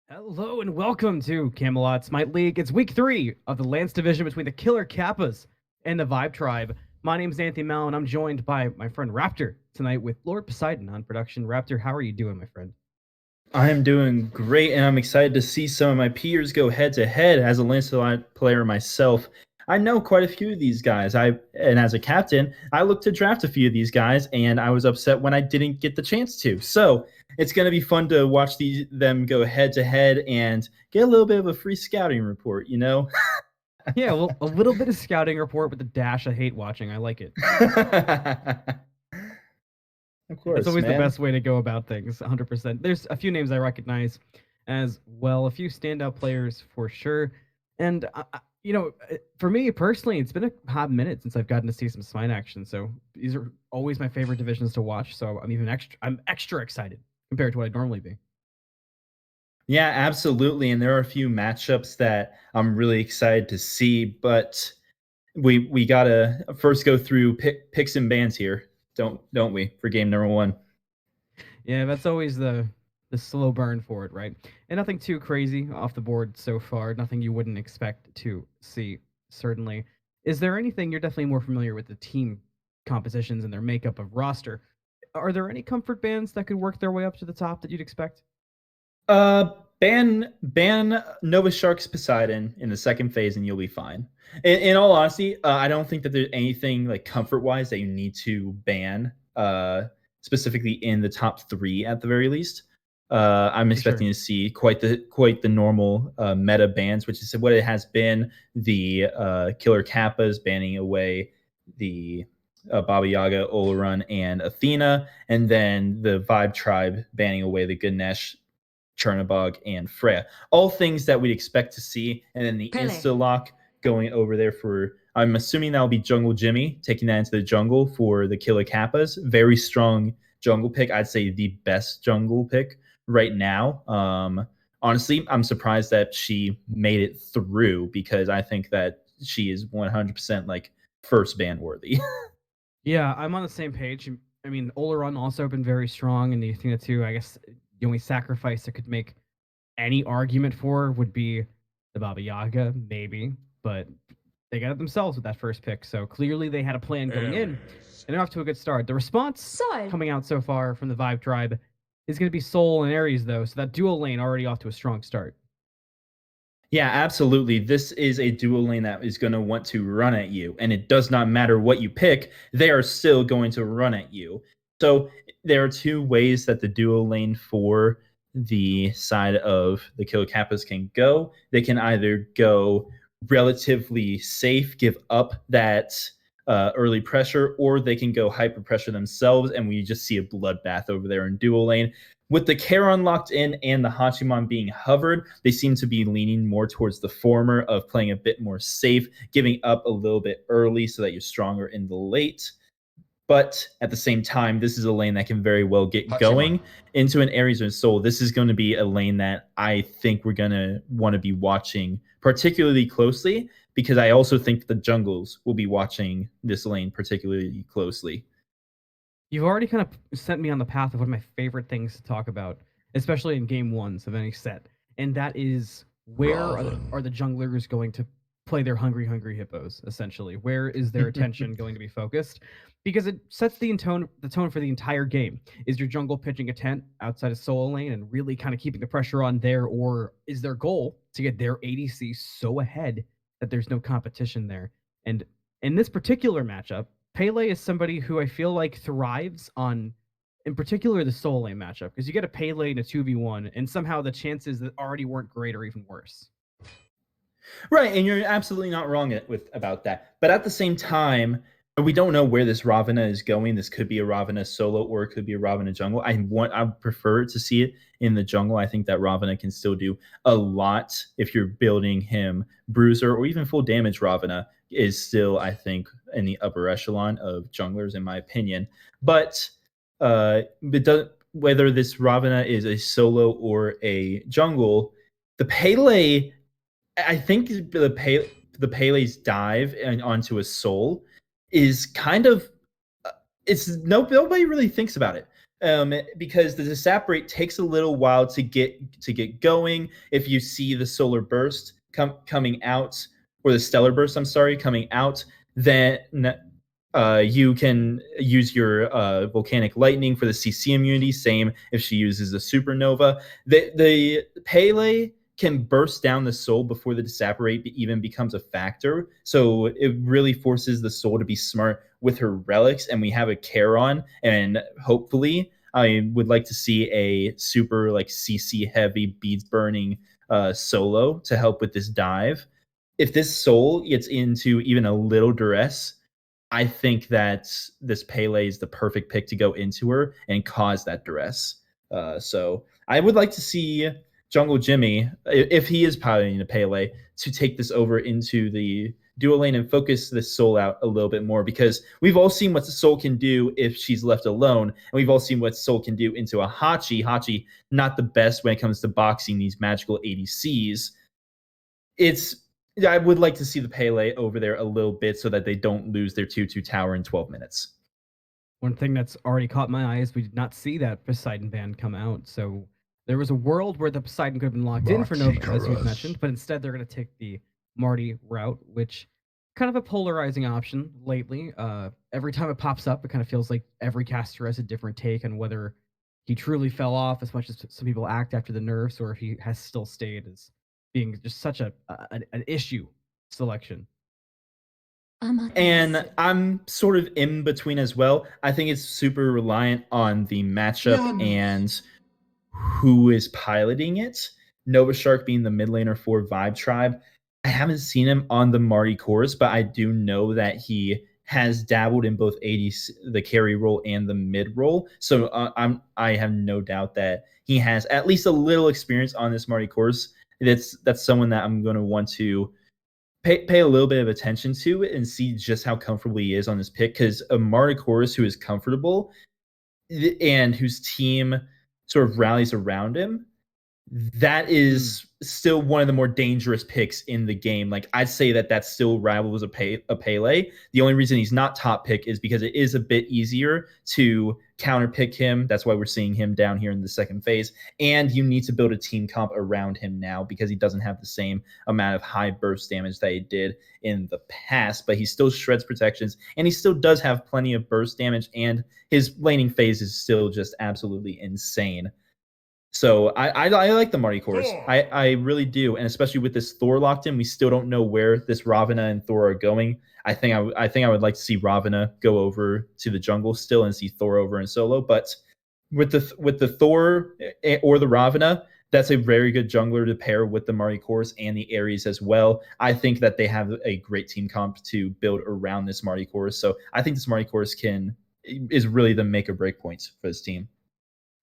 Hello and welcome to Camelot Smite League. It's week 3 of the Lance division between the Killer Kappas and the Vibe Tribe. My name's Anthony Mallon. I'm joined by my friend Raptor tonight with Lord Poseidon on production. Raptor, how are you doing, my friend? I am doing great, and I'm excited to see some of my peers go head to head. As a Lancelot player myself, I know quite a few of these guys. And as a captain, I looked to draft a few of these guys, and I was upset when I didn't get the chance to. So it's going to be fun to watch them go head to head and get a little bit of a free scouting report. Yeah, well, a little bit of scouting report with the dash of hate watching. I like it. Of That's course, always the man. best way to go about things, 100%. There's a few names I recognize as well, a few standout players for sure. And, for me personally, it's been a hot minute since I've gotten to see some Smite action. So these are always my favorite divisions to watch. So I'm extra excited compared to what I'd normally be. Yeah, absolutely. And there are a few matchups that I'm really excited to see, but we gotta first go through picks and bans here, don't we, for game number one? Yeah, that's always the slow burn for it, right? And nothing too crazy off the board so far. Nothing you wouldn't expect to see, certainly. Is there anything you're definitely more familiar with the team compositions and their makeup of roster? Are there any comfort bands that could work their way up to the top that you'd expect? Ban Nova Shark's Poseidon in the second phase, and you'll be fine. In all honesty, I don't think that there's anything like comfort wise that you need to ban, specifically in the top three at the very least. I'm For sure. expecting to see quite the normal meta bans, which is what it has been. The Killer Kappas banning away the Baba Yaga, Olorun, and Athena, and then the Vibe Tribe banning away the Ganesh, Chernobog, and Freya. All things that we'd expect to see. And then the Pele. insta lock going over there for, I'm assuming that'll be Jungle Jimmy, taking that into the jungle for the Killer Kappas. Very strong jungle pick. I'd say the best jungle pick right now. Honestly, I'm surprised that she made it through because I think that she is 100% like first ban worthy. Yeah, I'm on the same page. I mean, Oleron also been very strong, and the Athena too. I guess the only sacrifice that could make any argument for would be the Baba Yaga, maybe, but they got it themselves with that first pick. So clearly they had a plan going in, and they're off to a good start. The response So, coming out so far from the Vibe Tribe is going to be Soul and Ares, though. So that dual lane already off to a strong start. Yeah, absolutely. This is a dual lane that is going to want to run at you, and it does not matter what you pick, they are still going to run at you. So there are two ways that the dual lane for the side of the Kill Kappas can go. They can either go relatively safe, give up that early pressure, or they can go hyper pressure themselves, and we just see a bloodbath over there in dual lane. With the Charon locked in and the Hachiman being hovered, they seem to be leaning more towards the former of playing a bit more safe, giving up a little bit early so that you're stronger in the late. But at the same time, this is a lane that can very well get going into an Ares and Soul. This is going to be a lane that I think we're going to want to be watching particularly closely because I also think the jungles will be watching this lane particularly closely. You've already kind of sent me on the path of one of my favorite things to talk about, especially in game ones of any set, and that is where are the junglers going to play their hungry hippos? Essentially, where is their attention going to be focused? Because it sets the tone for the entire game. Is your jungle pitching a tent outside of solo lane and really kind of keeping the pressure on there, or is their goal to get their ADC so ahead that there's no competition there? And in this particular matchup, Pele is somebody who I feel like thrives on, in particular, the solo lane matchup, because you get a Pele in a 2v1, and somehow the chances that already weren't great are even worse. Right, and you're absolutely not wrong about that. But at the same time, we don't know where this Ravana is going. This could be a Ravana solo, or it could be a Ravana jungle. I prefer to see it in the jungle. I think that Ravana can still do a lot if you're building him bruiser or even full damage. Ravana is still, I think, in the upper echelon of junglers, in my opinion. But whether this Ravana is a solo or a jungle, the Pele, I think the Pele's dive onto a soul is kind of, it's nobody really thinks about it. because the Disapparate takes a little while to get going. If you see the solar burst coming out, or the stellar burst, I'm sorry, coming out, then you can use your volcanic lightning for the CC immunity. Same if she uses a supernova. The Pele can burst down the soul before the Disapparate even becomes a factor. So it really forces the soul to be smart with her relics, and we have a Charon, and hopefully I would like to see a super like CC heavy beads burning solo to help with this dive. If this soul gets into even a little duress, I think that this Pele is the perfect pick to go into her and cause that duress. So I would like to see Jungle Jimmy, if he is piloting the Pele, to take this over into the dual lane and focus this soul out a little bit more, because we've all seen what the soul can do if she's left alone, and we've all seen what soul can do into a Hachi. Hachi, not the best when it comes to boxing these magical ADCs. It's I would like to see the Pele over there a little bit so that they don't lose their 2-2 tower in 12 minutes. One thing that's already caught my eye is we did not see that Poseidon ban come out. So there was a world where the Poseidon could have been locked in for Nova, as you've mentioned, but instead they're going to take the Marty route, which kind of a polarizing option lately. Every time it pops up, it kind of feels like every caster has a different take on whether he truly fell off as much as some people act after the nerfs, or if he has still stayed as being just such an issue selection. And I'm sort of in between as well. I think it's super reliant on the matchup and who is piloting it. Nova Shark being the mid laner for Vibe Tribe. I haven't seen him on the Marty course, but I do know that he has dabbled in both 80s, the carry role and the mid role. So I have no doubt that he has at least a little experience on this Marty course. That's someone that I'm going to want to pay a little bit of attention to it and see just how comfortable he is on this pick, because a Marty Chorus who is comfortable and whose team sort of rallies around him, that is still one of the more dangerous picks in the game. Like, I'd say that still rivals a Pele. The only reason he's not top pick is because it is a bit easier to counter pick him. That's why we're seeing him down here in the second phase. And you need to build a team comp around him now, because he doesn't have the same amount of high burst damage that he did in the past, but he still shreds protections, and he still does have plenty of burst damage, and his laning phase is still just absolutely insane. So I like the Marty course. I really do, and especially with this Thor locked in, we still don't know where this Ravana and Thor are going. I think I would like to see Ravana go over to the jungle still and see Thor over in solo. But with the Thor or the Ravana, that's a very good jungler to pair with the Marty course and the Ares as well. I think that they have a great team comp to build around this Marty course. So I think this Marty course is really the make or break points for this team.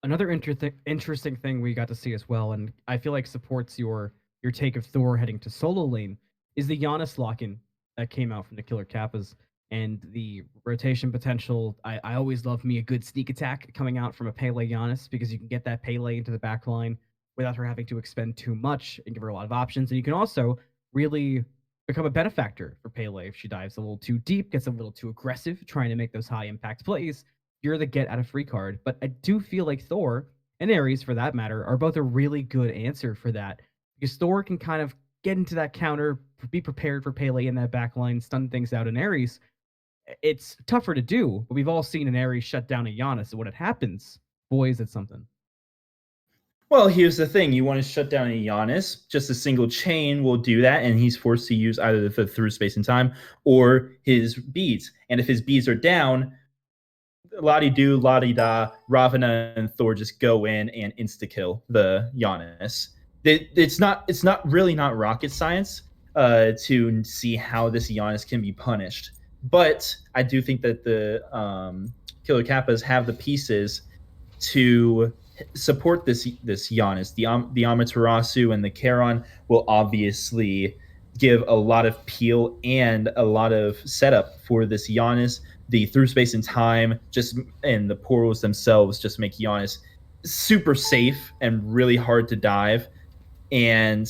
Another interesting thing we got to see as well, and I feel like supports your take of Thor heading to solo lane, is the Giannis lock-in that came out from the Killer Kappas and the rotation potential. I always love me a good sneak attack coming out from a Pele Giannis, because you can get that Pele into the back line without her having to expend too much and give her a lot of options. And you can also really become a benefactor for Pele if she dives a little too deep, gets a little too aggressive, trying to make those high impact plays. You're the get out of free card. But I do feel like Thor and Ares, for that matter, are both a really good answer for that, because Thor can kind of get into that counter, be prepared for Pele in that back line, stun things out. In Ares, it's tougher to do, but we've all seen an Ares shut down a Giannis. And when it happens, boy, is it something. Well, here's the thing. You want to shut down a Giannis, just a single chain will do that, and he's forced to use either the through space and time or his beads. And if his beads are down, la-di-do, la-di-da, Ravana and Thor just go in and insta-kill the Giannis. It's not really not rocket science to see how this Giannis can be punished. But I do think that the Killer Kappas have the pieces to support this Giannis. The Amaterasu and the Charon will obviously give a lot of peel and a lot of setup for this Giannis. The through space and time and the portals themselves just make Giannis super safe and really hard to dive. And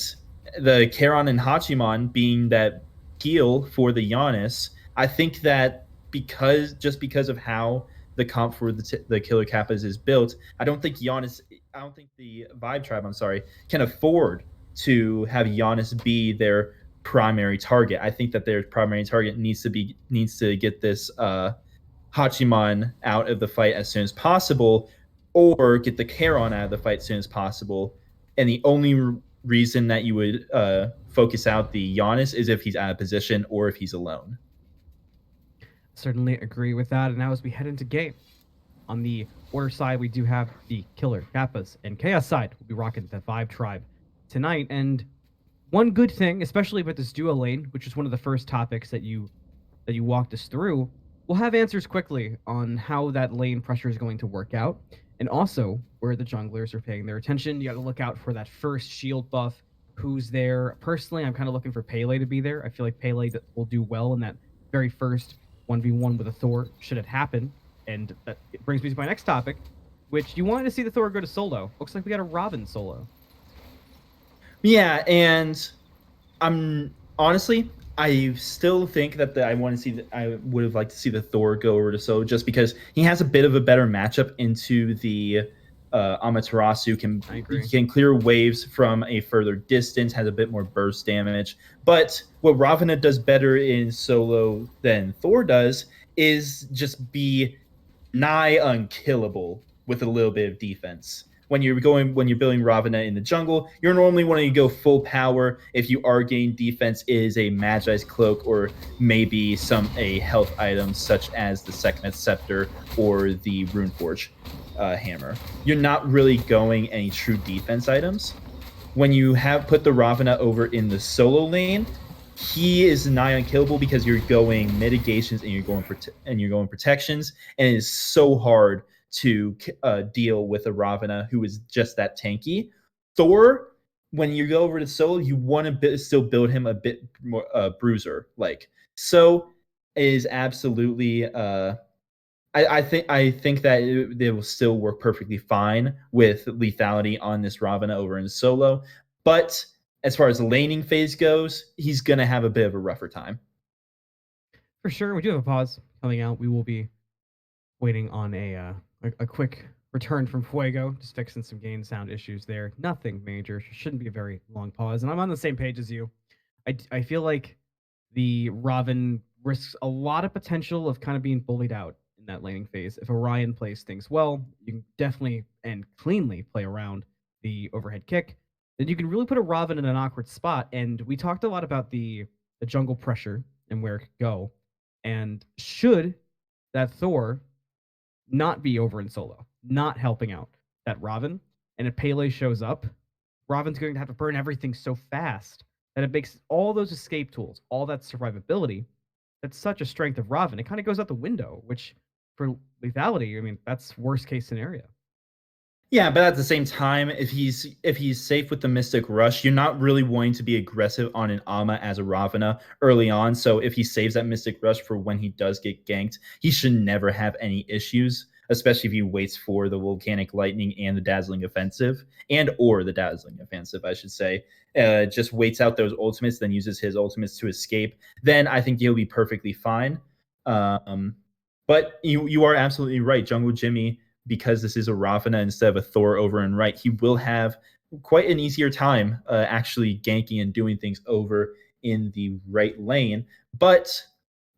the Charon and Hachiman being that heal for the Giannis, I think that because of how the comp for the Killer Kappas is built, I don't think the Vibe Tribe, I'm sorry, can afford to have Giannis be their primary target. I think that their primary target needs to get this Hachiman out of the fight as soon as possible, or get the Charon out of the fight as soon as possible. And the only reason that you would focus out the Giannis is if he's out of position or if he's alone. Certainly agree with that. And now as we head into game, on the order side, we do have the Killer, Kappas, and Chaos side. We'll be rocking the Vibe Tribe tonight. And one good thing, especially with this duo lane, which is one of the first topics that you walked us through, we'll have answers quickly on how that lane pressure is going to work out, and also where the junglers are paying their attention. You got to look out for that first shield buff. Who's there? Personally, I'm kind of looking for Pele to be there. I feel like Pele will do well in that very first 1v1 with a Thor, should it happen. And that brings me to my next topic, which you wanted to see the Thor go to solo. Looks like we got a Robin solo. Yeah, and I'm honestly, I still think that I want to see. I would have liked to see the Thor go over to solo, just because he has a bit of a better matchup into the Amaterasu. He can clear waves from a further distance, has a bit more burst damage. But what Ravana does better in solo than Thor does is just be nigh unkillable with a little bit of defense. When you're building Ravana in the jungle, you're normally wanting to go full power. If you are getting defense, is a Magi's Cloak or maybe a health item such as the Sekhmet Scepter or the Runeforge hammer. You're not really going any true defense items. When you have put the Ravana over in the solo lane, he is nigh unkillable because you're going mitigations and you're going protections, and it is so hard to deal with a Ravana who is just that tanky. Thor, when you go over to solo, you want to still build him a bit more bruiser like. So is absolutely. I think that it will still work perfectly fine with lethality on this Ravana over in solo, but as far as the laning phase goes, he's going to have a bit of a rougher time. For sure, we do have a pause coming out. We will be waiting on a quick return from Fuego, just fixing some gain sound issues there. Nothing major. Shouldn't be a very long pause. And I'm on the same page as you. I feel like the Robin risks a lot of potential of kind of being bullied out in that laning phase. If Orion plays things well, you can definitely and cleanly play around the overhead kick. Then you can really put a Robin in an awkward spot. And we talked a lot about the jungle pressure and where it could go. And should that Thor not be over in solo, not helping out that Robin, and if Pele shows up, Robin's going to have to burn everything so fast that it makes all those escape tools, all that survivability, that's such a strength of Robin. It kind of goes out the window, which for lethality, I mean, that's worst case scenario. Yeah, but at the same time, if he's safe with the Mystic Rush, you're not really wanting to be aggressive on an Ama as a Ravana early on. So if he saves that Mystic Rush for when he does get ganked, he should never have any issues, especially if he waits for the Volcanic Lightning and the Dazzling Offensive, I should say. Just waits out those ultimates, then uses his ultimates to escape. Then I think he'll be perfectly fine. But you are absolutely right. Jungle Jimmy, because this is a Ravana instead of a Thor over and right, he will have quite an easier time actually ganking and doing things over in the right lane. But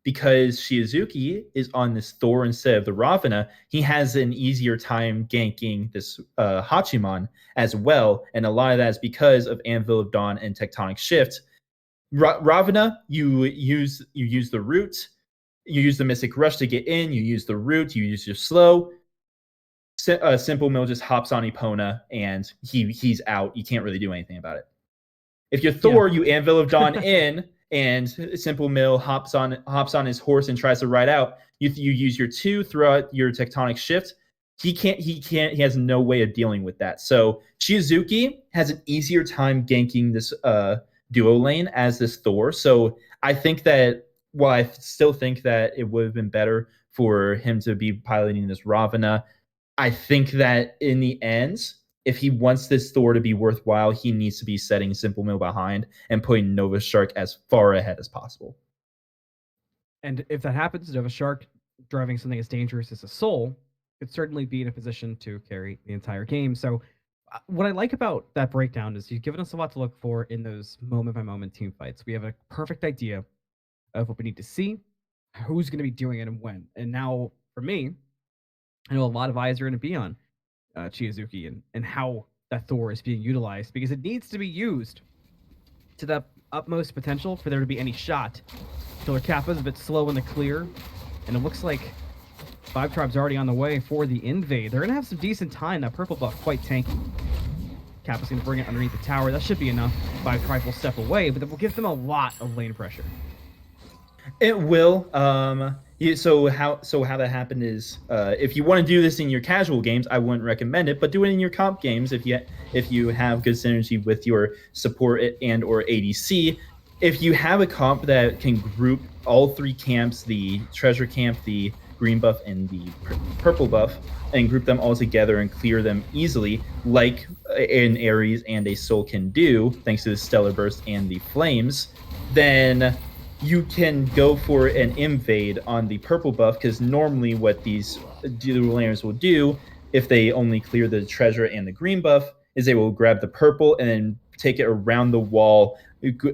because Shizuki is on this Thor instead of the Ravana, he has an easier time ganking this Hachiman as well. And a lot of that is because of Anvil of Dawn and Tectonic Shift. Ravana, you use the root, you use the Mystic Rush to get in, you use the root, you use your slow. Simple Mill just hops on Epona and he's out. You can't really do anything about it. If you're Thor, you Anvil of Dawn in, and Simple Mill hops on his horse and tries to ride out. You use your 2, throw out your Tectonic Shift. He has no way of dealing with that. So Shizuki has an easier time ganking this duo lane as this Thor. So I think that while I still think that it would have been better for him to be piloting this Ravana, I think that in the end, if he wants this Thor to be worthwhile, he needs to be setting Simple Mill behind and putting Nova Shark as far ahead as possible. And if that happens, Nova Shark driving something as dangerous as a soul, could certainly be in a position to carry the entire game. So, what I like about that breakdown is you've given us a lot to look for in those moment by moment team fights. We have a perfect idea of what we need to see, who's going to be doing it, and when. And now, for me, I know a lot of eyes are going to be on Chiyazuki and how that Thor is being utilized because it needs to be used to the utmost potential for there to be any shot. Killer Kappa is a bit slow in the clear, and it looks like Five Tribe's already on the way for the invade. They're going to have some decent time. That purple buff quite tanky. Kappa's going to bring it underneath the tower. That should be enough. Five Tribe will step away, but that will give them a lot of lane pressure. It will. So how that happened is, if you want to do this in your casual games, I wouldn't recommend it, but do it in your comp games if you have good synergy with your support and or ADC. If you have a comp that can group all three camps, the treasure camp, the green buff, and the purple buff, and group them all together and clear them easily, like an Ares and a Soul can do, thanks to the Stellar Burst and the Flames, then you can go for an invade on the purple buff, because normally what these dual laners will do, if they only clear the treasure and the green buff, is they will grab the purple and then take it around the wall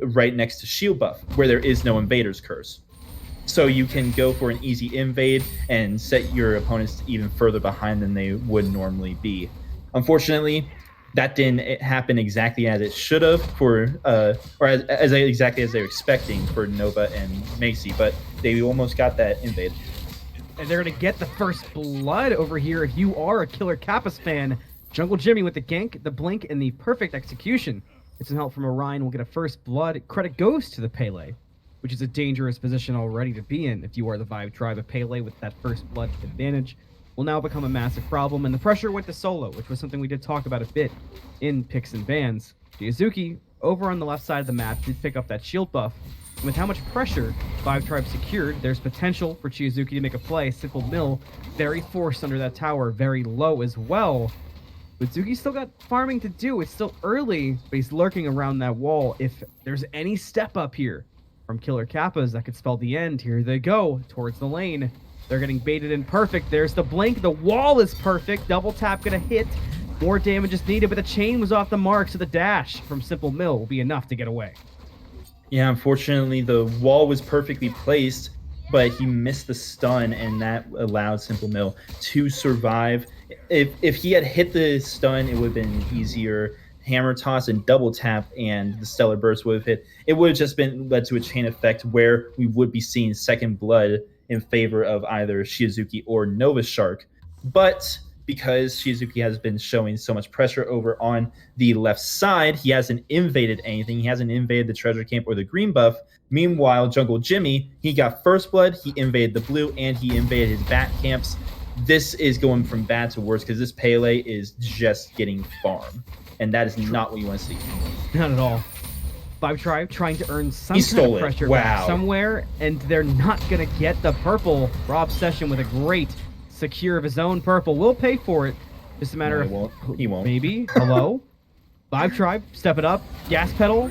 right next to shield buff, where there is no invader's curse. So you can go for an easy invade and set your opponents even further behind than they would normally be. Unfortunately, that didn't happen exactly as it should have for, or exactly as they were expecting for Nova and Macy, but they almost got that invade. And they're going to get the first blood over here. If you are a Killer Kappas fan, Jungle Jimmy with the gank, the blink, and the perfect execution. With some help from Orion, we'll get a first blood. Credit goes to the Pele, which is a dangerous position already to be in if you are the Vibe Tribe. Of Pele with that first blood advantage will now become a massive problem, and the pressure went to solo, which was something we did talk about a bit in picks and bans. Chiyazuki, over on the left side of the map, did pick up that shield buff, and with how much pressure Five Tribe secured, there's potential for Chiyazuki to make a play. Simple Mill, very forced under that tower, very low as well. But Zuki's still got farming to do. It's still early, but he's lurking around that wall. If there's any step up here from Killer Kappas, that could spell the end. Here they go, towards the lane. They're getting baited in perfect. There's the blink. The wall is perfect. Double tap gonna hit. More damage is needed, but the chain was off the mark, so the dash from Simple Mill will be enough to get away. Yeah, unfortunately, the wall was perfectly placed, but he missed the stun, and that allowed Simple Mill to survive. If he had hit the stun, it would have been easier. Hammer toss and double tap, and the Stellar Burst would have hit. It would have just been led to a chain effect where we would be seeing second blood in favor of either Chiyazuki or Nova Shark. But because Chiyazuki has been showing so much pressure over on the left side, he hasn't invaded anything. He hasn't invaded the treasure camp or the green buff. Meanwhile, Jungle Jimmy, he got first blood, he invaded the blue, and he invaded his bat camps. This is going from bad to worse because this Pele is just getting farm. And that is not what you want to see. Not at all. Five Tribe trying to earn some kind of pressure back somewhere, and they're not going to get the purple. Rob Session with a great secure of his own purple. Will pay for it. Just a matter of... He won't. Maybe. Hello? Five Tribe, step it up. Gas pedal.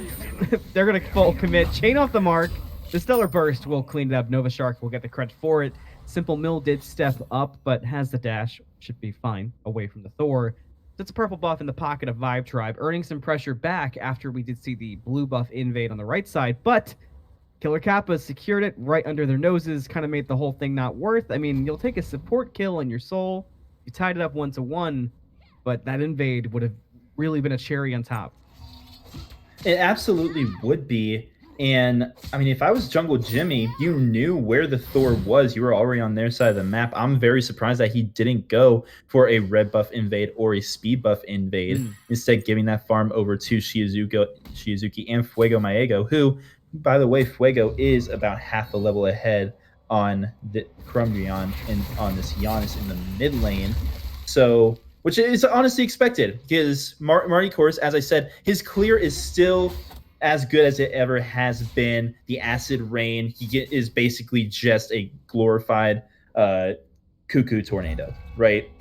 They're going to full commit. Chain off the mark. The Stellar Burst will clean it up. Nova Shark will get the credit for it. Simple Mill did step up, but has the dash. Should be fine away from the Thor. It's a purple buff in the pocket of Vibe Tribe, earning some pressure back after we did see the blue buff invade on the right side, but Killer Kappa secured it right under their noses, kind of made the whole thing not worth. I mean, you'll take a support kill on your soul. You tied it up 1-1, but that invade would have really been a cherry on top. It absolutely would be. And I mean, if I was Jungle Jimmy, you knew where the Thor was. You were already on their side of the map. I'm very surprised that he didn't go for a red buff invade or a speed buff invade, instead giving that farm over to Chiyazuki and Fuego Maego, who, by the way, Fuego is about half a level ahead on the Crumbrion and on this Giannis in the mid lane. So, which is honestly expected because Marty Corus, as I said, his clear is still as good as it ever has been. The acid rain, is basically just a glorified cuckoo tornado, right?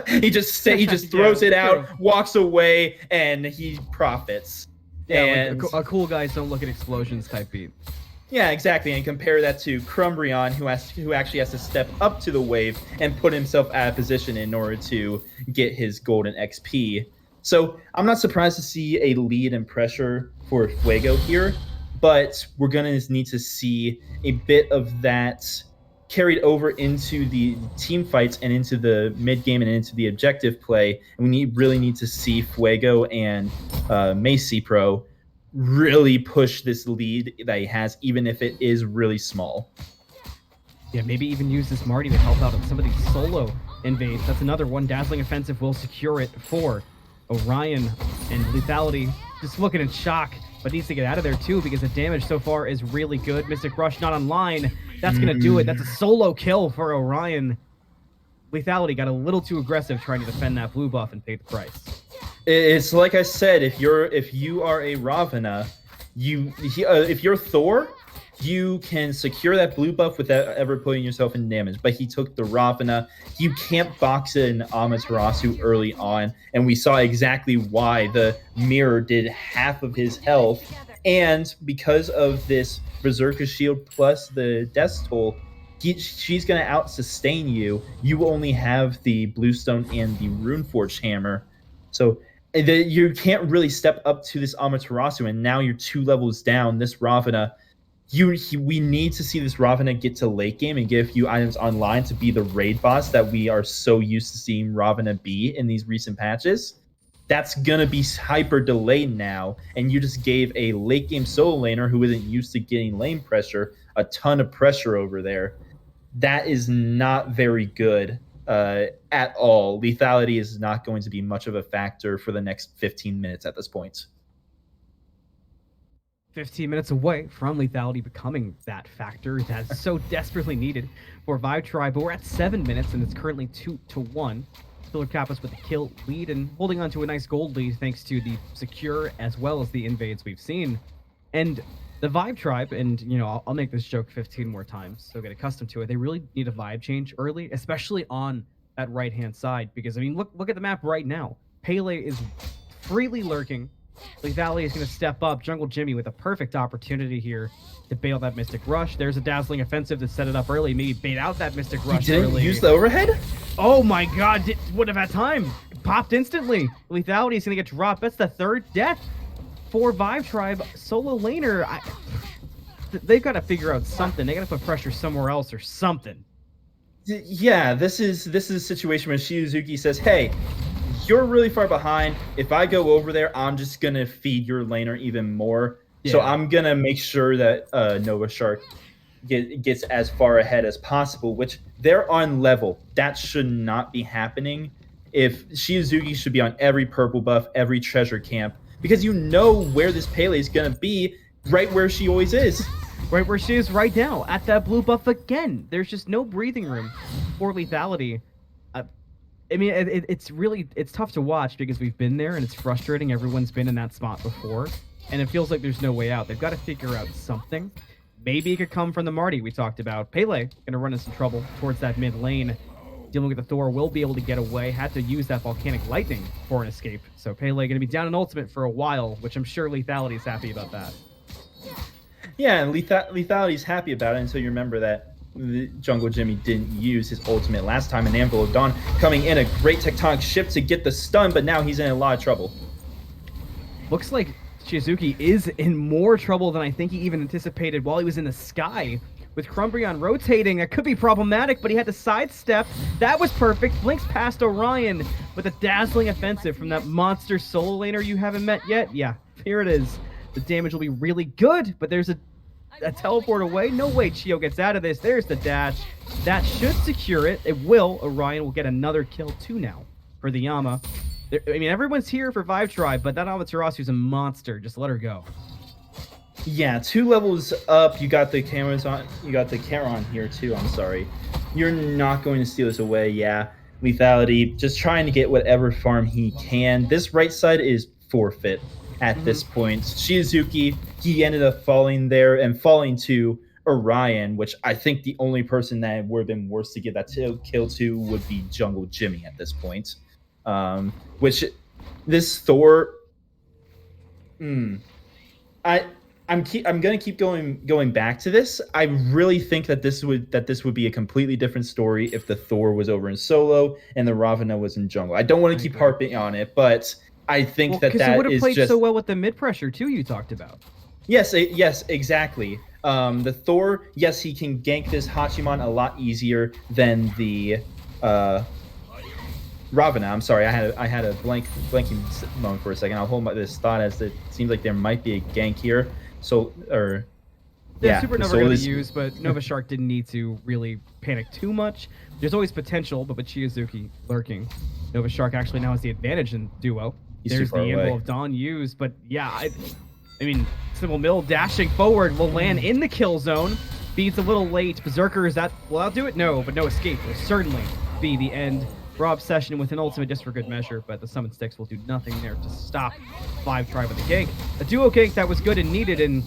he just throws it out, walks away, and he profits. Yeah, and like a cool guys don't look at explosions type beat. Yeah, exactly. And compare that to Crumbrion, who actually has to step up to the wave and put himself out of position in order to get his golden XP. So I'm not surprised to see a lead and pressure for Fuego here, but we're gonna need to see a bit of that carried over into the team fights and into the mid game and into the objective play. And we really need to see Fuego and Macy Pro really push this lead that he has, even if it is really small. Yeah, maybe even use this Marty to help out on some of these solo invades. That's another one. Dazzling Offensive will secure it for Orion, and Lethality just looking in shock, but needs to get out of there too because the damage so far is really good. Mystic Rush not online. That's going to do it. That's a solo kill for Orion. Lethality got a little too aggressive trying to defend that blue buff and paid the price. It's like I said, if you are a Ravana, if you're Thor, you can secure that blue buff without ever putting yourself in damage. But he took the Ravana. You can't box in Amaterasu early on, and we saw exactly why. The mirror did half of his health, and because of this Berserker Shield plus the Death Toll, she's going to out-sustain you. You only have the Bluestone and the Runeforged Hammer. So you can't really step up to this Amaterasu, and now you're 2 levels down. This Ravana, we need to see this Ravana get to late game and get a few items online to be the raid boss that we are so used to seeing Ravana be in these recent patches. That's gonna be hyper delayed now, and you just gave a late game solo laner who isn't used to getting lane pressure a ton of pressure over there. That is not very good at all. Lethality is not going to be much of a factor for the next 15 minutes at this point. 15 minutes away from Lethality becoming that factor that's so desperately needed for Vibe Tribe, but we're at 7 minutes and it's currently 2-1. Killer Kappas with the kill lead and holding on to a nice gold lead thanks to the secure as well as the invades we've seen. And the Vibe Tribe, and you know, I'll make this joke 15 more times, so get accustomed to it. They really need a vibe change early, especially on that right-hand side, because I mean, look at the map right now. Pele is freely lurking. Lethality is going to step up. Jungle Jimmy with a perfect opportunity here to bail that Mystic Rush. There's a Dazzling Offensive to set it up early. Maybe bait out that Mystic Rush didn't early. Use the overhead? Oh my god, would have had time. Popped instantly. Lethality is going to get dropped. That's the 3rd death for Vibe Tribe. Solo laner, they've got to figure out something. They got to put pressure somewhere else or something. Yeah, this is a situation where Shizuki says, hey, you're really far behind. If I go over there, I'm just going to feed your laner even more. Yeah. So I'm going to make sure that Nova Shark gets as far ahead as possible, which they're on level. That should not be happening. If Shizuki should be on every purple buff, every treasure camp, because you know where this Pele is going to be, right where she always is. Right where she is right now, at that blue buff again. There's just no breathing room for Lethality. I mean, it's tough to watch because we've been there and it's frustrating. Everyone's been in that spot before, and it feels like there's no way out. They've got to figure out something. Maybe it could come from the Marty we talked about. Pele going to run into some trouble towards that mid lane. Dealing with the Thor will be able to get away. Had to use that Volcanic Lightning for an escape. So Pele going to be down in ultimate for a while, which I'm sure Lethality is happy about that. Yeah, and Lethality's happy about it until you remember that Jungle Jimmy didn't use his ultimate last time, and Anvil of Dawn coming in a great tectonic shift to get the stun, but now he's in a lot of trouble. Looks like Shizuki is in more trouble than I think he even anticipated while he was in the sky. With Crumbrion rotating, that could be problematic, but he had to sidestep. That was perfect. Blinks past Orion with a dazzling offensive from that monster solo laner you haven't met yet. Yeah, here it is. The damage will be really good, but there's a teleport away. No way Chio gets out of this. There's the dash. That should secure it. It will. Orion will get another kill too now for the Yama. I mean, everyone's here for Vibe Tribe, but that Amaterasu is a monster. Just let her go. Yeah, 2 levels up. You got the cameras on. You got the camera on here too. I'm sorry. You're not going to steal this away. Yeah, Lethality just trying to get whatever farm he can. This right side is forfeit at this point. Shizuki, he ended up falling there and falling to Orion, which I think the only person that would have been worse to get that kill to would be Jungle Jimmy at this point. Which this Thor, I I'm gonna keep going back to this. I really think that this would be a completely different story if the Thor was over in solo and the Ravana was in jungle. I don't want to keep harping on it, but I think Well, that because it would that have is played so just well with the mid pressure too. You talked about. yes, exactly. The Thor, yes, he can gank this Hachiman a lot easier than the uh, Ravana. I'm sorry, I had a blanking moment for a second. I'll hold this thought as it seems like there might be a gank here. So or Yeah, yeah, Super the Nova soul going to is use, but Nova Shark didn't need to really panic too much. There's always potential, but with Chiazuki lurking, Nova Shark actually now has the advantage in duo. he's too There's far the away. Anvil of Dawn used, but yeah, I mean, Simple Mill dashing forward will land in the kill zone. Beats a little late. Berserker, is that, will that do it? No, but no escape will certainly be the end. Raw Obsession with an ultimate just for good measure, but the Summon Sticks will do nothing there to stop Vibe Tribe with the gank. A duo gank that was good and needed, and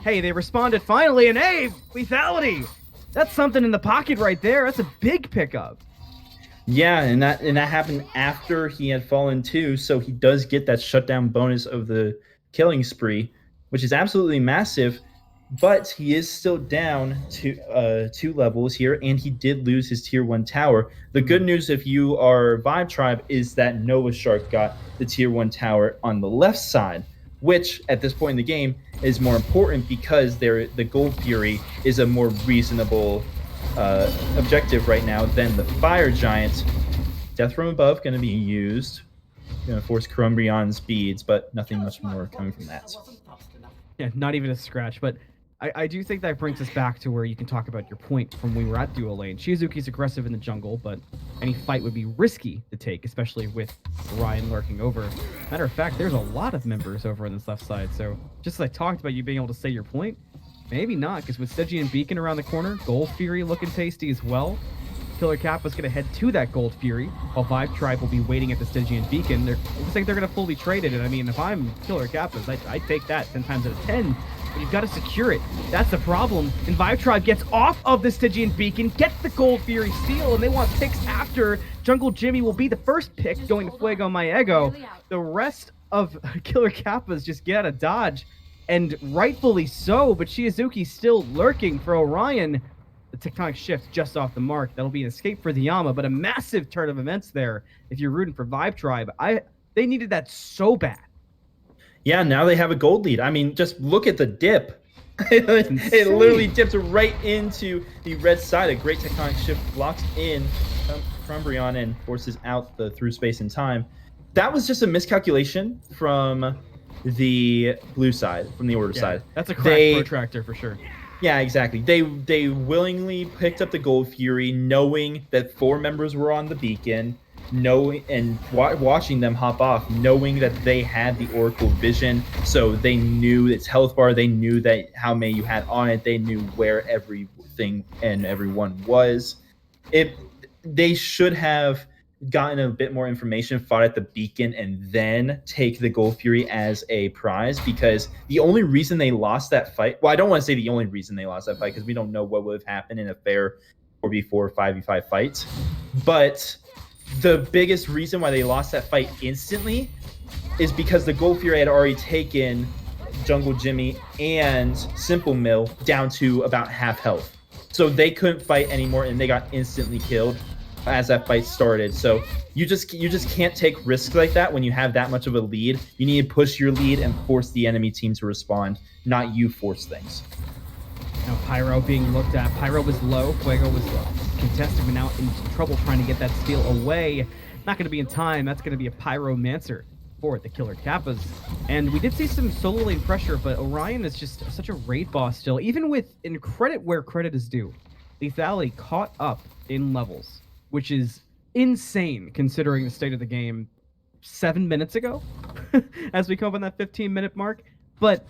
hey, they responded finally, and hey, lethality! That's something in the pocket right there. That's a big pickup. Yeah, and that happened after he had fallen too, so he does get that shutdown bonus of the killing spree, which is absolutely massive. But he is still down to 2 levels here, and he did lose his tier 1 tower. The good news, if you are Vibe Tribe, is that Nova Shark got the tier 1 tower on the left side, which at this point in the game is more important because the Gold Fury is a more reasonable objective right now than the Fire Giant. Death from above going to be used. Going to force Crumbrion's beads, but nothing much more coming from that. Yeah, not even a scratch, but I do think that brings us back to where you can talk about your point from when we were at duo lane. Shizuki's aggressive in the jungle, but any fight would be risky to take, especially with Ryan lurking over. Matter of fact, there's a lot of members over on this left side, so just as I talked about you being able to say your point, maybe not, because with Stygian Beacon around the corner, Gold Fury looking tasty as well. Killer Kappa's going to head to that Gold Fury, while Vibe Tribe will be waiting at the Stygian Beacon. It looks like they're going to fully trade it, and I mean, if I'm Killer Kappa's, I take that 10 times out of 10, but you've got to secure it. That's the problem. And Vibe Tribe gets off of the Stygian Beacon, gets the Gold Fury steal, and they want picks after. Jungle Jimmy will be the first pick going to Fuego My Ego. The rest of Killer Kappa's just get out of dodge, and rightfully so, but Shizuki's still lurking for Orion. The tectonic shift just off the mark. That'll be an escape for the Yama, but a massive turn of events there if you're rooting for Vibe Tribe. They needed that so bad. Yeah, now they have a gold lead. I mean, just look at the dip. It literally dipped right into the red side. A great tectonic shift blocks in Crumbrion and forces out the through space and time. That was just a miscalculation from the blue side, from the order side. That's a crash protractor for sure. Yeah, exactly. They willingly picked up the Gold Fury, knowing that 4 members were on the beacon, knowing and watching them hop off, knowing that they had the Oracle Vision, so they knew its health bar, they knew that how many you had on it, they knew where everything and everyone was. They should have gotten a bit more information, fought at the beacon, and then take the Gold Fury as a prize, because the only reason they lost that fight, well, I don't want to say the only reason they lost that fight, because we don't know what would have happened in a fair 4v4, 5v5 fight, but the biggest reason why they lost that fight instantly is because the Gold Fury had already taken Jungle Jimmy and Simple Mill down to about half health, so they couldn't fight anymore, and they got instantly killed as that fight started. So you just can't take risks like that when you have that much of a lead. You need to push your lead and force the enemy team to respond, not you force things. Now Pyro being looked at. Pyro was low. Fuego was contested, but now in trouble trying to get that steal away. Not going to be in time. That's going to be a Pyromancer for the Killer Kappas. And we did see some solo lane pressure, but Orion is just such a raid boss still. Even with, in credit where credit is due, lethality caught up in levels, which is insane considering the state of the game 7 minutes ago as we come up on that 15-minute mark. But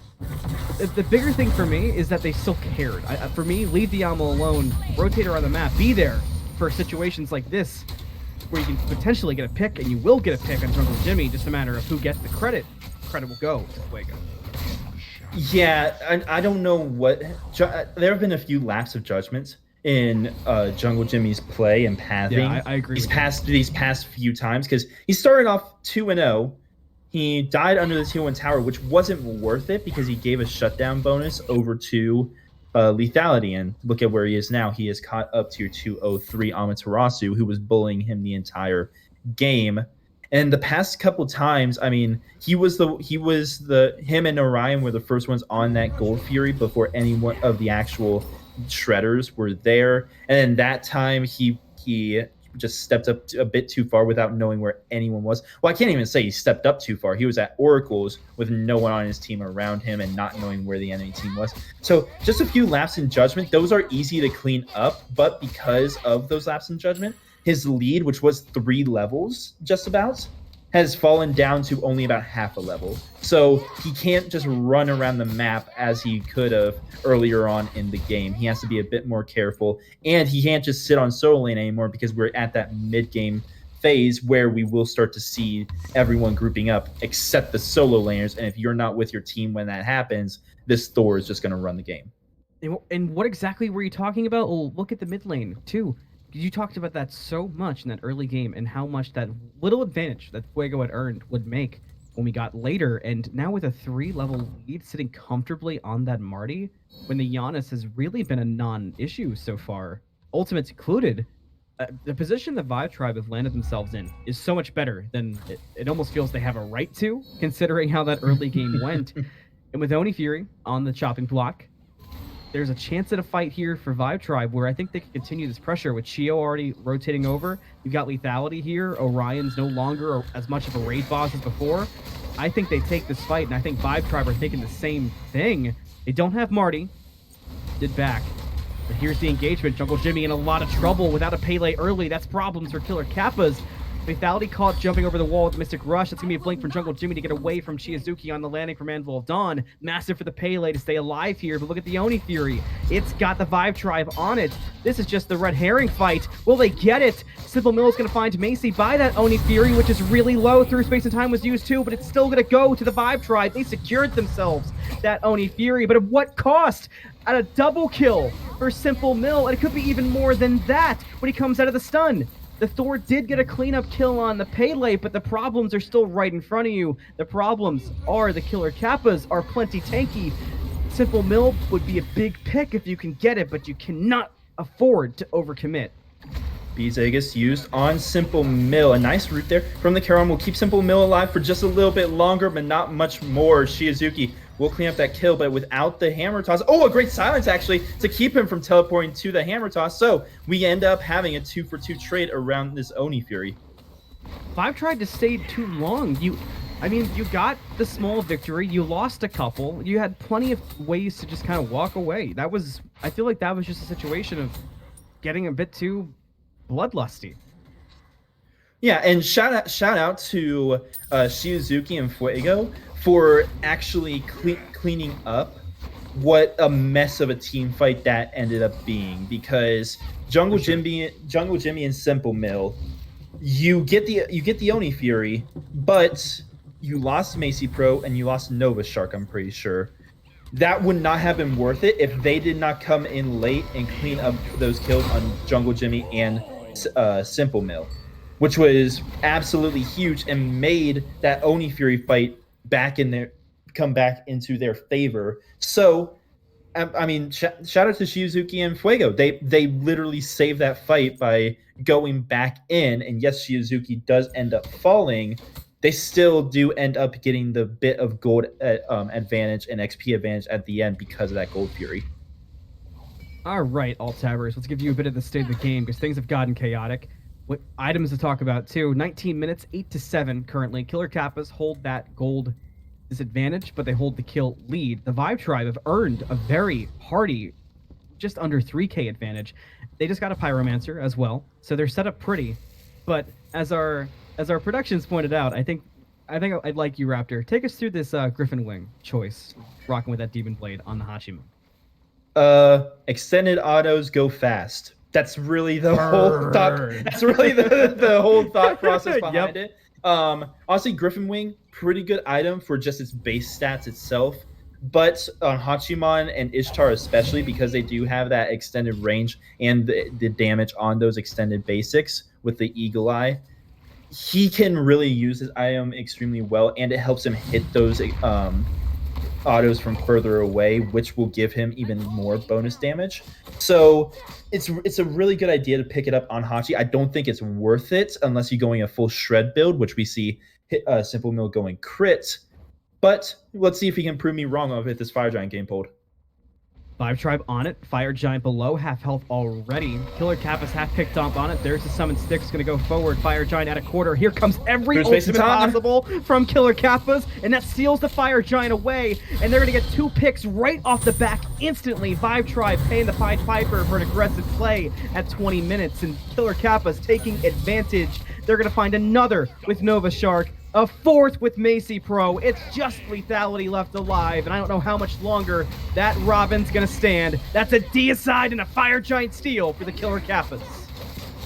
the bigger thing for me is that they still cared. For me, leave the Yama alone, rotate around the map, be there for situations like this where you can potentially get a pick, and you will get a pick on Jungle Jimmy, just a matter of who gets the credit. Credit will go to Fuego. Yeah, I don't know what... There have been a few lapse of judgment in Jungle Jimmy's play and pathing. Yeah, I agree. These past few times, because he started off 2-0. he died under the tier 1 tower, which wasn't worth it because he gave a shutdown bonus over to lethality. And look at where he is now. He is caught up to 203 Amaterasu, who was bullying him the entire game. And the past couple times, I mean, him and Orion were the first ones on that Gold Fury before any one of the actual shredders were there. And then that time he just stepped up a bit too far without knowing where anyone was. Well, I can't even say he stepped up too far. He was at Oracles with no one on his team around him and not knowing where the enemy team was. So just a few laps in judgment. Those are easy to clean up, but because of those laps in judgment, his lead, which was 3 levels just about, has fallen down to only about half a level. So he can't just run around the map as he could have earlier on in the game. He has to be a bit more careful, and he can't just sit on solo lane anymore because we're at that mid-game phase where we will start to see everyone grouping up except the solo laners, and if you're not with your team when that happens, this Thor is just going to run the game. And what exactly were you talking about? Oh, look at the mid lane, too. You talked about that so much in that early game and how much that little advantage that Fuego had earned would make when we got later. And now with a 3-level lead sitting comfortably on that Marty, when the Giannis has really been a non-issue so far, ultimates included, the position the Vive Tribe have landed themselves in is so much better than it almost feels they have a right to, considering how that early game went. And with Oni Fury on the chopping block, there's a chance at a fight here for Vive Tribe where I think they can continue this pressure with Chio already rotating over. You've got lethality here. Orion's no longer as much of a raid boss as before. I think they take this fight, and I think Vive Tribe are thinking the same thing. They don't have Marty. Did back. But here's the engagement. Jungle Jimmy in a lot of trouble without a Pele early. That's problems for Killer Kappas. Lethality caught jumping over the wall with Mystic Rush. That's going to be a blink from Jungle Jimmy to get away from Chiazuki on the landing from Anvil of Dawn. Massive for the Pele to stay alive here, but look at the Oni Fury. It's got the Vive Tribe on it. This is just the red herring fight. Will they get it? Simple Mill is going to find Macy by that Oni Fury, which is really low. Through space and time was used too, but it's still going to go to the Vive Tribe. They secured themselves that Oni Fury, but at what cost? At a double kill for Simple Mill, and it could be even more than that when he comes out of the stun. The Thor did get a cleanup kill on the Pele, but the problems are still right in front of you. The problems are the Killer Kappas are plenty tanky. Simple Mill would be a big pick if you can get it, but you cannot afford to overcommit. Bees Aegis used on Simple Mill. A nice root there from the Charon will keep Simple Mill alive for just a little bit longer, but not much more. Shizuki will clean up that kill, but without the hammer toss. Oh, a great silence, actually, to keep him from teleporting to the hammer toss. So we end up having a 2-for-2 trade around this Oni Fury. Vive tried to stay too long. You got the small victory. You lost a couple. You had plenty of ways to just kind of walk away. I feel like that was just a situation of getting a bit too bloodlusty. Yeah, and shout out to Shizuki and Fuego for actually cleaning up what a mess of a team fight that ended up being, because Jungle Jimmy and Simple Mill, you get the Oni Fury, but you lost Macy Pro and you lost Nova Shark, I'm pretty sure. That would not have been worth it if they did not come in late and clean up those kills on Jungle Jimmy and Simple Mill, which was absolutely huge and made that Oni Fury fight come back into their favor. So, I mean, shout out to Shizuki and Fuego. They literally saved that fight by going back in, and yes, Shizuki does end up falling. They still do end up getting the bit of gold advantage and XP advantage at the end because of that Gold Fury. All right, Alt-Tabbers, let's give you a bit of the state of the game because things have gotten chaotic. What items to talk about too? 19 minutes, 8-7 currently. Killer Kappas hold that gold disadvantage, but they hold the kill lead. The Vive Tribe have earned a very hearty, just under 3k advantage. They just got a Pyromancer as well, so they're set up pretty. But as our productions pointed out, I think I'd like you, Raptor. Take us through this Griffin Wing choice, rocking with that Demon Blade on the Hachima. Extended autos go fast. That's really the whole thought. That's really the whole thought process behind it. Honestly, Griffin Wing, pretty good item for just its base stats itself. But on Hachiman and Ishtar especially, because they do have that extended range and the damage on those extended basics with the Eagle Eye, he can really use his item extremely well, and it helps him hit those autos from further away, which will give him even more bonus damage. So it's a really good idea to pick it up on Hachi. I don't think it's worth it unless you're going a full shred build, which we see Simple Mill going crit. But let's see if he can prove me wrong of it this Fire Giant game pulled. Vibe Tribe on it. Fire Giant below, half health already. Killer Kappas half picked up on it. There's the summon sticks going to go forward. Fire Giant at a quarter. Here comes every ultimate possible from Killer Kappas, and that seals the Fire Giant away. And they're going to get 2 picks right off the back instantly. Vibe Tribe paying the Pied Piper for an aggressive play at 20 minutes, and Killer Kappas taking advantage. They're going to find another with Nova Shark. A 4th with Macy Pro. It's just lethality left alive, and I don't know how much longer that Robin's gonna stand. That's a deicide and a Fire Giant steal for the Killer Kappas.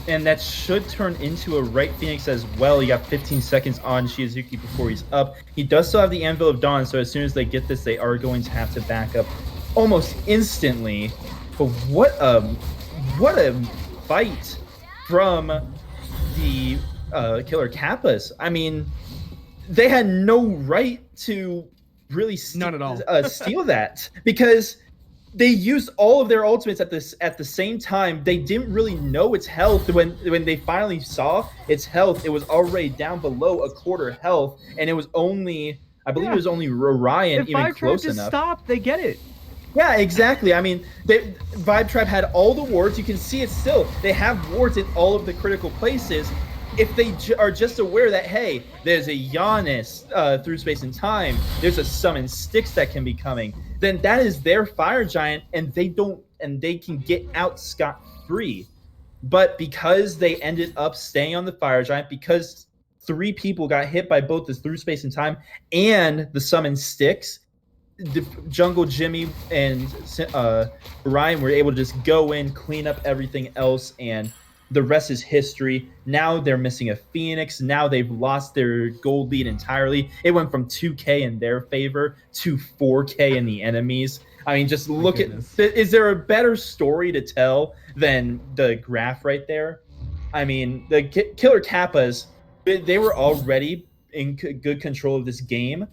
And that should turn into a right Phoenix as well. You got 15 seconds on Shizuki before he's up. He does still have the Anvil of Dawn, so as soon as they get this, they are going to have to back up almost instantly. But what a fight from the Killer Kappas. I mean, they had no right to really none at all. steal that, because they used all of their ultimates at the same time. They didn't really know its health. When they finally saw its health, it was already down below a quarter health, and it was only, I believe it was only Orion even close enough. Stop, they get it. Yeah, exactly. I mean, Vibe Tribe had all the wards. You can see it still. They have wards in all of the critical places. If they are just aware that, hey, there's a Giannis through space and time, there's a summon Styx that can be coming, then that is their Fire Giant, and they can get out scot-free. But because they ended up staying on the Fire Giant, because 3 people got hit by both the through space and time and the summon Styx, the Jungle Jimmy and Ryan were able to just go in, clean up everything else, and the rest is history. Now they're missing a Phoenix. Now they've lost their gold lead entirely. It went from 2K in their favor to 4K in the enemies. I mean, just look at, is there a better story to tell than the graph right there? I mean, the Killer Kappas, they were already in good control of this game.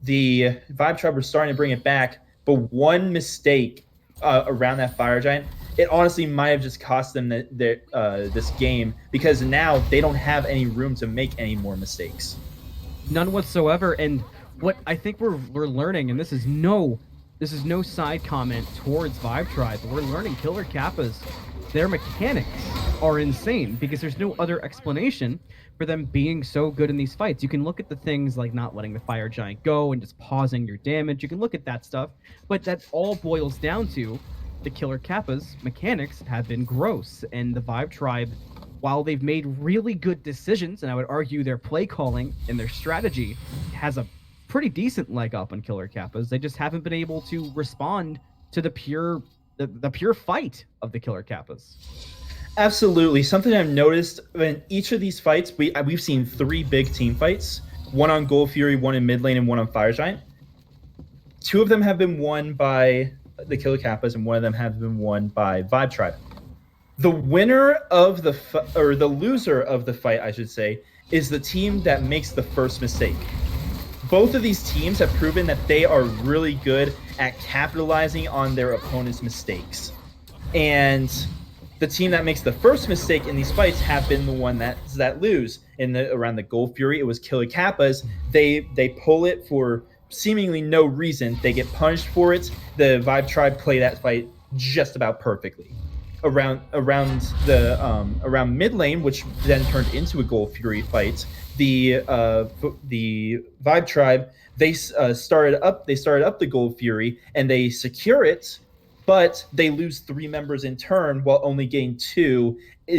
The Vibe Tribe were starting to bring it back, but one mistake around that Fire Giant, it honestly might have just cost them this game, because now they don't have any room to make any more mistakes. None whatsoever. And what I think we're learning, and this is no side comment towards Vibe Tribe, but we're learning Killer Kappas, their mechanics are insane, because there's no other explanation for them being so good in these fights. You can look at the things like not letting the Fire Giant go and just pausing your damage. You can look at that stuff, but that all boils down to the Killer Kappas mechanics have been gross, and the Vibe Tribe, while they've made really good decisions, and I would argue their play calling and their strategy has a pretty decent leg up on Killer Kappas, they just haven't been able to respond to the pure fight of the Killer Kappas. Absolutely. Something I've noticed in each of these fights, we've seen 3 big team fights, one on Gold Fury, one in mid lane, and one on Fire Giant. 2 of them have been won by the Killer Kappas, and one of them have been won by Vibe Tribe. The winner of the loser of the fight, I should say, is the team that makes the first mistake. Both of these teams have proven that they are really good at capitalizing on their opponent's mistakes. And the team that makes the first mistake in these fights have been the one that lose. Around the Gold Fury, it was Killer Kappas. They pull it for seemingly no reason. They get punished for it. The Vibe Tribe play that fight just about perfectly. Around mid lane, which then turned into a Gold Fury fight, the Vibe Tribe, they started up the Gold Fury and they secure it, but they lose 3 members in turn while only getting 2. For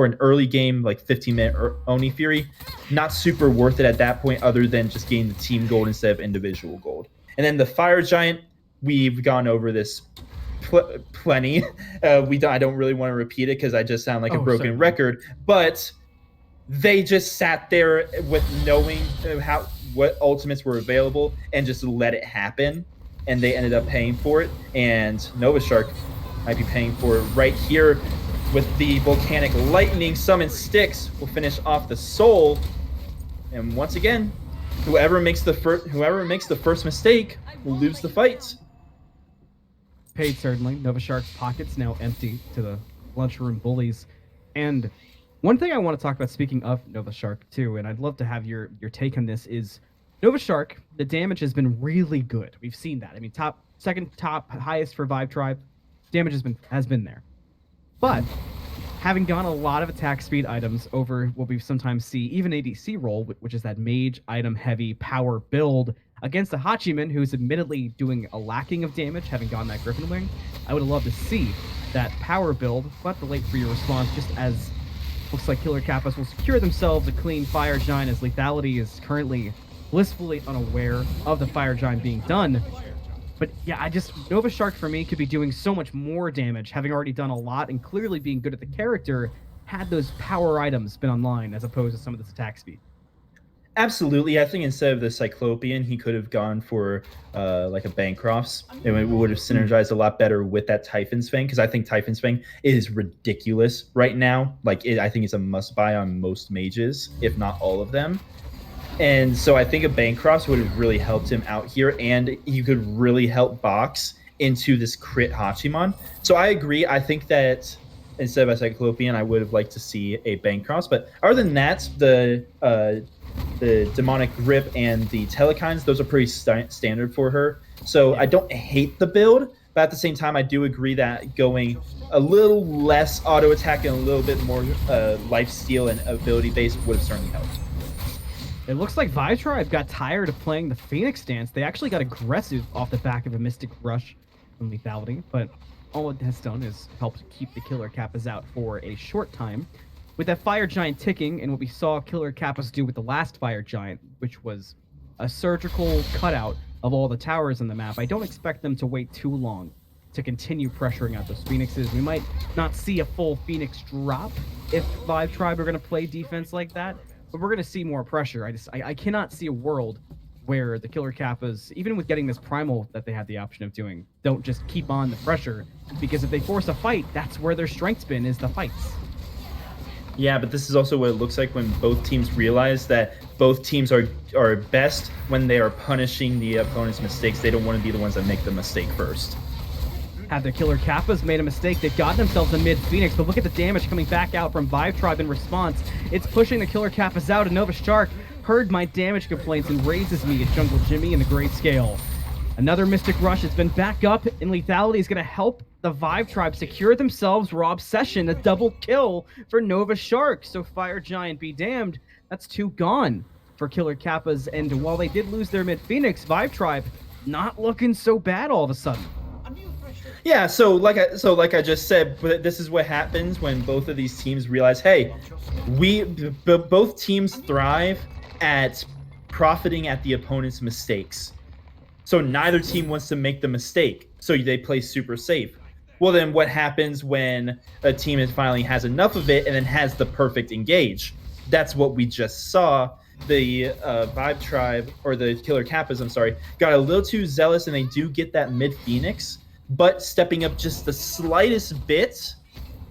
an early game, like 15-minute Oni Fury, not super worth it at that point, other than just getting the team gold instead of individual gold. And then the Fire Giant, we've gone over this plenty. I don't really want to repeat it because I just sound like a broken record, but they just sat there with knowing what ultimates were available and just let it happen, and they ended up paying for it. And Nova Shark might be paying for it right here. with the volcanic lightning summon sticks will finish off the soul. And once again, whoever makes the first mistake will lose the fight. Paid, certainly. Nova Shark's pockets now empty to the lunchroom bullies. And one thing I want to talk about, speaking of Nova Shark too, and I'd love to have your take on this, is Nova Shark, the damage has been really good. We've seen that. I mean, second top highest for Vibe Tribe. Damage has been there. But having gone a lot of attack speed items over what we sometimes see, even ADC role, which is that mage item heavy power build against a Hachiman who's admittedly doing a lacking of damage, having gone that Griffin Wing, I would have loved to see that power build. We'll have to wait for your response, just as looks like Killer Kappas will secure themselves a clean Fire Giant, as Lethality is currently blissfully unaware of the Fire Giant being done. But yeah, Nova Shark for me could be doing so much more damage, having already done a lot and clearly being good at the character, had those power items been online as opposed to some of this attack speed. Absolutely. I think instead of the Cyclopean, he could have gone for like a Bancrofts. It would have synergized a lot better with that Typhon's Fang, because I think Typhon's Fang is ridiculous right now. I think it's a must-buy on most mages, if not all of them. And so I think a Bancrofts would have really helped him out here, and you could really help box into this crit Hachiman. So I agree. I think that instead of a Cyclopean, I would have liked to see a Bancrofts. But other than that, the Demonic Grip and the Telekines, those are pretty standard for her. So I don't hate the build, but at the same time, I do agree that going a little less auto attack and a little bit more life steal and ability base would have certainly helped. It looks like Vibe Tribe got tired of playing the Phoenix dance. They actually got aggressive off the back of a Mystic Rush from Lethality, but all it has done is helped keep the Killer Kappas out for a short time. With that Fire Giant ticking, and what we saw Killer Kappas do with the last Fire Giant, which was a surgical cutout of all the towers in the map, I don't expect them to wait too long to continue pressuring out those Phoenixes. We might not see a full Phoenix drop if Vibe Tribe are going to play defense like that, but we're going to see more pressure. I cannot see a world where the Killer Kappas, even with getting this primal that they have the option of doing, don't just keep on the pressure, because if they force a fight, that's where their strength's been, is the fights. Yeah, but this is also what it looks like when both teams realize that both teams are best when they are punishing the opponent's mistakes. They don't want to be the ones that make the mistake first. Had the Killer Kappas made a mistake, they've got themselves a mid-Phoenix, but look at the damage coming back out from Vibe Tribe in response. It's pushing the Killer Kappas out, and Nova Shark heard my damage complaints and raises me at Jungle Jimmy in the Great Scale. Another Mystic Rush has been back up, and Lethality is going to help the Vibe Tribe secure themselves Raw Obsession, a double kill for Nova Shark. So Fire Giant be damned, that's 2 gone for Killer Kappas, and while they did lose their mid-Phoenix, Vibe Tribe not looking so bad all of a sudden. Yeah, so like I just said, but this is what happens when both of these teams realize, hey, both teams thrive at profiting at the opponent's mistakes. So neither team wants to make the mistake, so they play super safe. Well, then what happens when a team finally has enough of it and then has the perfect engage? That's what we just saw. The Vibe Tribe, or the Killer Kappas, I'm sorry, got a little too zealous, and they do get that mid-Phoenix, but stepping up just the slightest bit,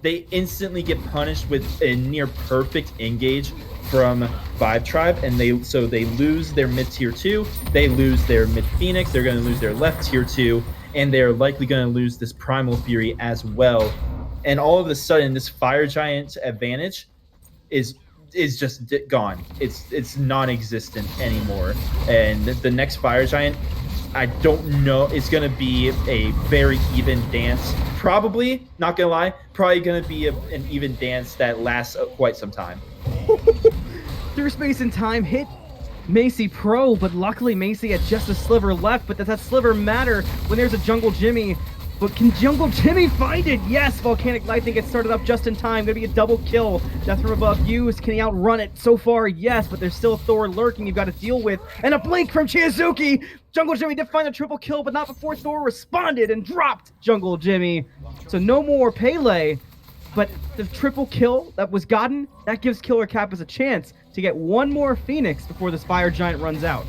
they instantly get punished with a near perfect engage from Vibe Tribe, and they lose their mid tier 2, they lose their mid Phoenix, they're going to lose their left tier 2, and they're likely going to lose this Primal Fury as well. And all of a sudden, this Fire Giant advantage is just gone. It's non-existent anymore. And the next Fire Giant, I don't know. It's going to be a very even dance. Probably, not going to lie, probably going to be an even dance that lasts quite some time. Through space and time hit Macy Pro, but luckily Macy had just a sliver left, but does that sliver matter when there's a Jungle Jimmy? But can Jungle Jimmy find it? Yes, Volcanic Lightning gets started up just in time. Gonna be a double kill. Death from above used. Can he outrun it? So far, yes, but there's still Thor lurking you've got to deal with. And a blink from Chiazuki! Jungle Jimmy did find a triple kill, but not before Thor responded and dropped Jungle Jimmy. So no more Pele, but the triple kill that was gotten, that gives Killer Kappas a chance to get one more Phoenix before this Fire Giant runs out.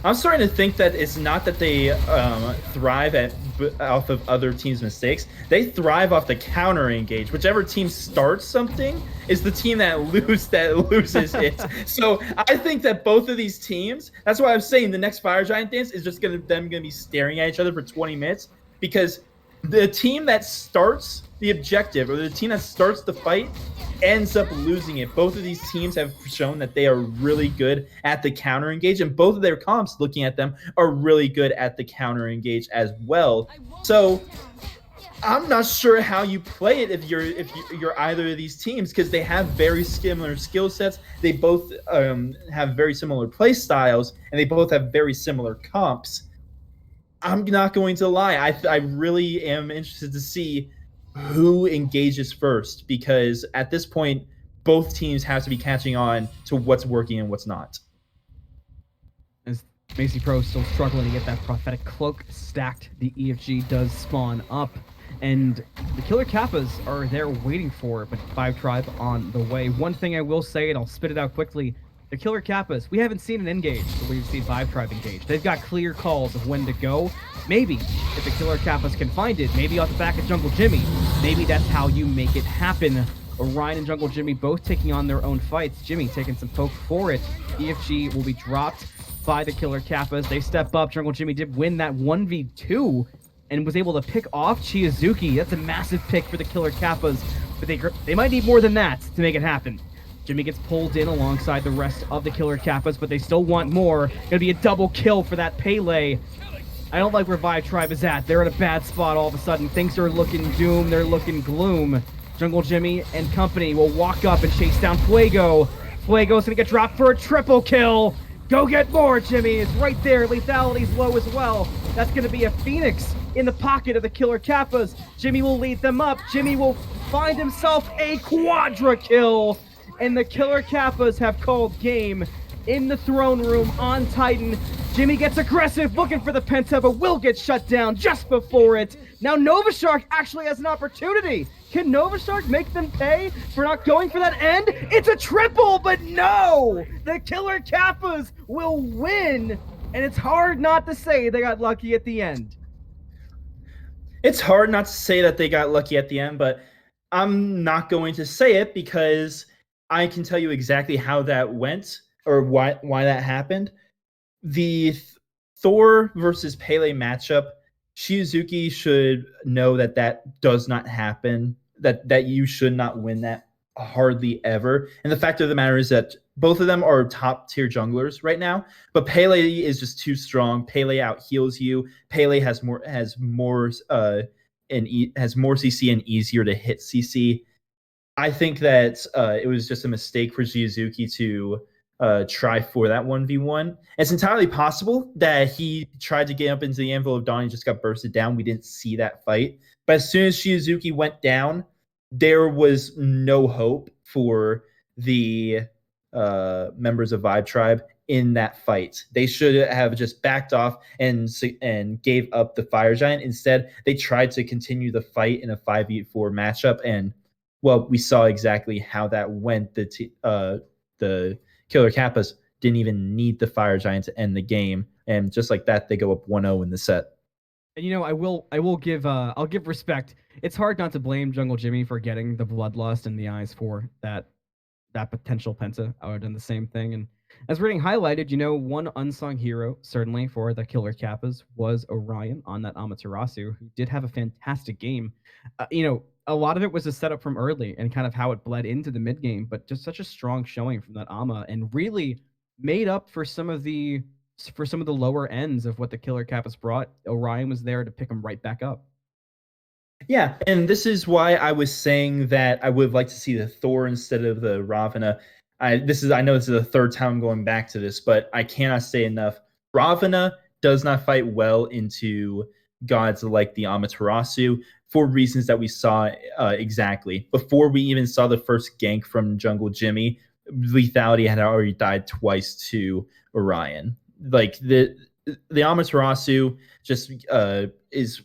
I'm starting to think that it's not that they thrive off of other teams' mistakes. They thrive off the counter engage. Whichever team starts something is the team that loses it. So I think that both of these teams. That's why I'm saying the next Fire Giant dance is just gonna be staring at each other for 20 minutes because the team that starts the objective or the team that starts the fight ends up losing it. Both of these teams have shown that they are really good at the counter engage, and both of their comps, looking at them, are really good at the counter engage as well. So I'm not sure how you play it if you're either of these teams because they have very similar skill sets. They both have very similar play styles, and they both have very similar comps. I'm not going to lie. I really am interested to see who engages first because at this point, both teams have to be catching on to what's working and what's not. As Macy Pro is still struggling to get that prophetic cloak stacked, the EFG does spawn up, and the Killer Kappas are there waiting for it, but 5 Tribe on the way. One thing I will say, and I'll spit it out quickly, the Killer Kappas, we haven't seen an engage, but we've seen 5 Tribe engage. They've got clear calls of when to go. Maybe, if the Killer Kappas can find it, maybe off the back of Jungle Jimmy, maybe that's how you make it happen. Orion and Jungle Jimmy both taking on their own fights. Jimmy taking some poke for it. EFG will be dropped by the Killer Kappas. They step up. Jungle Jimmy did win that 1v2 and was able to pick off Chiazuki. That's a massive pick for the Killer Kappas, but they might need more than that to make it happen. Jimmy gets pulled in alongside the rest of the Killer Kappas, but they still want more. Gonna be a double kill for that Pele. I don't like where Vibe Tribe is at. They're at a bad spot all of a sudden. Things are looking doom. They're looking gloom. Jungle Jimmy and company will walk up and chase down Fuego. Fuego's gonna get dropped for a triple kill. Go get more, Jimmy. It's right there. Lethality's low as well. That's gonna be a Phoenix in the pocket of the Killer Kappas. Jimmy will lead them up. Jimmy will find himself a quadra kill. And the Killer Kappas have called game in the throne room on Titan. Jimmy gets aggressive, looking for the Penta, but will get shut down just before it. Now Novashark actually has an opportunity. Can Novashark make them pay for not going for that end? It's a triple, but no! The Killer Kappas will win, and it's hard not to say they got lucky at the end. It's hard not to say that they got lucky at the end, but I'm not going to say it because I can tell you exactly how that went or why that happened. The Thor versus Pele matchup, Shizuki should know that that does not happen, that you should not win that hardly ever. And the fact of the matter is that both of them are top tier junglers right now, but Pele is just too strong. Pele out heals you. Pele has more CC and easier to hit CC. I think that it was just a mistake for Shizuki to try for that 1v1. It's entirely possible that he tried to get up into the Anvil of Dawn and just got bursted down. We didn't see that fight. But as soon as Shizuki went down, there was no hope for the members of Vibe Tribe in that fight. They should have just backed off and gave up the Fire Giant. Instead, they tried to continue the fight in a 5v4 matchup. And, well, we saw exactly how that went. The Killer Kappas didn't even need the Fire Giant to end the game, and just like that, they go up 1-0 in the set. And I'll give respect. It's hard not to blame Jungle Jimmy for getting the bloodlust in the eyes for that potential Penta. I would have done the same thing. And as we're getting highlighted, one unsung hero certainly for the Killer Kappas was Orion on that Amaterasu, who did have a fantastic game. A lot of it was a setup from early and kind of how it bled into the mid game, but just such a strong showing from that Ama and really made up for some of the lower ends of what the Killer Kappas brought. Orion was there to pick them right back up. Yeah, and this is why I was saying that I would like to see the Thor instead of the Ravana. I know this is the third time I'm going back to this, but I cannot say enough. Ravana does not fight well into gods like the Amaterasu for reasons that we saw exactly. Before we even saw the first gank from Jungle Jimmy, Lethality had already died twice to Orion. Like the Amaterasu just is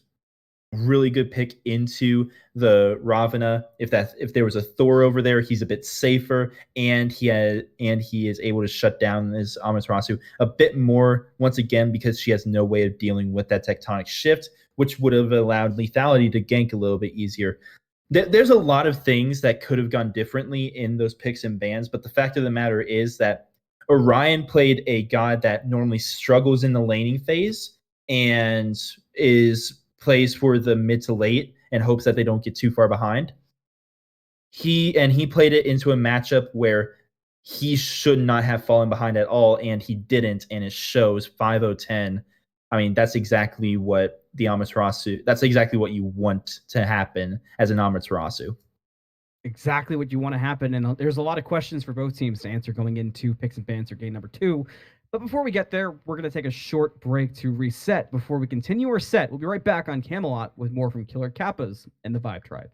really good pick into the Ravana. If there was a Thor over there, he's a bit safer, and he is able to shut down this Amaterasu a bit more once again because she has no way of dealing with that tectonic shift, which would have allowed lethality to gank a little bit easier. There's a lot of things that could have gone differently in those picks and bans, but the fact of the matter is that Orion played a god that normally struggles in the laning phase and is plays for the mid to late and hopes that they don't get too far behind. He played it into a matchup where he should not have fallen behind at all, and he didn't, and it shows 5-0-10. I mean, that's exactly what the Amaterasu. That's exactly what you want to happen as an Amaterasu. Exactly what you want to happen. And there's a lot of questions for both teams to answer going into picks and bans or game number 2. But before we get there, we're going to take a short break to reset. Before we continue our set, we'll be right back on Camelot with more from Killer Kappas and the Vibe Tribe.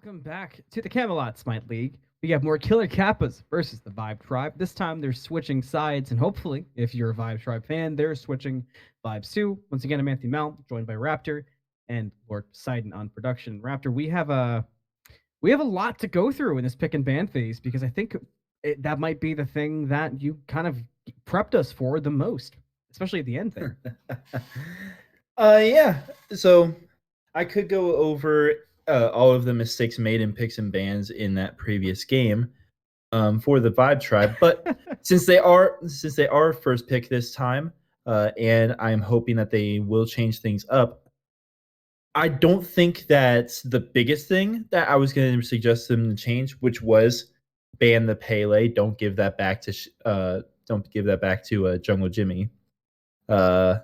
Welcome back to the Camelot Smite League. We have more Killer Kappas versus the Vibe Tribe. This time they're switching sides, and hopefully, if you're a Vibe Tribe fan, they're switching vibes too. Once again, I'm Anthony Mount, joined by Raptor and Lord Poseidon on production. Raptor, we have a lot to go through in this pick and ban phase because I think that might be the thing that you kind of prepped us for the most, especially at the end there. Yeah. So I could go over all of the mistakes made in picks and bans in that previous game for the Vibe Tribe, but since they are first pick this time, and I'm hoping that they will change things up. I don't think that's the biggest thing that I was going to suggest them to change, which was ban the Pele. Don't give that back to Jungle Jimmy. Uh,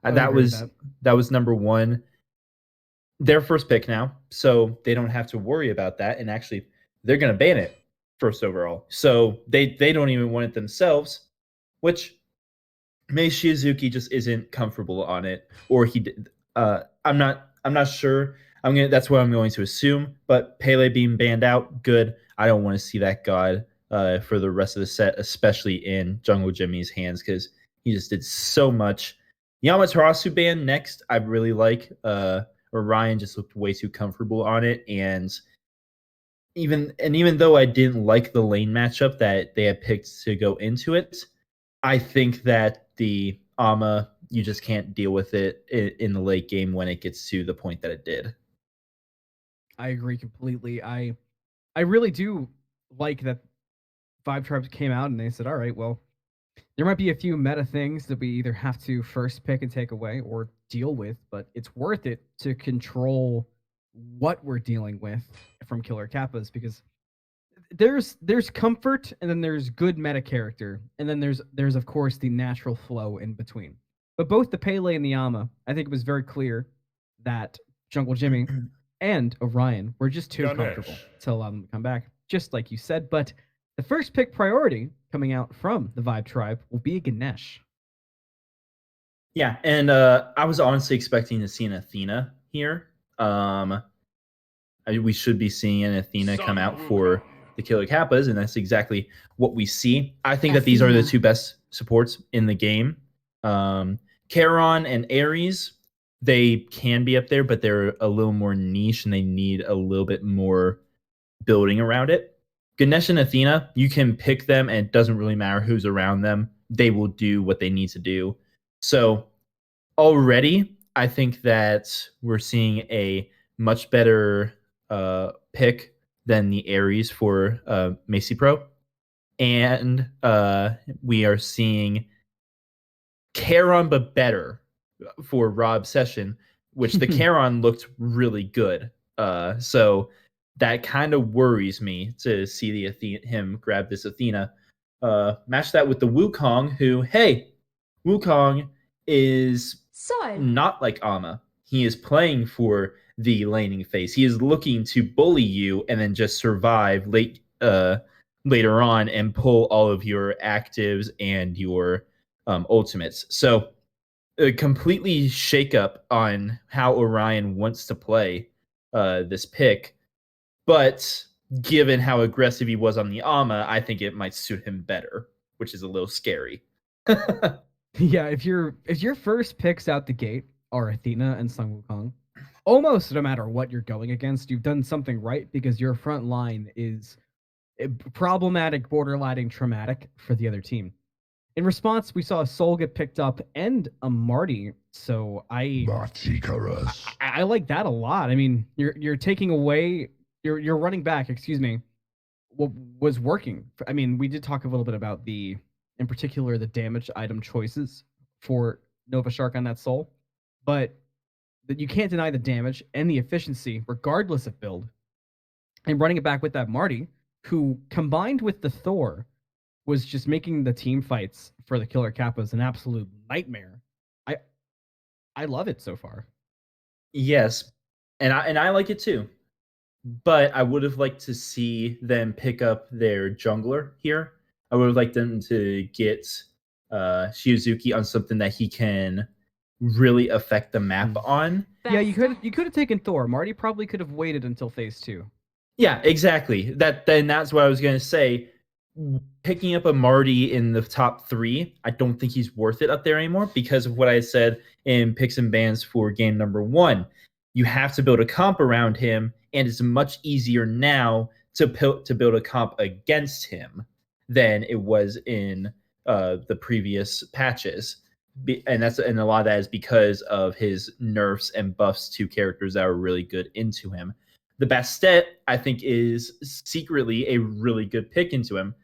I would that agree with was that. that was number one. Their first pick now, so they don't have to worry about that. And actually, they're going to ban it first overall, so they don't even want it themselves, which Mei Shizuki just isn't comfortable on it, or he did. I'm not sure. That's what I'm going to assume. But Pele being banned out, good. I don't want to see that god for the rest of the set, especially in Jungle Jimmy's hands, because he just did so much. Yamaterasu ban next, I really like. Orion just looked way too comfortable on it, and even though I didn't like the lane matchup that they had picked to go into it, I think that the Ama, you just can't deal with it in the late game when it gets to the point that it did. I agree completely. I really do like that Five Tribes came out and they said, all right, well, there might be a few meta things that we either have to first pick and take away or deal with, but it's worth it to control what we're dealing with from Killer Kappas because there's comfort and then there's good meta character and then there's of course the natural flow in between. But both the Pele and the Ama, I think it was very clear that Jungle Jimmy and Orion were just too comfortable to allow them to come back, just like you said. But the first pick priority coming out from the Vibe Tribe will be Ganesh. Yeah, and I was honestly expecting to see an Athena here. We should be seeing an Athena come out for the Killer Kappas, and that's exactly what we see. I think that these are the two best supports in the game. Charon and Ares, they can be up there, but they're a little more niche and they need a little bit more building around it. Ganesh and Athena, you can pick them and it doesn't really matter who's around them. They will do what they need to do. So already, I think that we're seeing a much better pick than the Ares for Macy Pro. And we are seeing Charon, but better for Rob Session, which the Charon looked really good. So that kind of worries me to see him grab this Athena. Match that with the Wukong, who, hey, Wukong is So, not like Ama. He is playing for the laning phase. He is looking to bully you and then just survive later on and pull all of your actives and your ultimates. So a completely shake up on how Orion wants to play this pick. But given how aggressive he was on the Ama, I think it might suit him better, which is a little scary. Yeah, if your first picks out the gate are Athena and Sun Wukong, almost no matter what you're going against, you've done something right because your front line is problematic, borderlining traumatic for the other team. In response, we saw a Soul get picked up and a Marty. So I like that a lot. I mean, you're taking away you're running back, excuse me, what was working. I mean, we did talk a little bit about in particular, the damage item choices for Nova Shark on that Soul, but that you can't deny the damage and the efficiency, regardless of build. And running it back with that Marty, who combined with the Thor was just making the team fights for the Killer Kappas an absolute nightmare. I I love it so far. Yes, and I like it too. But I would have liked to see them pick up their jungler here. I would have liked them to get Shizuki on something that he can really affect the map on. Yeah, you could have taken Thor. Marty probably could have waited until phase 2. Yeah, exactly. That's what I was gonna say. Picking up a Marty in the top 3, I don't think he's worth it up there anymore because of what I said in picks and bans for game number 1. You have to build a comp around him, and it's much easier now to build a comp against him than it was in the previous patches. And a lot of that is because of his nerfs and buffs to characters that are really good into him. The Bastet, I think, is secretly a really good pick into him.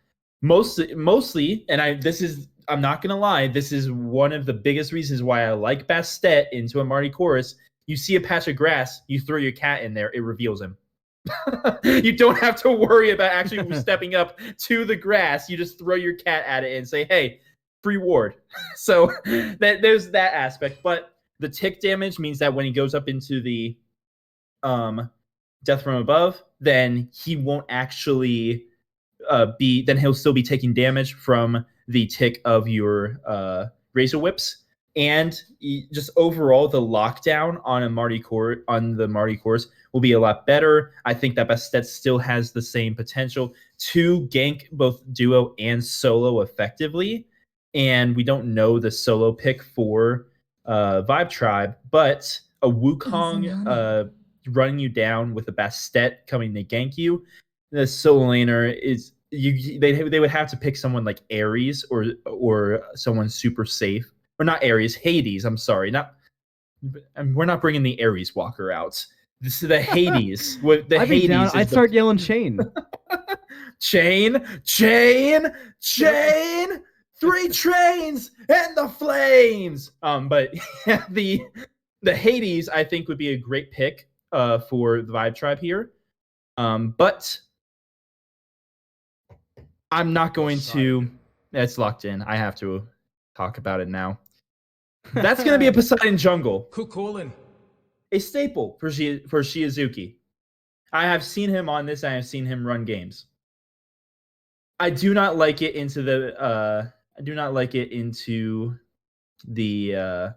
Mostly, and I'm not gonna lie, this is one of the biggest reasons why I like Bastet into a Marty Chorus. You see a patch of grass, you throw your cat in there, it reveals him. You don't have to worry about actually stepping up to the grass. You just throw your cat at it and say, "Hey, free ward." So there's that aspect. But the tick damage means that when he goes up into the death from above, then he won't actually then he'll still be taking damage from the tick of your razor whips. And just overall, the lockdown on the Marty course will be a lot better. I think that Bastet still has the same potential to gank both duo and solo effectively. And we don't know the solo pick for Vibe Tribe, but a Wukong running you down with a Bastet coming to gank you, the solo laner is they would have to pick someone like Ares or someone super safe, or not Ares, Hades. I'm sorry, not we're not bringing the Ares Walker out. This is the Hades. The I'd be down. Hades I'd is start yelling chain. chain, chain, chain. 3 trains and the flames. But yeah, the Hades I think would be a great pick for the Vibe Tribe here. But I'm not going to. It's locked in. I have to talk about it now. That's going to be a Poseidon jungle. Kukulin. A staple for Shizuki. I have seen him on this. I have seen him run games. I do not like it into the. I do not like it into the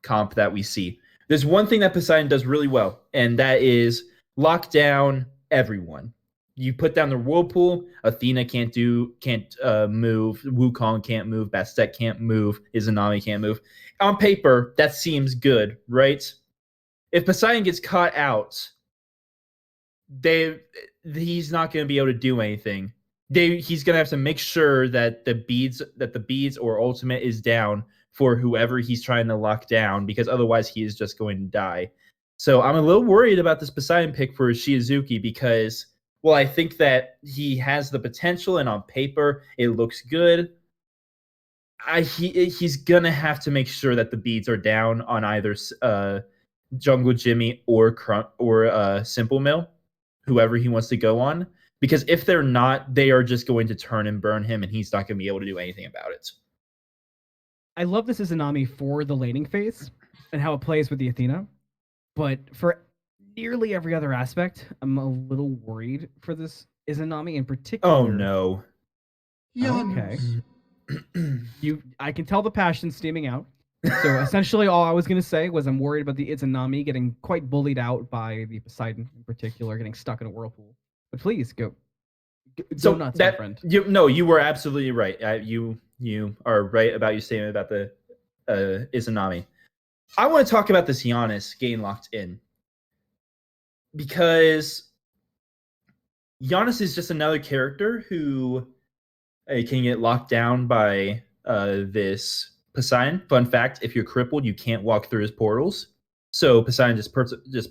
comp that we see. There's one thing that Poseidon does really well, and that is lock down everyone. You put down the whirlpool, Athena can't move, Wukong can't move, Bastet can't move, Izanami can't move. On paper, that seems good, right? If Poseidon gets caught out, he's not going to be able to do anything. He's going to have to make sure that the beads or ultimate is down for whoever he's trying to lock down, because otherwise he is just going to die. So I'm a little worried about this Poseidon pick for Shizuki because, well, I think that he has the potential, and on paper it looks good. He's gonna have to make sure that the beads are down on either Jungle Jimmy or Simple Mill, whoever he wants to go on. Because if they're not, they are just going to turn and burn him, and he's not going to be able to do anything about it. I love this Izanami for the laning phase and how it plays with the Athena, but for nearly every other aspect, I'm a little worried for this Izanami in particular. Oh no. Okay. I can tell the passion steaming out. So essentially all I was going to say was I'm worried about the Izanami getting quite bullied out by the Poseidon in particular, getting stuck in a whirlpool. But please go nuts, my friend. You were absolutely right. You are right about your statement about the Izanami. I want to talk about this Giannis getting locked in, because Giannis is just another character who can get locked down by this Poseidon. Fun fact: if you're crippled, you can't walk through his portals. So Poseidon just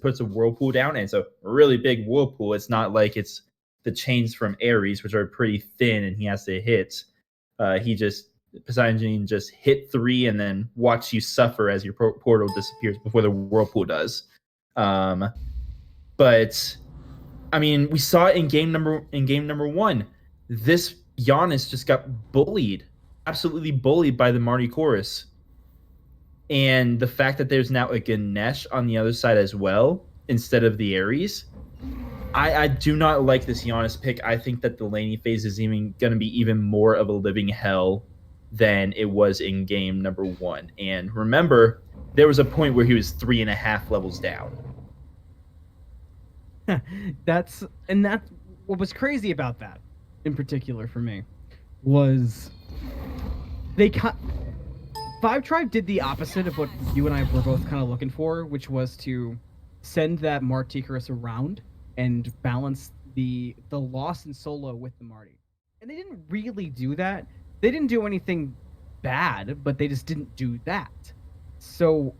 puts a whirlpool down, and it's a really big whirlpool. It's not like it's the chains from Ares, which are pretty thin, and he has to hit. Poseidon just hit 3 and then watch you suffer as your portal disappears before the whirlpool does. But I mean, we saw it in game number 1. This Giannis just got bullied, absolutely bullied by the Marty Chorus. And the fact that there's now a Ganesh on the other side as well, instead of the Ares, I do not like this Giannis pick. I think that the laning phase is even going to be even more of a living hell than it was in game number 1. And remember, there was a point where he was 3.5 levels down. That's what was crazy about that, in particular for me, was they cut. Five Tribe did the opposite of what you and I were both kind of looking for, which was to send that Martikerus around and balance the loss in solo with the Marty. And they didn't really do that. They didn't do anything bad, but they just didn't do that. So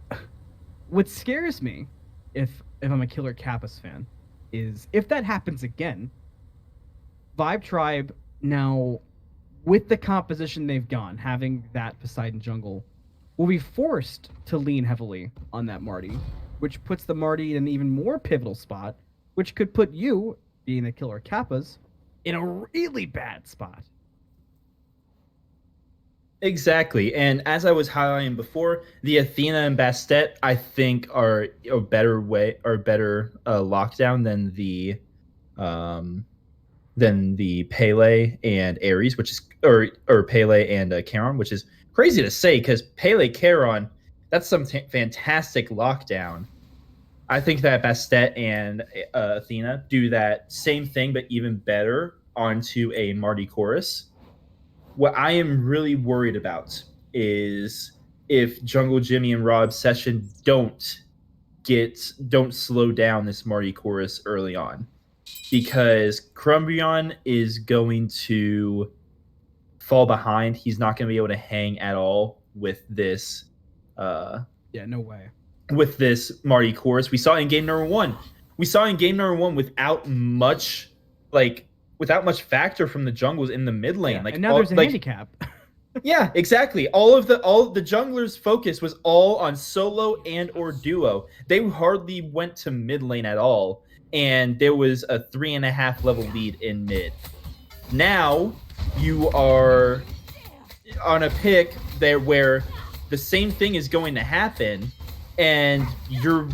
what scares me, if I'm a Killer Kappas fan, is if that happens again, Vibe Tribe now, with the composition they've gone, having that Poseidon jungle, will be forced to lean heavily on that Marty, which puts the Marty in an even more pivotal spot, which could put you, being the Killer Kappas, in a really bad spot. Exactly. And as I was highlighting before, the Athena and Bastet, I think, are a better lockdown um, than the Pele and Ares, which is or Pele and Charon, which is crazy to say because Pele Charon, that's some fantastic lockdown. I think that Bastet and Athena do that same thing, but even better onto a Marty chorus. What I am really worried about is if Jungle Jimmy and Raw Obsession don't slow down this Marty chorus early on, because Crumbion is going to fall behind. He's not going to be able to hang at all with this. Yeah, no way. With this Marty chorus, we saw in game number one. We saw in game number one without much factor from the jungles in the mid lane. Yeah, and now there's a handicap. Yeah, exactly. All the junglers' focus was all on solo and or duo. They hardly went to mid lane at all, and there was a 3.5 level lead in mid. Now you are on a pick there where the same thing is going to happen, and you're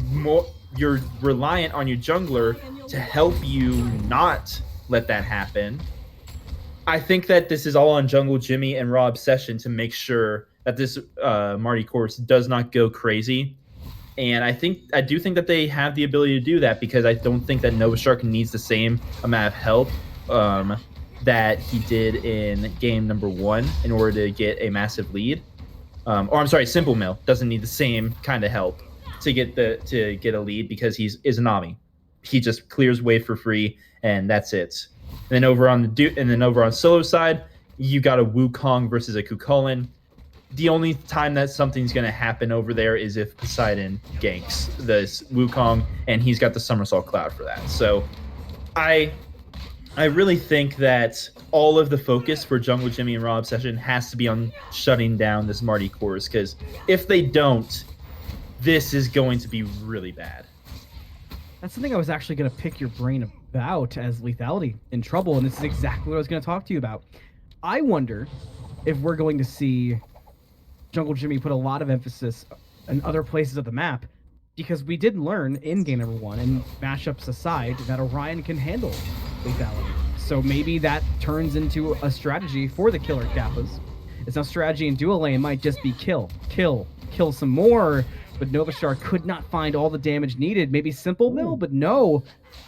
reliant on your jungler to help you not let that happen. I think that this is all on Jungle Jimmy and Raw Obsession to make sure that this Marty course does not go crazy. And I do think that they have the ability to do that, because I don't think that Nova Shark needs the same amount of help that he did in game number one in order to get a massive lead. Or I'm sorry, Simple Mill doesn't need the same kind of help to get a lead, because he's Izanami. He just clears wave for free, and that's it. And then over on solo side, you got a Wukong versus a Kukulin. The only time that something's going to happen over there is if Poseidon ganks this Wukong, and he's got the Somersault Cloud for that. So I really think that all of the focus for Jungle Jimmy and Raw Obsession has to be on shutting down this Marty course, because if they don't, this is going to be really bad. That's something I was actually going to pick your brain about as Lethality in trouble, and this is exactly what I was going to talk to you about. I wonder if we're going to see Jungle Jimmy put a lot of emphasis in other places of the map, because we did learn in game number one, and mashups aside, that Orion can handle Lethality. So maybe that turns into a strategy for the Killer Kappas. It's now strategy in dual lane might just be kill some more, but Nova Shark could not find all the damage needed. Maybe Simple Mill, but no.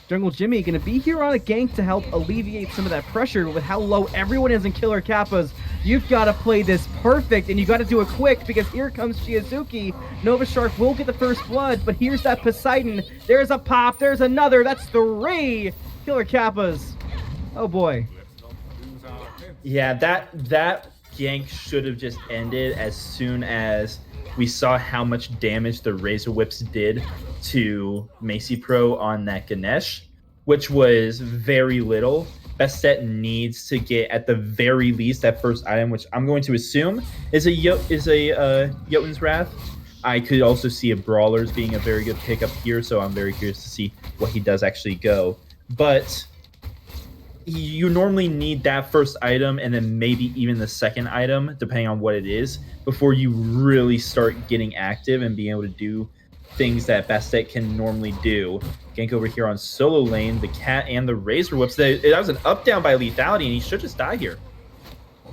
Jungle Jimmy going to be here on a gank to help alleviate some of that pressure. With how low everyone is in Killer Kappas, you've got to play this perfect, and you got to do it quick, because here comes Shizuki. Nova Shark will get the first blood, but here's that Poseidon. There's a pop, there's another. That's 3 Killer Kappas. Oh boy. Yeah, that gank should have just ended as soon as we saw how much damage the Razor Whips did to Macy Pro on that Ganesh, which was very little. Bastet needs to get, at the very least, that first item, which I'm going to assume is a Jotun's Wrath. I could also see a Brawler's being a very good pickup here, so I'm very curious to see what he does actually go. But you normally need that first item, and then maybe even the second item, depending on what it is, before you really start getting active and being able to do things that Bastet can normally do. Gank over here on solo lane, the Cat and the Razor Whips. That was an up down by Lethality, and he should just die here.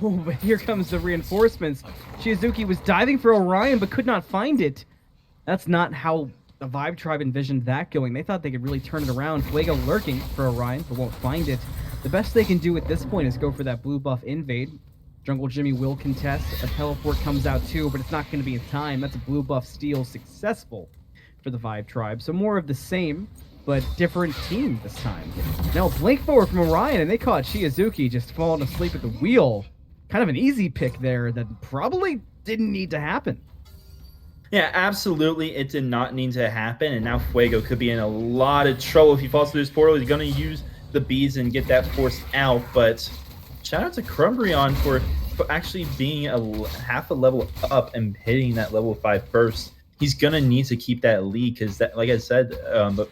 Oh, but here comes the reinforcements. Shizuki was diving for Orion, but could not find it. That's not how the Vibe Tribe envisioned that going. They thought they could really turn it around. Fuego lurking for Orion, but won't find it. The best they can do at this point is go for that blue buff invade. Jungle Jimmy will contest. A teleport comes out too, but it's not going to be in time. That's a blue buff steal successful for the Vibe Tribe. So more of the same, but different team this time. Now blink forward from Orion, and they caught Shizuki just falling asleep at the wheel. Kind of an easy pick there that probably didn't need to happen. Yeah, absolutely. It did not need to happen, and now Fuego could be in a lot of trouble if he falls through his portal. He's going to use the beads and get that forced out, but shout out to Crumbrion for actually being half a level up and hitting that level 5 first. He's going to need to keep that lead because, like I said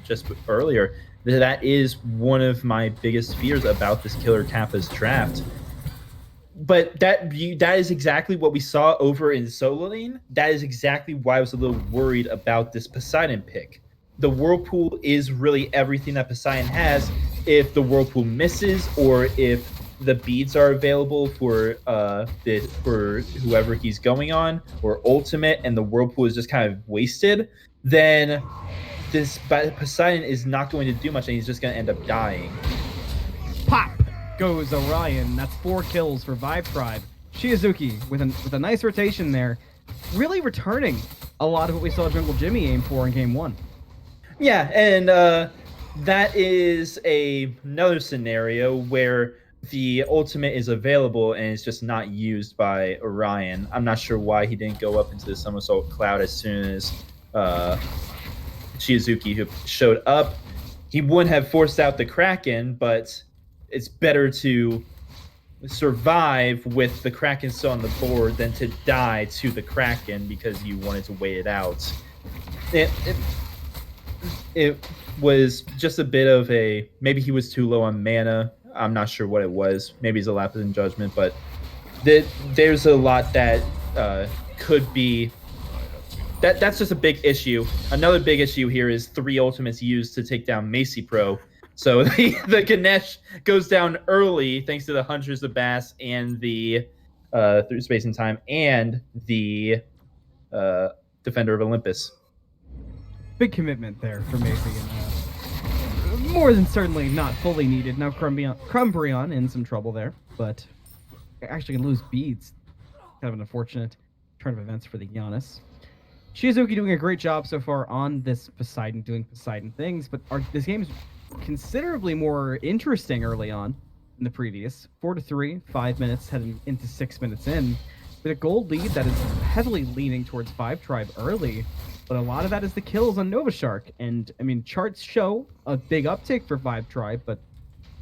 just earlier, that is one of my biggest fears about this Killer Kappas draft. But that is exactly what we saw over in solo lane. That is exactly why I was a little worried about this Poseidon pick. The Whirlpool is really everything that Poseidon has. If the Whirlpool misses, or if the beads are available for whoever he's going on, or ultimate, and the Whirlpool is just kind of wasted, then this Poseidon is not going to do much, and he's just going to end up dying. Pop goes Orion. That's 4 kills for Vibe Tribe. Shizuki with a nice rotation there, really returning a lot of what we saw Jungle Jimmy aim for in game 1. Yeah, and that is another scenario where the ultimate is available and it's just not used by Orion. I'm not sure why he didn't go up into the somersault cloud as soon as Shizuki showed up. He would have forced out the Kraken, but it's better to survive with the Kraken still on the board than to die to the Kraken because you wanted to wait it out. It was just a bit of maybe he was too low on mana. I'm not sure what it was. Maybe it's a lapse in judgment, but there's a lot that could be. That's just a big issue. Another big issue here is 3 ultimates used to take down Macy Pro. So the Ganesh goes down early thanks to the Hunters of Bass and the Through Space and Time and the Defender of Olympus. Big commitment there for Macy, and more than certainly not fully needed. Now Crumbrion in some trouble there, but actually can lose beads. Kind of an unfortunate turn of events for the Giannis. Shizuki doing a great job so far on this Poseidon, doing Poseidon things, but this game is considerably more interesting early on than the previous. 4-3, 5 minutes heading into 6 minutes in, with a gold lead that is heavily leaning towards Vibe Tribe early, but a lot of that is the kills on Novashark. And I mean, charts show a big uptick for Vibe Tribe, but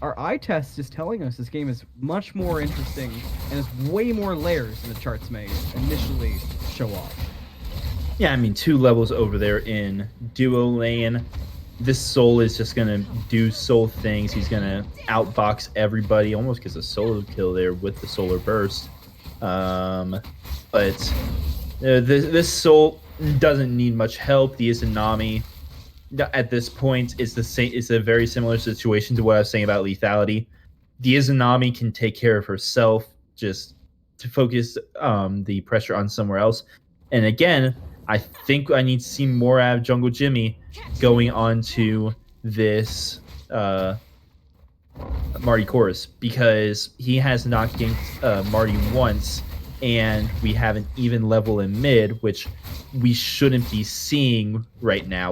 our eye test is telling us this game is much more interesting and has way more layers than the charts may initially show off. Yeah, I mean, 2 levels over there in duo lane. This Soul is just going to do Soul things. He's going to outbox everybody. Almost gets a solo kill there with the Solar Burst. But this Soul doesn't need much help. The Izanami at this point is the same. It's a very similar situation to what I was saying about lethality. The Izanami can take care of herself, just to focus the pressure on somewhere else. And again, I think I need to see more out of Jungle Jimmy going on to this Marty Chorus, because he has not ganked Marty once, and we have an even level in mid, which we shouldn't be seeing right now.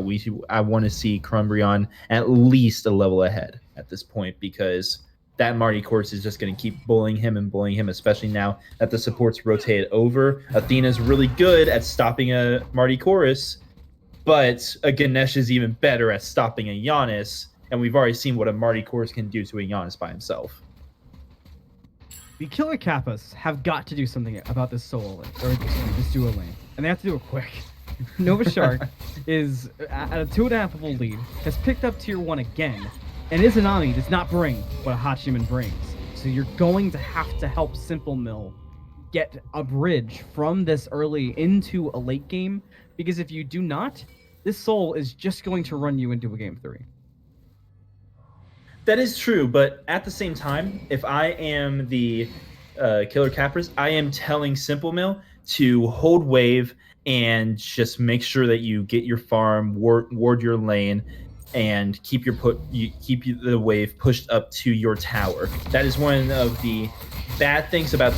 I want to see Crumbrion at least a level ahead at this point, because that Marty Chorus is just going to keep bullying him, especially now that the supports rotated over. Athena's really good at stopping a Marty Chorus, but a Ganesh is even better at stopping a Giannis, and we've already seen what a Marty Chorus can do to a Giannis by himself. The Killer Kappas have got to do something about this solo lane, or this duo lane, and they have to do it quick. Novashark is at a 2.5 level lead, has picked up tier 1 again, and Izanami does not bring what a Hachiman brings. So you're going to have to help Simple Mill get a bridge from this early into a late game, because if you do not, this Soul is just going to run you into a game 3. That is true, but at the same time, if I am the Killer Kappas, I am telling Simple Mill to hold wave and just make sure that you get your farm, ward your lane, and keep the wave pushed up to your tower. That is one of the bad things about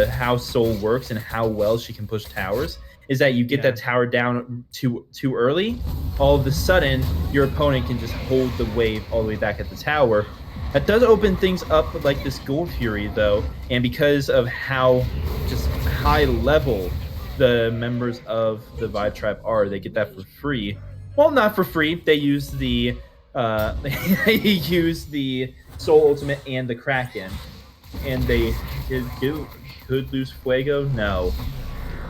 how Soul works and how well she can push towers, is that you get that tower down too early. All of a sudden, your opponent can just hold the wave all the way back at the tower. That does open things up with like this Gold Fury though, and because of how just high level the members of the Vibe Tribe are, they get that for free. Well, not for free. They use the Soul Ultimate and the Kraken, and they could lose Fuego. No.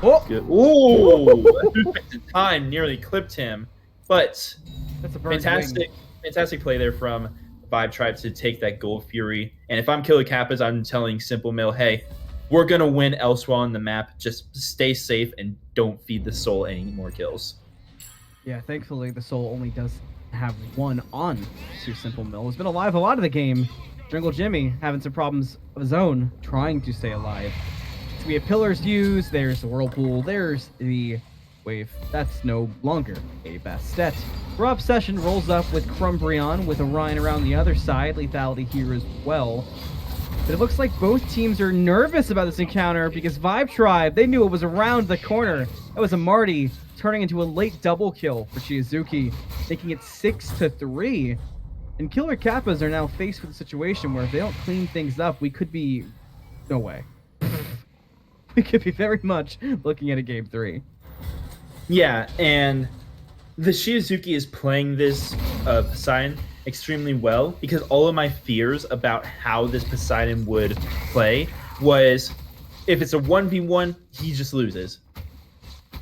Ooh, time nearly clipped him, but that's a fantastic play there from Vibe Tribe to take that Gold Fury. And if I'm Killer Kappas, I'm telling Simple Mill, hey, we're gonna win elsewhere on the map. Just stay safe and don't feed the Soul any more kills. Yeah, thankfully the Soul only does have one on to Simple Mill. He's been alive a lot of the game. Jungle Jimmy having some problems of his own, trying to stay alive. So we have pillars used, there's the Whirlpool, there's the wave. That's no longer a Bastet. Rob Session rolls up with Crumbrion with Orion around the other side. Lethality here as well. But it looks like both teams are nervous about this encounter because Vibe Tribe, they knew it was around the corner. That was a Marty turning into a late double kill for Chiazuki, making it 6-3. And Killer Kappas are now faced with a situation where if they don't clean things up, we could be... no way. We could be very much looking at a Game 3. Yeah, and the Shizuki is playing this Poseidon extremely well, because all of my fears about how this Poseidon would play was, if it's a 1v1, he just loses.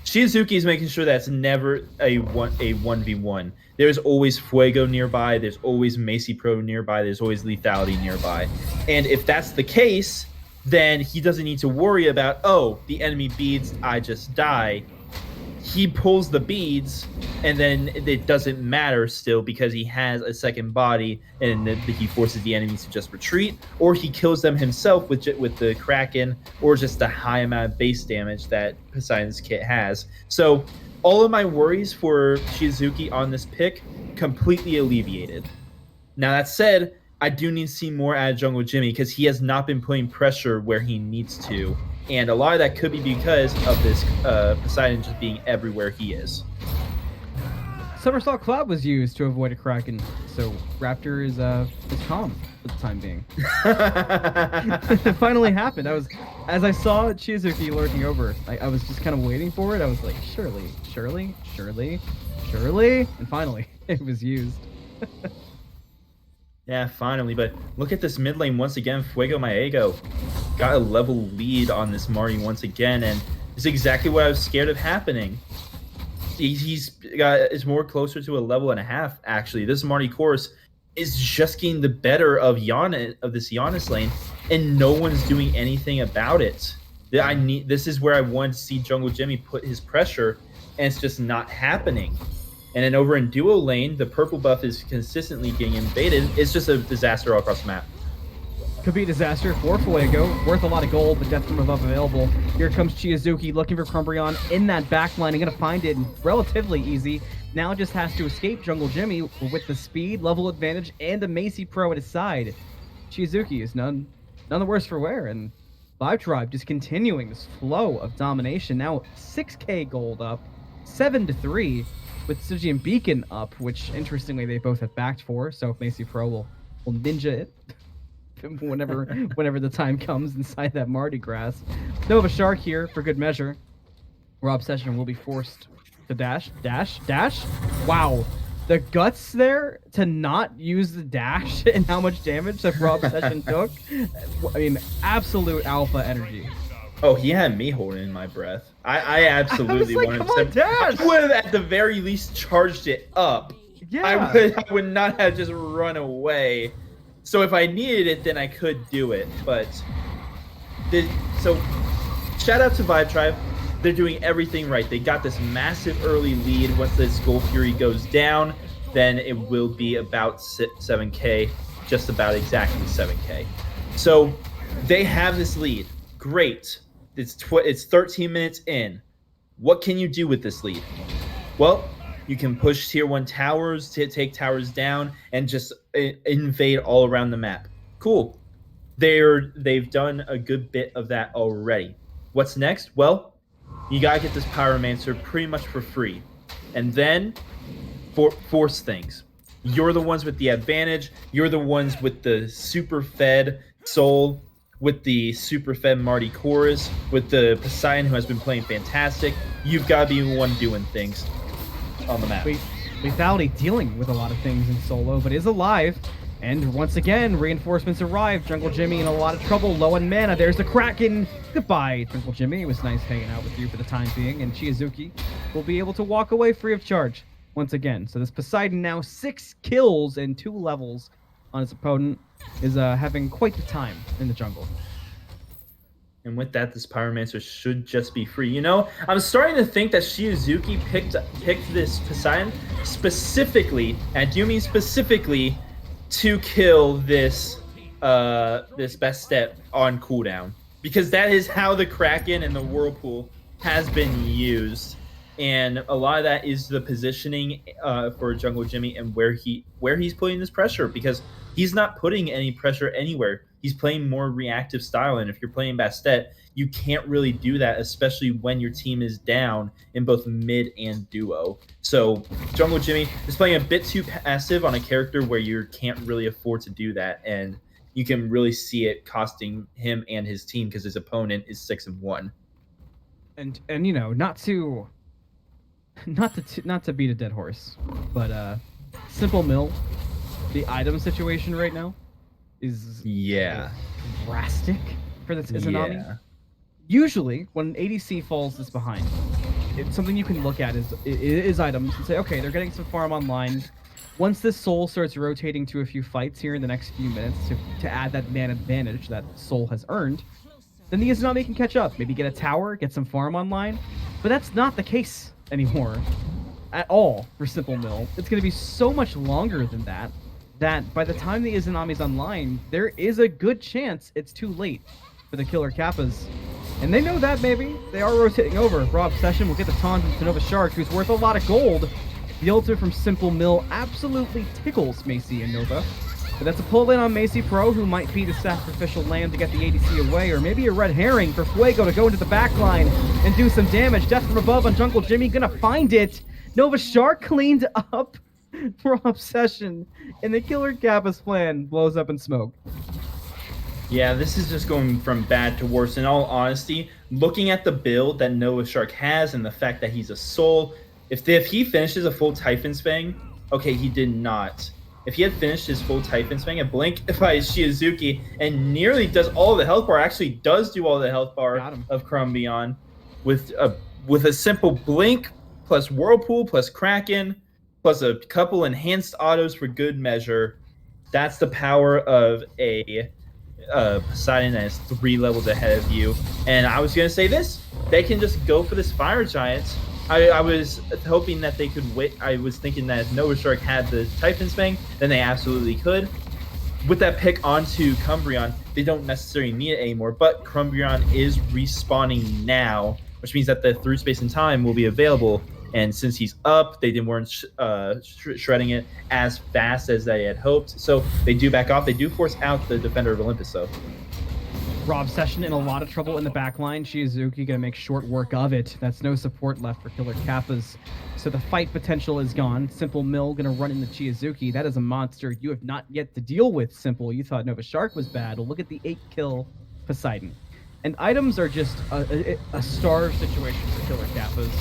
Shizuki is making sure that's never a 1v1. There's always Fuego nearby, there's always Macy Pro nearby, there's always Lethality nearby. And if that's the case, then he doesn't need to worry about, oh, the enemy beads, I just die. He pulls the beads, and then it doesn't matter still because he has a second body, and he forces the enemies to just retreat, or he kills them himself with the Kraken, or just the high amount of base damage that Poseidon's kit has. So all of my worries for Shizuki on this pick completely alleviated. Now that said, I do need to see more out of Jungle Jimmy because he has not been putting pressure where he needs to. And a lot of that could be because of this Poseidon just being everywhere he is. Somersault Cloud was used to avoid a Kraken, so Raptor is calm for the time being. It finally happened. As I saw Chizuki lurking over, I was just kind of waiting for it. I was like, surely, and finally, it was used. Yeah, finally. But look at this mid lane once again. Fuego Maego got a level lead on this Marty once again, and it's exactly what I was scared of happening. It's more closer to a level and a half, actually. This Marty course is just getting the better of this Giannis lane, and no one's doing anything about it. This is where I wanted to see Jungle Jimmy put his pressure, and it's just not happening. And then over in duo lane, the purple buff is consistently getting invaded. It's just a disaster all across the map. Could be a disaster for Fuego. Worth a lot of gold, but death from above available. Here comes Chiazuki looking for Crumbrion in that backline. He's going to find it relatively easy. Now just has to escape Jungle Jimmy with the speed, level advantage, and a Macy Pro at his side. Chiazuki is none the worse for wear. And Vibe Tribe just continuing this flow of domination. Now 6k gold up, 7-3. With Stygian Beacon up, which interestingly they both have backed for, so if Macy Pro will ninja it whenever the time comes inside that Mardi Gras. Nova Shark here for good measure. Rob Session will be forced to dash. Wow. The guts there to not use the dash and how much damage that Rob Session took. I mean, absolute alpha energy. Oh, he had me holding my breath. I absolutely wanted to dash. I would have at the very least charged it up. Yeah. I would not have just run away. So if I needed it, then I could do it. But so shout out to Vibe Tribe. They're doing everything right. They got this massive early lead. Once this Gold Fury goes down, then it will be about 7k, just about exactly 7k. So they have this lead. Great. It's 13 minutes in. What can you do with this lead? Well, you can push tier 1 towers to take towers down and just invade all around the map. Cool. They've done a good bit of that already. What's next? Well, you gotta get this Pyromancer pretty much for free, and then force things. You're the ones with the advantage. You're the ones with the super fed Soul, with the super fed Marty Chorus, with the Poseidon who has been playing fantastic. You've got to be the one doing things on the map. Lethality dealing with a lot of things in solo, but is alive. And once again, reinforcements arrive. Jungle Jimmy in a lot of trouble, low on mana. There's the Kraken. Goodbye, Jungle Jimmy. It was nice hanging out with you for the time being. And Chiazuki will be able to walk away free of charge once again. So this Poseidon now 6 kills and 2 levels on his opponent is having quite the time in the jungle. And with that, this Pyromancer should just be free. You know, I'm starting to think that Chiazuki picked this Poseidon specifically, and I do mean specifically, to kill this this best step on cooldown, because that is how the Kraken and the Whirlpool has been used, and a lot of that is the positioning for Jungle Jimmy and where he's putting this pressure, because he's not putting any pressure anywhere. He's playing more reactive style, and if you're playing Bastet, you can't really do that, especially when your team is down in both mid and duo. So Jungle Jimmy is playing a bit too passive on a character where you can't really afford to do that, and you can really see it costing him and his team because his opponent is 6-1. And you know, not to beat a dead horse, but Simple Mill, the item situation right now is drastic for this Izanami. Yeah. Usually, when ADC falls this behind, it's something you can look at is items and say, okay, they're getting some farm online. Once this Soul starts rotating to a few fights here in the next few minutes to add that man advantage that Soul has earned, then the Izanami can catch up. Maybe get a tower, get some farm online. But that's not the case anymore at all for Simple Mill. It's going to be so much longer than that by the time the Izanami's online, there is a good chance it's too late for the killer Kappas. And they know that, maybe. They are rotating over. Raw Obsession will get the taunt into Nova Shark, who's worth a lot of gold. The ultimate from Simple Mill absolutely tickles Macy and Nova. But that's a pull-in on Macy Pro, who might be the sacrificial lamb to get the ADC away, or maybe a red herring for Fuego to go into the backline and do some damage. Death from above on Jungle Jimmy, gonna find it. Nova Shark cleaned up for Obsession, and the killer Kappas plan blows up in smoke. Yeah, this is just going from bad to worse. In all honesty, looking at the build that Nova Shark has and the fact that he's a Soul, if he finishes a full Typhon's Fang, okay, he did not. If he had finished his full Typhon's Fang, a blink by Chiazuki and nearly does all the health bar, actually does do all the health bar of Crumbion with a simple blink plus Whirlpool plus Kraken plus a couple enhanced autos for good measure. That's the power of a Poseidon that is 3 levels ahead of you. And I was going to say this. They can just go for this Fire Giant. I was hoping that they could wait. I was thinking that if Nova Shark had the Typhon's Fang, then they absolutely could. With that pick onto Crumbion, they don't necessarily need it anymore. But Crumbion is respawning now, which means that the through space and time will be available. And since he's up, they weren't shredding it as fast as they had hoped. So they do back off. They do force out the Defender of Olympus, though. Raw Obsession in a lot of trouble in the backline. Chiazuki gonna make short work of it. That's no support left for killer Kappas. So the fight potential is gone. Simple Mill gonna run into Chiazuki. That is a monster you have not yet to deal with, Simple. You thought Nova Shark was bad. Well, look at the 8-kill Poseidon. And items are just a starved situation for killer Kappas.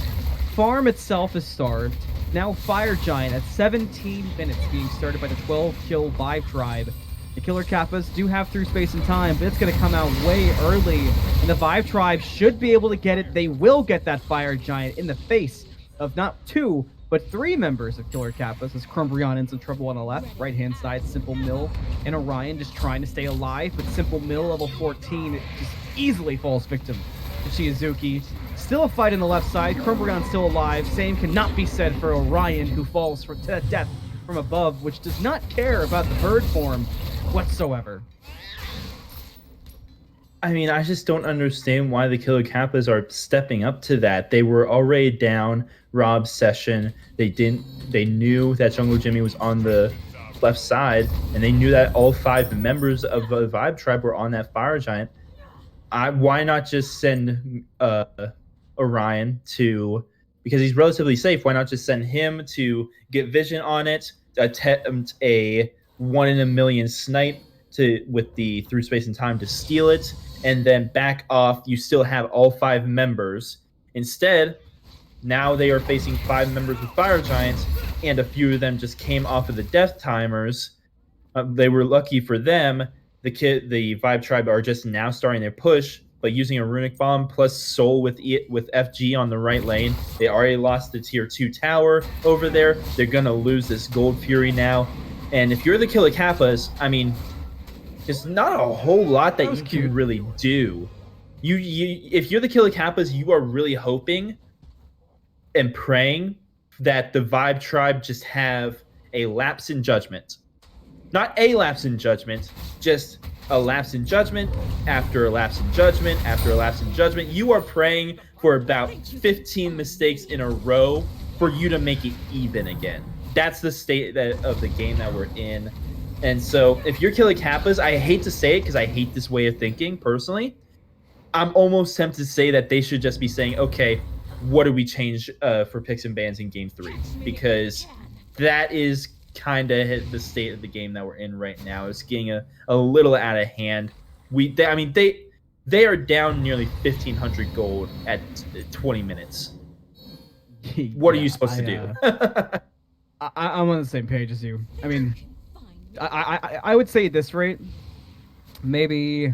Farm itself is starved. Now Fire Giant at 17 minutes being started by the 12-kill Vibe Tribe. The killer Kappas do have through space and time, but it's going to come out way early. And the Vibe Tribe should be able to get it. They will get that Fire Giant in the face of not 2, but 3 members of killer Kappas, as Crumbion in some trouble on the left. Right-hand side, Simple Mill and Orion just trying to stay alive, but Simple Mill, level 14, just easily falls victim to Chiazuki. Still a fight on the left side. Crumbion still alive. Same cannot be said for Orion, who falls to death from above, which does not care about the bird form whatsoever. I mean, I just don't understand why the Killer Kappas are stepping up to that. They were already down Rob's session. They knew that Jungle Jimmy was on the left side, and they knew that all 5 members of the Vibe Tribe were on that Fire Giant. Why not just send Orion to, because he's relatively safe. Why not just send him to get vision on it, attempt a 1 in a million snipe to with the through space and time to steal it, and then back off. You still have all 5 members. Instead, now they are facing 5 members with Fire Giants, and a few of them just came off of the death timers. They were lucky for them. The Vibe Tribe are just now starting their push, but using a Runic Bomb plus Soul with FG on the right lane. They already lost the tier 2 tower over there. They're gonna lose this Gold Fury now. And if you're the Killer Kappas, I mean, there's not a whole lot that you can really do. If you're the Killer Kappas, you are really hoping and praying that the Vibe Tribe just have a lapse in judgment. Not a lapse in judgment, just a lapse in judgment after a lapse in judgment after a lapse in judgment. You are praying for about 15 mistakes in a row for you to make it even again. That's the state of the game that we're in. And so if you're Killer Kappas, I hate to say it because I hate this way of thinking personally. I'm almost tempted to say that they should just be saying, okay, what do we change for picks and bans in game 3? Because that is kind of the state of the game that we're in right now. It's getting a little out of hand. They are down nearly 1,500 gold at 20 minutes. What are you supposed to do? I'm on the same page as you. I mean, I would say at this rate, maybe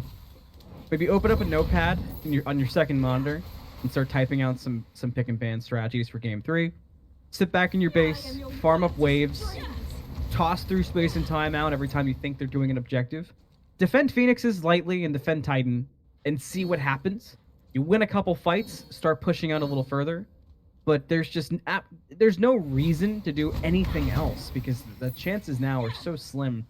open up a notepad on your second monitor and start typing out some pick and ban strategies for game 3. Sit back in your base, farm up waves, toss through space and time out every time you think they're doing an objective. Defend Phoenixes lightly and defend Titan and see what happens. You win a couple fights, start pushing out a little further. But there's no reason to do anything else because the chances now are so slim.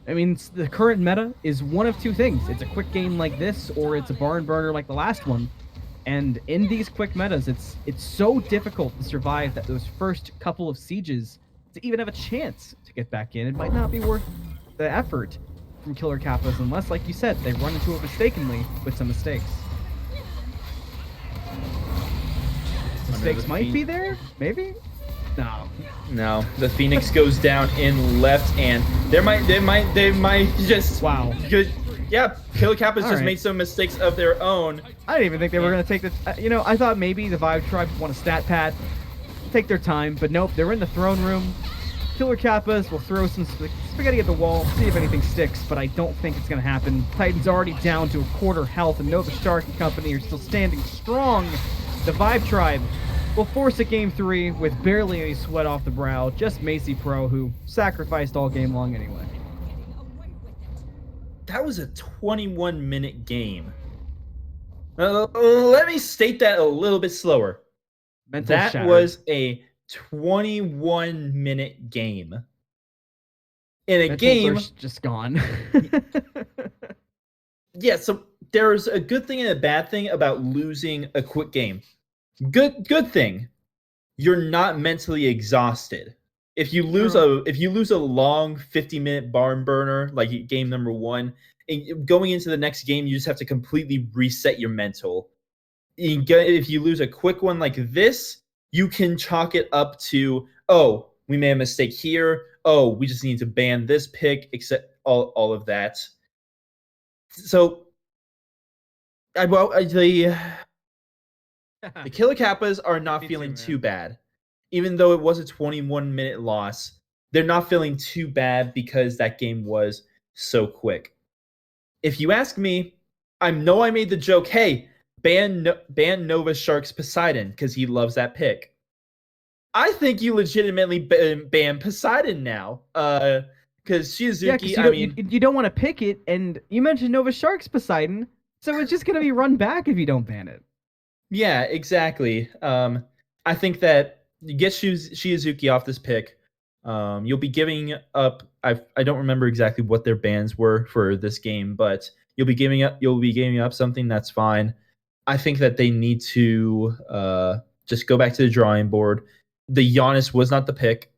I mean, the current meta is one of two things. It's a quick game like this, or it's a barn burner like the last one. And in these quick metas, it's so difficult to survive that those first couple of sieges to even have a chance to get back in. It might not be worth the effort from Killer Kappas unless, like you said, they run into it mistakenly with some mistakes. Mistakes might be there, maybe. No, the Phoenix goes down in left, and they might just yeah. Killer Kappas just made some mistakes of their own. I didn't even think they were gonna take the. I thought maybe the Vibe Tribe want a stat pad, take their time, but nope. They're in the throne room. Killer Kappas will throw some spaghetti at the wall, see if anything sticks, but I don't think it's gonna happen. Titan's already down to a quarter health, and Nova Shark and company are still standing strong. The Vibe Tribe will force a game 3 with barely any sweat off the brow, just Macy Pro, who sacrificed all game long anyway. That was a 21-minute game. Let me state that a little bit slower. That was a 21-minute game. In a game just gone. Yeah, so there's a good thing and a bad thing about losing a quick game. Good thing, you're not mentally exhausted. If you lose a long 50-minute barn burner like game number 1, and going into the next game, you just have to completely reset your mental. If you lose a quick one like this, you can chalk it up to, oh, we made a mistake here. Oh, we just need to ban this pick, except all of that. So, the Killer Kappas are not feeling too bad. Even though it was a 21-minute loss, they're not feeling too bad because that game was so quick. If you ask me, I know I made the joke, hey, ban Nova Shark's Poseidon because he loves that pick. I think you legitimately ban Poseidon now. Because Shizuki, you don't want to pick it, and you mentioned Nova Shark's Poseidon, so it's just going to be run back if you don't ban it. Yeah, exactly. I think that you get Shizuki off this pick, You'll be giving up. I don't remember exactly what their bans were for this game, but you'll be giving up something that's fine. I think that they need to just go back to the drawing board. The Giannis was not the pick.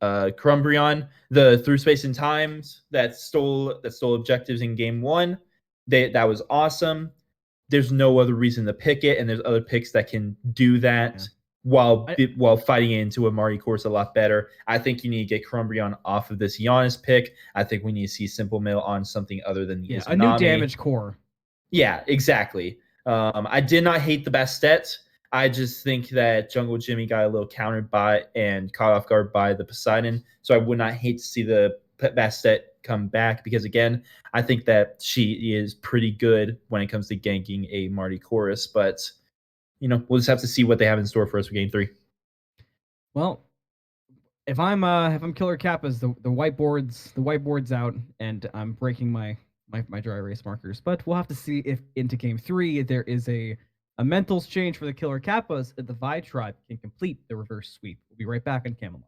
Crumbrion, the through space and times that stole objectives in game one. That was awesome. There's no other reason to pick it, and there's other picks that can do Yeah. that I while fighting into a Marty course a lot better. I think you need to get Crumbrion off of this Giannis pick. I think we need to see Simple Mill on something other than the yeah, a new Izanami. damage core. Yeah, exactly. I did not hate the Bastet. I just think that Jungle Jimmy got a little countered by and caught off guard by the Poseidon. So I would not hate to see the Bastet come back because, again, I think that she is pretty good when it comes to ganking a Marty Chorus. But, we'll just have to see what they have in store for us for game three. Well, if I'm Killer Kappas, the whiteboard's out, and I'm breaking my dry erase markers. But we'll have to see if into game three there is a mentals change for the Killer Kappas, and the Vi tribe can complete the reverse sweep. We'll be right back on Camelot.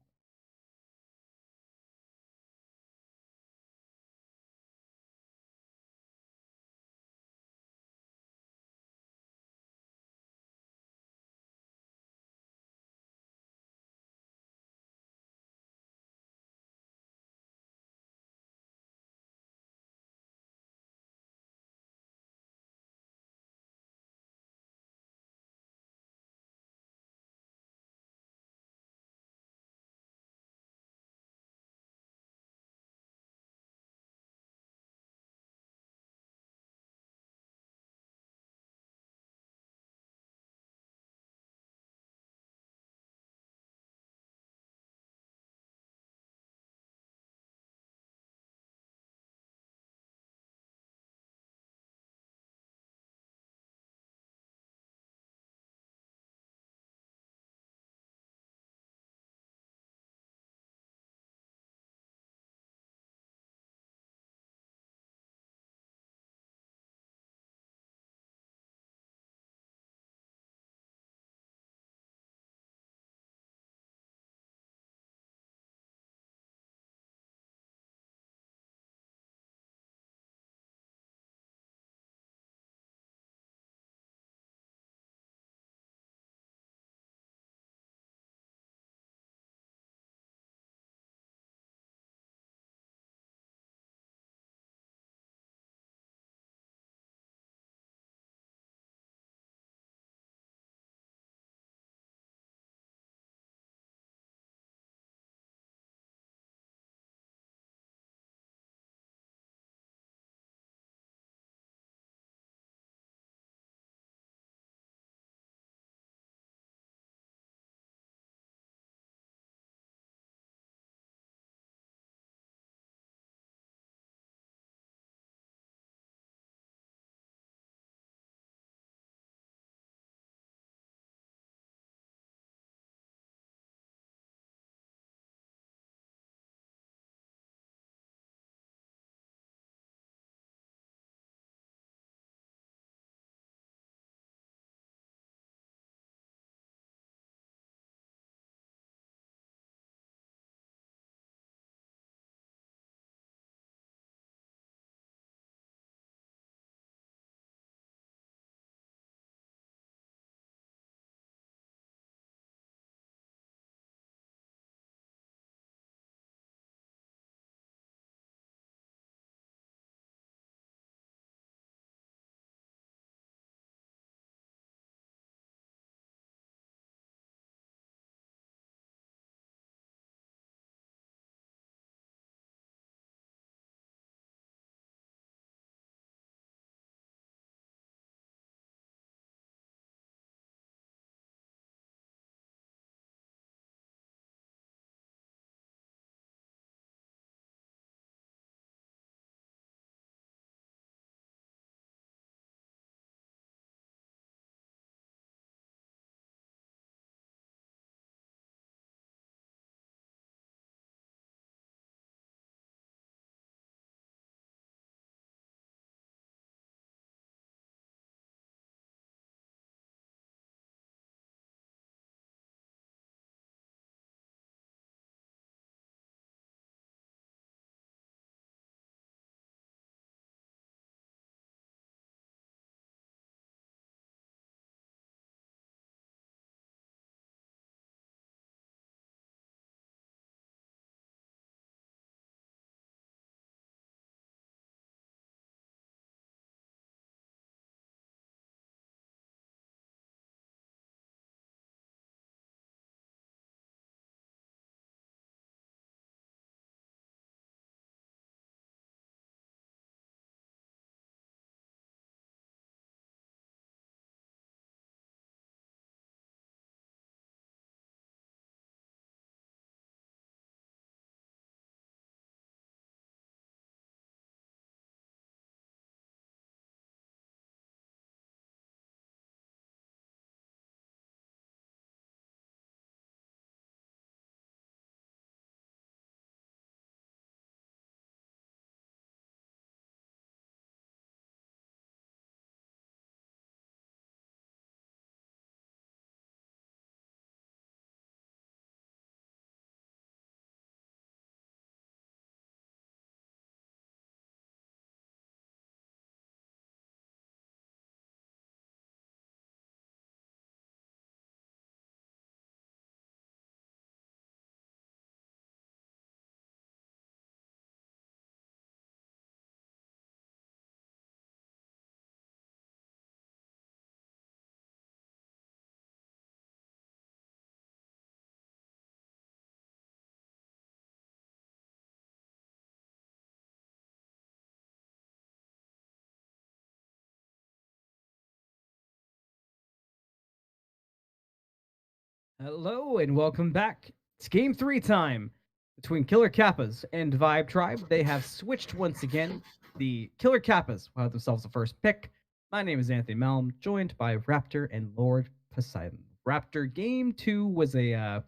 Hello and welcome back. It's game 3 time between Killer Kappas and Vibe Tribe. They have switched once again. The Killer Kappas will have themselves the first pick. My name is Anthony Malm, joined by Raptor and Lord Poseidon. Raptor, game 2 was a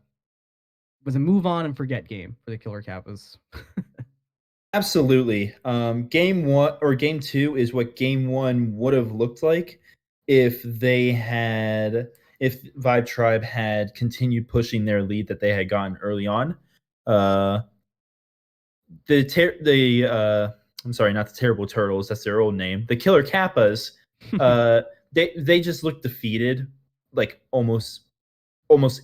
move on and forget game for the Killer Kappas. Absolutely. Game one or game two is what game one would have looked like if if Vibe Tribe had continued pushing their lead that they had gotten early on. Uh, I'm sorry, not the Terrible Turtles. That's their old name. The Killer Kappas. Uh, they just looked defeated, like almost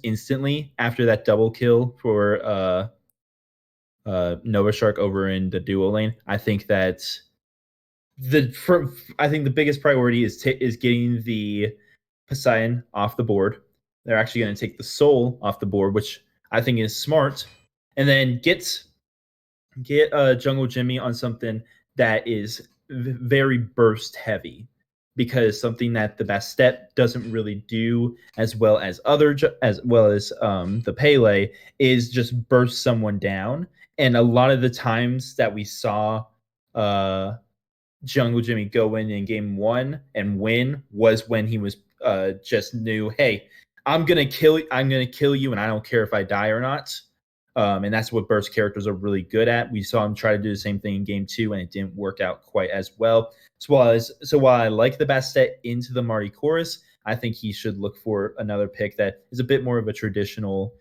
instantly after that double kill for Nova Shark over in the duo lane. I think that I think the biggest priority is getting the Poseidon off the board. They're actually going to take the Soul off the board, which I think is smart, and then get Jungle Jimmy on something that is very burst heavy, because something that the Bastet doesn't really do as well as the Pele is just burst someone down. And a lot of the times that we saw uh, Jungle Jimmy go in game one and win was when he was just knew, hey, I'm gonna kill you, and I don't care if I die or not. And that's what burst characters are really good at. We saw him try to do the same thing in game two, and it didn't work out quite as well. So while I like the Bastet into the Marty Chorus, I think he should look for another pick that is a bit more of a traditional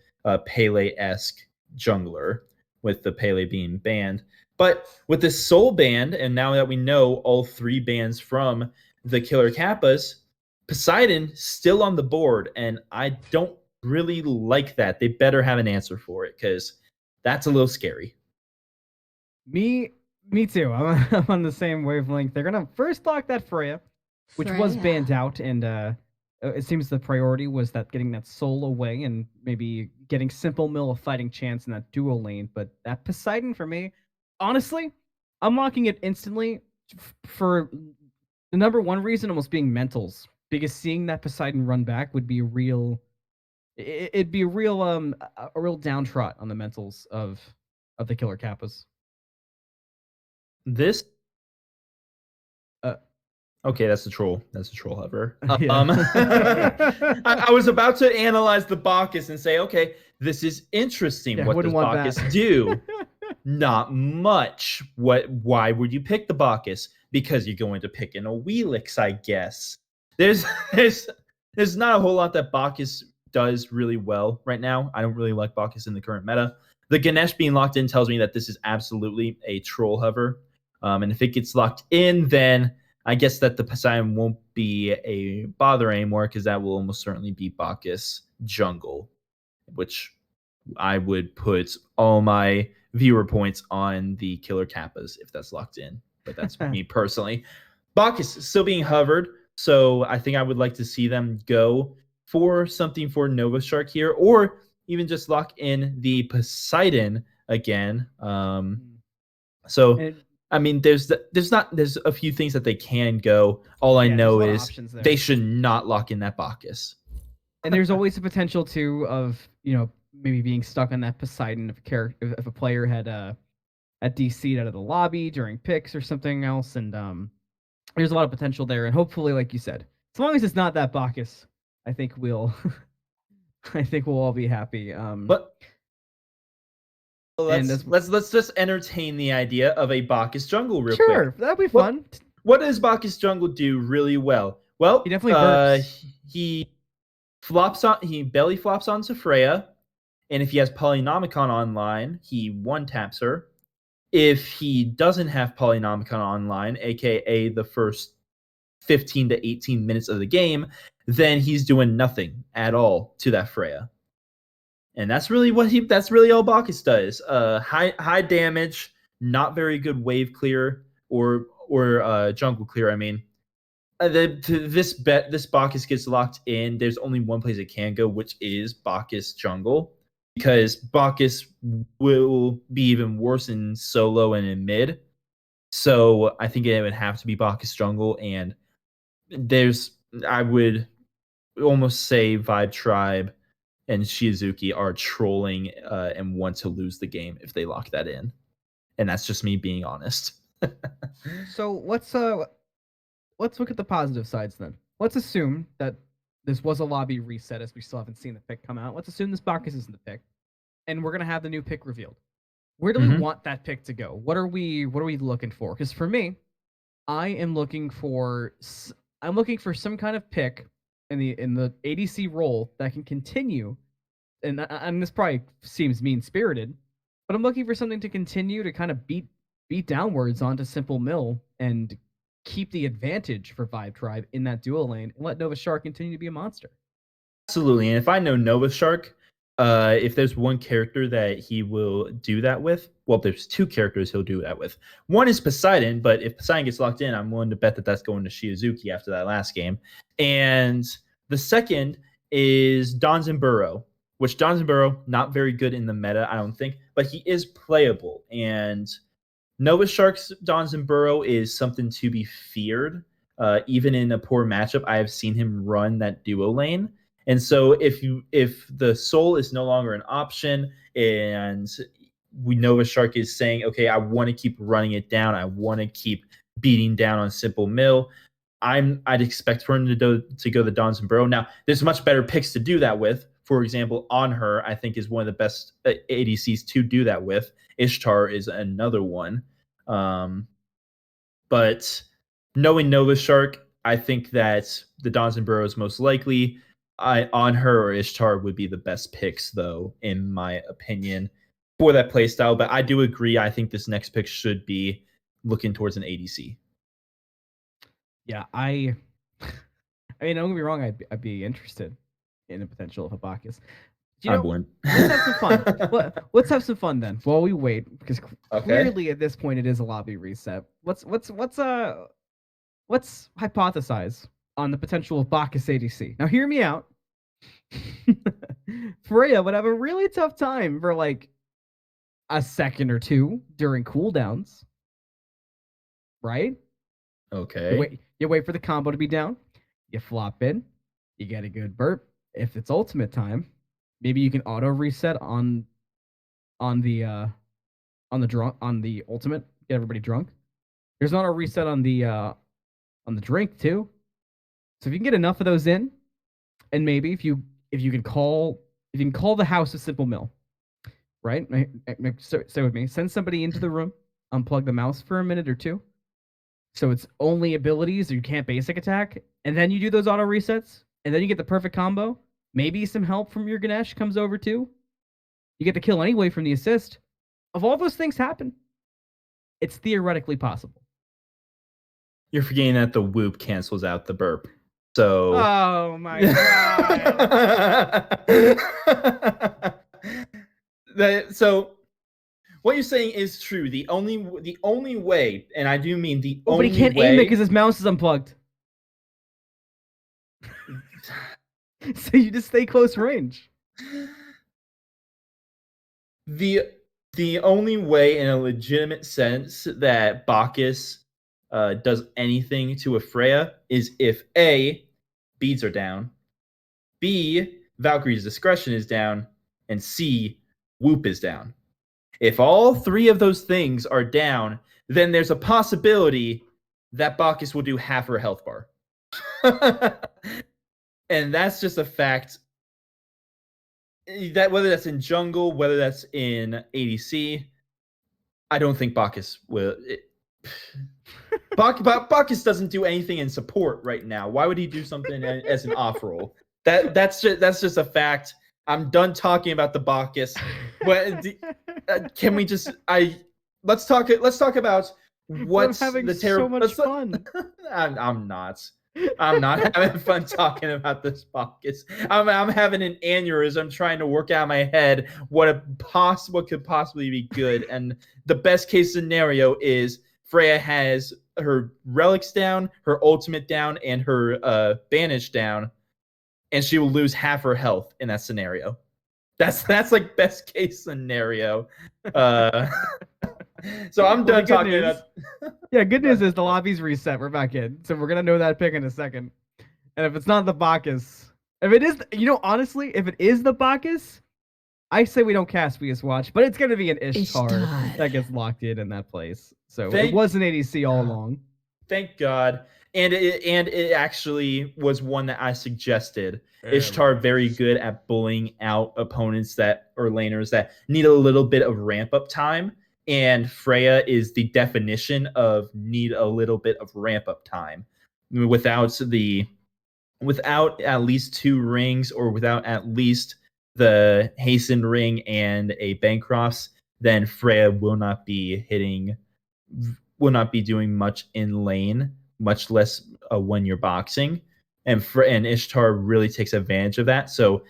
Pele-esque jungler, with the Pele being banned. But with this Soul band, and now that we know all three bands from the Killer Kappas, Poseidon still on the board, and I don't really like that. They better have an answer for it, because that's a little scary. me, me too. I'm on the same wavelength. They're gonna first lock that Freya, which was banned out, and it seems the priority was that getting that Soul away and maybe getting Simple Mill a fighting chance in that dual lane. But that Poseidon for me, honestly, I'm locking it instantly for the number one reason almost being mentals, because seeing that Poseidon run back would be a real it'd be a real downtrot on the mentals of the Killer Kappas. This Uh, Okay, that's a troll. That's a troll hover. yeah. I was about to analyze the Bacchus and say, okay, this is interesting. Yeah, What wouldn't does want Bacchus that. do? Not much. Why would you pick the Bacchus? Because you're going to pick in a Wheelix, I guess. There's there's there's not a whole lot that Bacchus does really well right now. I don't really like Bacchus in the current meta. The Ganesh being locked in tells me that this is absolutely a troll hover. And if it gets locked in, then I guess that the Poseidon won't be a bother anymore, because that will almost certainly be Bacchus jungle, which I would put all my viewer points on the Killer Kappas if that's locked in. But that's me personally. Bacchus is still being hovered, so I think I would like to see them go for something for Nova Shark here, or even just lock in the Poseidon again. So And I mean, there's a few things that they can go. All I yeah, there's a know lot of is options they there. should not lock in that Bacchus. And there's always a potential too of, maybe being stuck on that Poseidon if a player had DC'd out of the lobby during picks or something else, and there's a lot of potential there. And hopefully, like you said, as long as it's not that Bacchus, I think we'll I think we'll all be happy. But And let's just entertain the idea of a Bacchus jungle real sure, quick. that'd be What fun. what does Bacchus jungle do really well? He Well, definitely burps. he belly flops onto Freya, and if he has Polynomicon online, he one taps her. If he doesn't have Polynomicon online, aka the first 15 to 18 minutes of the game, then he's doing nothing at all to that Freya. And that's really all Bacchus does. High damage, not very good wave clear or jungle clear, I mean. This Bacchus gets locked in. There's only one place it can go, which is Bacchus jungle, because Bacchus will be even worse in solo and in mid. So I think it would have to be Bacchus jungle, and I would almost say Vibe Tribe and Shizuki are trolling and want to lose the game if they lock that in. And that's just me being honest. So let's look at the positive sides then. Let's assume that this was a lobby reset, as we still haven't seen the pick come out. Let's assume this Bacchus isn't the pick, and we're gonna have the new pick revealed. Where do we Mhm. want that pick to go? What are we looking for? Because for me, I am looking for some kind of pick in the ADC role that can continue, and this probably seems mean spirited, but I'm looking for something to continue to kind of beat downwards onto Simple Mill and keep the advantage for Vibe Tribe in that dual lane and let Nova Shark continue to be a monster. Absolutely. And if I know Nova Shark, if there's one character that he will do that with, well, there's two characters he'll do that with. One is Poseidon, but if Poseidon gets locked in, I'm willing to bet that that's going to Shizuki after that last game. And the second is Donzenburo, which Donzenburo, not very good in the meta, I don't think, but he is playable. And Nova Shark's Donzenburo is something to be feared. Even in a poor matchup, I have seen him run that duo lane. And so if the soul is no longer an option and we Nova Shark is saying, okay, I want to keep running it down. I want to keep beating down on Simple Mill. I'd expect for him to go the Donzenburo. Now, there's much better picks to do that with. For example, On Her, I think, is one of the best ADCs to do that with. Ishtar is another one. But knowing Nova Shark, I think that the Donzenburo is most likely. On Her or Ishtar would be the best picks, though, in my opinion, for that playstyle. But I do agree. I think this next pick should be looking towards an ADC. Yeah, I mean, don't get me wrong, I'd be interested in the potential of a Bacchus. You I know, wouldn't. let's have some fun. Let's have some fun then while we wait, because Okay. clearly at this point it is a lobby reset. Let's hypothesize on the potential of Bacchus ADC. Now, hear me out. Freya would have a really tough time for like a second or two during cooldowns, right? Okay. You wait for the combo to be down. You flop in. You get a good burp. If it's ultimate time, maybe you can auto reset on the ultimate. Get everybody drunk. There's not a reset on the drink too. So if you can get enough of those in, and maybe if you can call the house a Simple Mill, right? Stay with me. Send somebody into the room, unplug the mouse for a minute or two, so it's only abilities, or you can't basic attack, and then you do those auto resets, and then you get the perfect combo. Maybe some help from your Ganesh comes over too. You get the kill anyway from the assist. If all those things happen, it's theoretically possible. You're forgetting that the whoop cancels out the burp. So. Oh my god. So what you're saying is true. The only way, and I do mean the but only he can't way. aim it because his mouse is unplugged. So you just stay close range. The only way, in a legitimate sense, that Bacchus does anything to a Freya is if A, beads are down, B, Valkyrie's discretion is down, and C, whoop is down. If all three of those things are down, then there's a possibility that Bacchus will do half her health bar. And that's just a fact. That whether that's in jungle, whether that's in ADC, I don't think Bacchus will. Bacchus doesn't do anything in support right now. Why would he do something as an off role? That's just a fact. I'm done talking about the Bacchus. Can we just let's talk about what's I'm having the so much fun. I'm not. I'm not having fun talking about this Bacchus. I'm having an aneurysm trying to work out in my head what could possibly be good. And the best case scenario is Freya has her relics down, her ultimate down, and her banish down, and she will lose half her health in that scenario. That's like best case scenario. So I'm done talking about. Yeah, good news is the lobby's reset. We're back in, so we're gonna know that pick in a second. And if it's not the Bacchus, If it is, honestly, if it is the Bacchus, I say we don't cast, we just watch. But it's going to be an Ishtar Ishtar. that gets locked in that place. So it Thank was an ADC all along. thank God. And it actually was one that I suggested. Ishtar very good at bullying out opponents that or laners that need a little bit of ramp up time. And Freya is the definition of need a little bit of ramp up time. Without at least 2 rings or without at least the hastened ring and a Bancrofts, then Freya will not be doing much in lane, much less when you're boxing. And Ishtar really takes advantage of that. So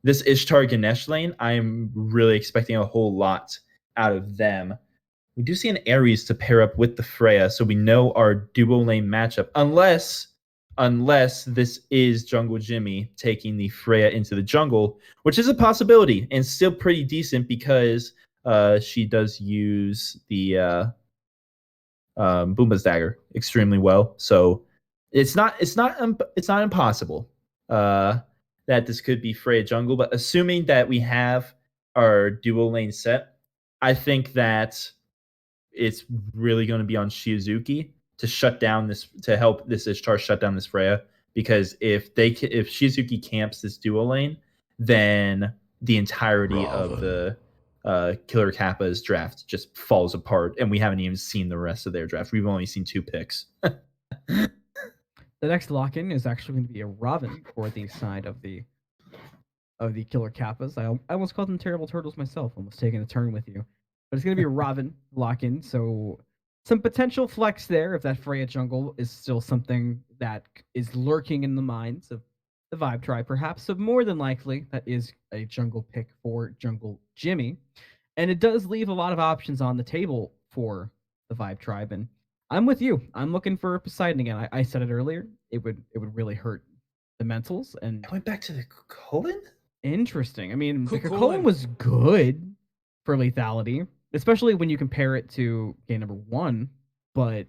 this Ishtar Ganesh lane, I'm really expecting a whole lot out of them. We do see an Ares to pair up with the Freya, so we know our duo lane matchup. Unless this is Jungle Jimmy taking the Freya into the jungle, which is a possibility and still pretty decent because she does use the Boomba's dagger extremely well. So it's not impossible that this could be Freya jungle. But assuming that we have our duo lane set, I think that it's really going to be on Shizuki to help this Ishtar shut down this Freya. Because if Shizuki camps this duo lane, then the entirety of the Killer Kappa's draft just falls apart, and we haven't even seen the rest of their draft. We've only seen 2 picks. The next lock-in is actually going to be a Robin for the side of the Killer Kappas. I almost called them Terrible Turtles myself, almost taking a turn with you. But it's going to be a Robin lock-in, so some potential flex there if that Freya jungle is still something that is lurking in the minds of the Vibe Tribe, perhaps. So more than likely, that is a jungle pick for Jungle Jimmy. And it does leave a lot of options on the table for the Vibe Tribe. And I'm with you. I'm looking for Poseidon again. I said it earlier. It would really hurt the mentals. And I went back to the colon. interesting. I mean, the Cucullin. Cocoon was good for lethality, especially when you compare it to game number 1. But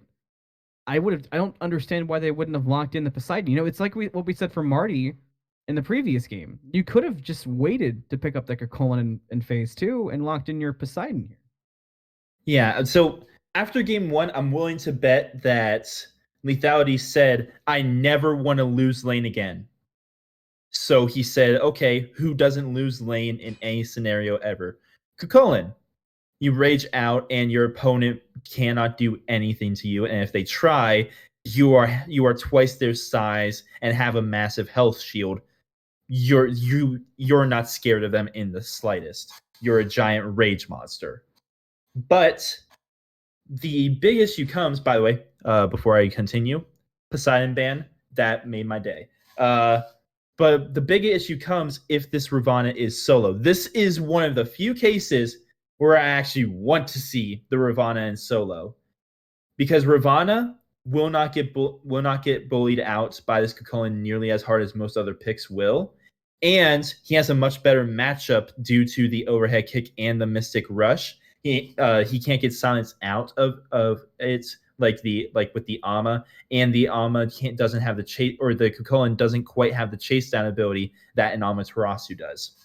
I don't understand why they wouldn't have locked in the Poseidon. It's like what we said for Marty in the previous game. You could have just waited to pick up the Cocoon in phase 2 and locked in your Poseidon here. Yeah. So after game 1, I'm willing to bet that lethality said, "I never want to lose lane again." So he said, "Okay, who doesn't lose lane in any scenario ever?" Cucullin. You rage out, and your opponent cannot do anything to you. And if they try, you are twice their size and have a massive health shield. You're not scared of them in the slightest. You're a giant rage monster. But the big issue comes, by the way, before I continue, Poseidon ban, that made my day. But the big issue comes if this Ravana is solo. This is one of the few cases where I actually want to see the Ravana in solo, because Ravana will not get bullied out by this Cucullin nearly as hard as most other picks will, and he has a much better matchup due to the overhead kick and the Mystic Rush. He can't get silenced out of it like with the Ama, and the Ama doesn't have the chase, or the Cucullin doesn't quite have the chase down ability that an Amaterasu does.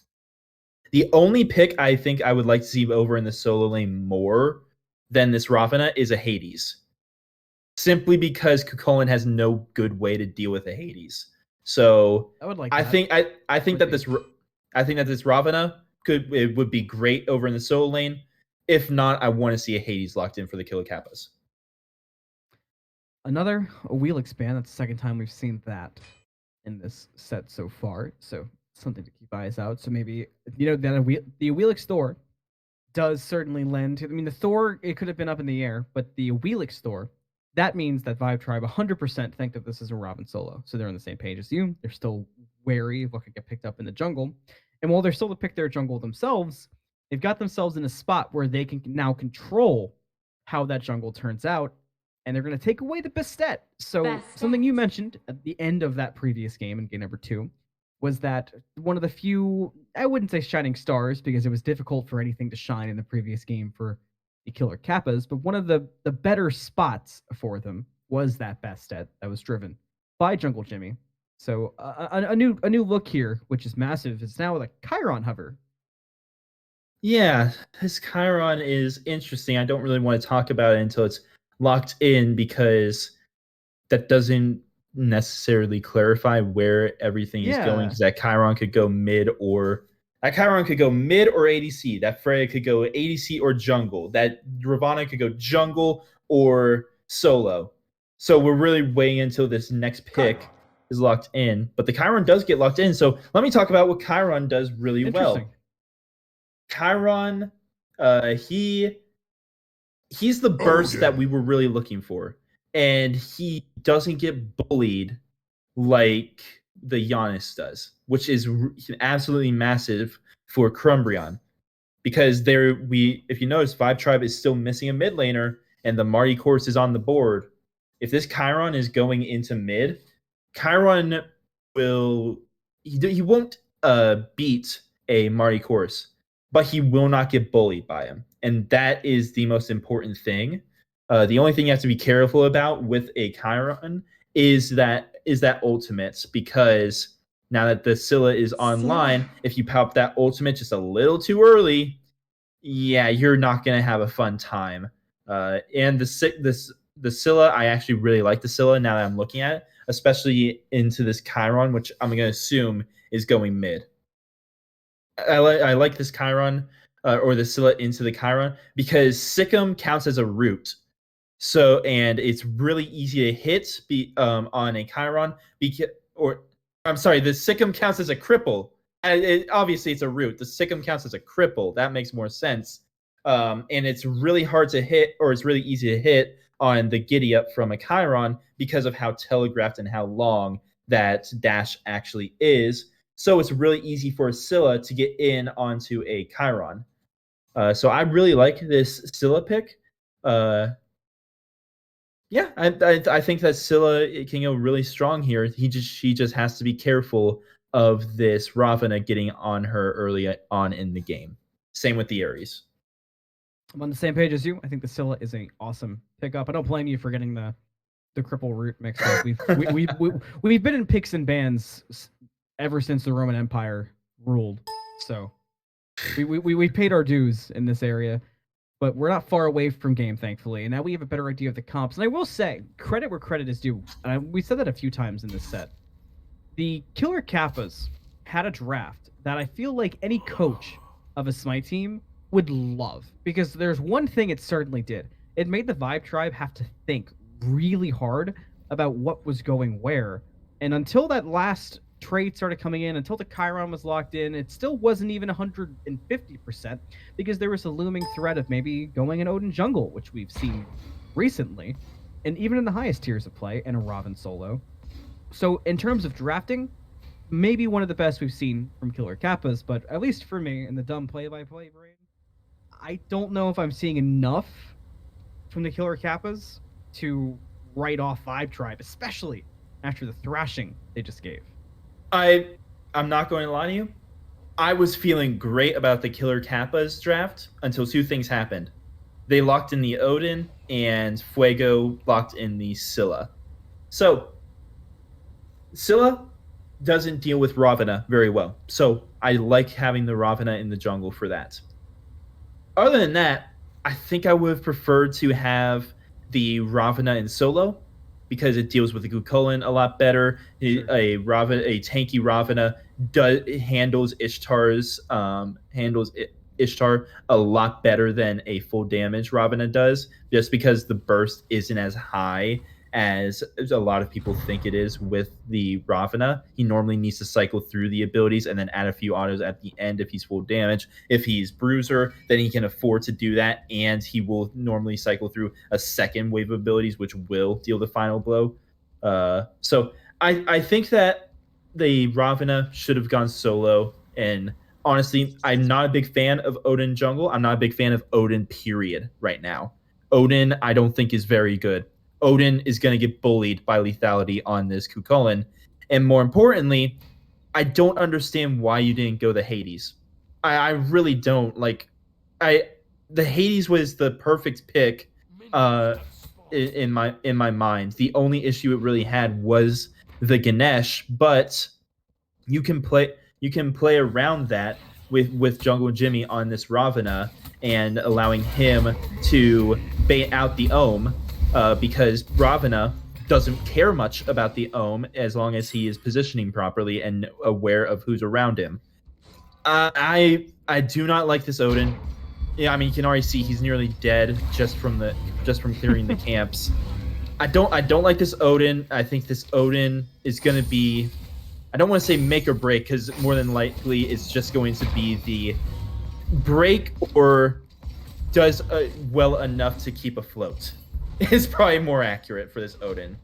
The only pick I think I would like to see over in the solo lane more than this Ravana is a Hades. Simply because Cucullin has no good way to deal with a Hades. So I would like I that. think that this Ravana would be great over in the solo lane. If not, I want to see a Hades locked in for the Killer Kappas. Another wheel expand. That's the second time we've seen that in this set so far. So something to keep eyes out. So maybe that the Wheelix Thor does certainly lend to. I mean, the Thor, it could have been up in the air, but the Wheelix Thor, that means that Vibe Tribe 100% think that this is a Robin solo. So they're on the same page as you. They're still wary of what could get picked up in the jungle. And while they're still to pick their jungle themselves, they've got themselves in a spot where they can now control how that jungle turns out. And they're going to take away the Bastet. So something you mentioned at the end of that previous game in game number 2 was that one of the few, I wouldn't say shining stars because it was difficult for anything to shine in the previous game for the Killer Kappas, but one of the better spots for them was that Bastet that was driven by Jungle Jimmy. So a new look here, which is massive. It's now with a Chiron hover. Yeah, this Chiron is interesting. I don't really want to talk about it until it's locked in because that doesn't necessarily clarify where everything is going Yeah. because that Chiron could go mid or ADC. That Freya could go ADC or jungle. That Ravana could go jungle or solo. So we're really waiting until this next pick is locked in. But the Chiron does get locked in. So let me talk about what Chiron does really Interesting. well. Chiron, he he's the burst that we were really looking for, and he doesn't get bullied like the Giannis does, which is absolutely massive for Crumbrion because if you notice, Vibe Tribe is still missing a mid laner, and the Marty course is on the board. If this Chiron is going into mid, Chiron will he won't beat a Marty course, but he will not get bullied by him, and that is the most important thing. The only thing you have to be careful about with a Chiron is that ultimate, because now that the Scylla is online, if you pop that ultimate just a little too early, yeah, you're not gonna have a fun time. And the Scylla, I actually really like the Scylla now that I'm looking at it, especially into this Chiron, which I'm gonna assume is going mid. I like this Chiron or the Scylla into the Chiron because Sikkim counts as a root. So, and it's really easy to hit on a Chiron because, or I'm sorry, the Sikkim counts as a cripple. Obviously, it's a root. The Sikkim counts as a cripple. That makes more sense. And it's really hard to hit, or it's really easy to hit on the giddy up from a Chiron because of how telegraphed and how long that dash actually is. So it's really easy for a Scylla to get in onto a Chiron. So I really like this Scylla pick. Uh, yeah, I think that Scylla can go really strong here. She just has to be careful of this Ravana getting on her early on in the game. Same with the Ares. I'm on the same page as you. I think the Scylla is an awesome pickup. I don't blame you for getting the cripple root mixed up. We've been in picks and bans ever since the Roman Empire ruled. So we paid our dues in this area, but we're not far away from game, thankfully. And now we have a better idea of the comps. And I will say, credit where credit is due. We said that a few times in this set. The Killer Kappas had a draft that I feel like any coach of a Smite team would love, because there's one thing it certainly did. It made the Vibe Tribe have to think really hard about what was going where. And until that last trade started coming in, until the Chiron was locked in, it still wasn't even 150% because there was a looming threat of maybe going an Odin jungle, which we've seen recently, and even in the highest tiers of play, and a Robin solo. So in terms of drafting, maybe one of the best we've seen from Killer Kappas, but at least for me in the dumb play-by-play brain, I don't know if I'm seeing enough from the Killer Kappas to write off Vibe Tribe, especially after the thrashing they just gave. I'm not going to lie to you. I was feeling great about the Killer Kappas draft until two things happened. They locked in the Odin, and Fuego locked in the Scylla. So Scylla doesn't deal with Ravana very well. So I like having the Ravana in the jungle for that. Other than that, I think I would have preferred to have the Ravana in solo because it deals with the Gukolin a lot better. Sure. A tanky Ravana handles Ishtar a lot better than a full damage Ravana does, just because the burst isn't as high as a lot of people think it is with the Ravana. He normally needs to cycle through the abilities and then add a few autos at the end if he's full damage. If he's Bruiser, then he can afford to do that, and he will normally cycle through a second wave of abilities, which will deal the final blow. So I think that the Ravana should have gone solo, and honestly, I'm not a big fan of Odin jungle. I'm not a big fan of Odin, period, right now. Odin, I don't think is very good. Odin is going to get bullied by lethality on this Kukulin. And more importantly, I don't understand why you didn't go the Hades. I really don't. The Hades was the perfect pick in my mind. The only issue it really had was the Ganesh, but you can play around that with Jungle Jimmy on this Ravana and allowing him to bait out the Ohm, because Ravana doesn't care much about the Ohm as long as he is positioning properly and aware of who's around him. I do not like this Odin. Yeah, I mean, you can already see he's nearly dead just from clearing the camps. I don't like this Odin. I think this Odin is going to be, I don't want to say make or break, because more than likely it's just going to be the break or does well enough to keep afloat. Is probably more accurate for this Odin.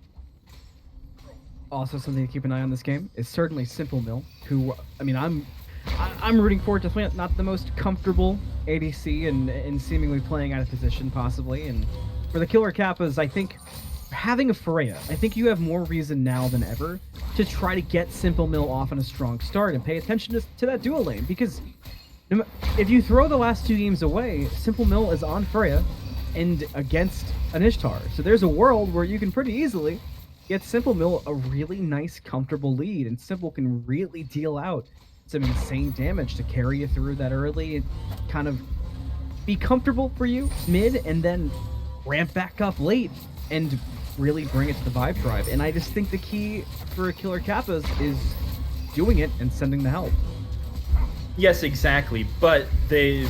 Also, something to keep an eye on this game is certainly Simple Mill, who, I mean, I'm rooting for it. Definitely not the most comfortable ADC and seemingly playing out of position, possibly. And for the Killer Kappas, I think having a Freya, I think you have more reason now than ever to try to get Simple Mill off on a strong start and pay attention to that dual lane, because if you throw the last 2 games away, Simple Mill is on Freya and against an Ishtar. So there's a world where you can pretty easily get Simple Mill a really nice, comfortable lead, and Simple can really deal out some insane damage to carry you through that early and kind of be comfortable for you mid, and then ramp back up late and really bring it to the Vibe Tribe. And I just think the key for Killer Kappas is doing it and sending the help. Yes, exactly. But the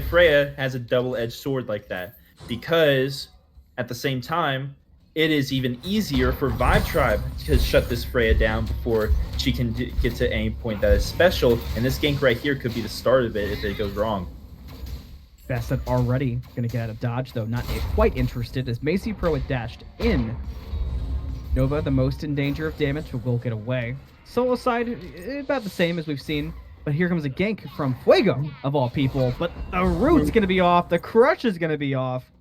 Freya has a double-edged sword like that, because at the same time, it is even easier for Vibe Tribe to shut this Freya down before she can get to any point that is special. And this gank right here could be the start of it if it goes wrong. Bastet already going to get out of dodge, though not quite interested, as Macy Pro had dashed in. Nova, the most in danger of damage, will get away. Solo side, about the same as we've seen. But here comes a gank from Fuego, of all people. But the root's going to be off. The crush is going to be off.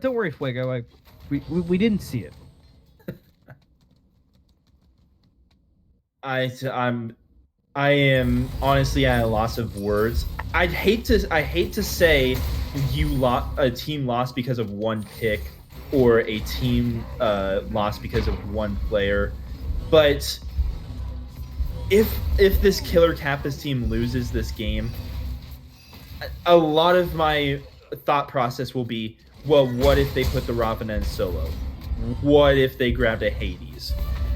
Don't worry, Fuego. We didn't see it. I am honestly at a loss of words. I hate to say a team lost because of one pick, or a team lost because of one player, but if this Killer Kappas team loses this game, a lot of my thought process will be, well, what if they put the Ravana in solo? What if they grabbed a Hades?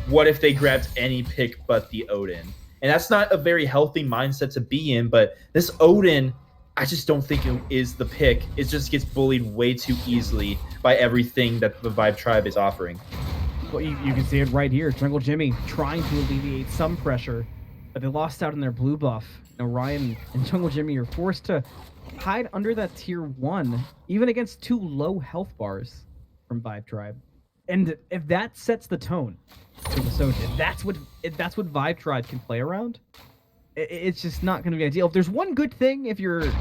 What if they grabbed any pick but the Odin? And that's not a very healthy mindset to be in, but this Odin, I just don't think it is the pick. It just gets bullied way too easily by everything that the Vibe Tribe is offering. Well, you can see it right here. Jungle Jimmy trying to alleviate some pressure, but they lost out on their blue buff. Now Ryan and Jungle Jimmy are forced to hide under that tier 1, even against 2 low health bars from Vibe Tribe. And if that sets the tone for the Soja, if that's what Vibe Tribe can play around, it's just not going to be ideal. If there's one good thing, if you're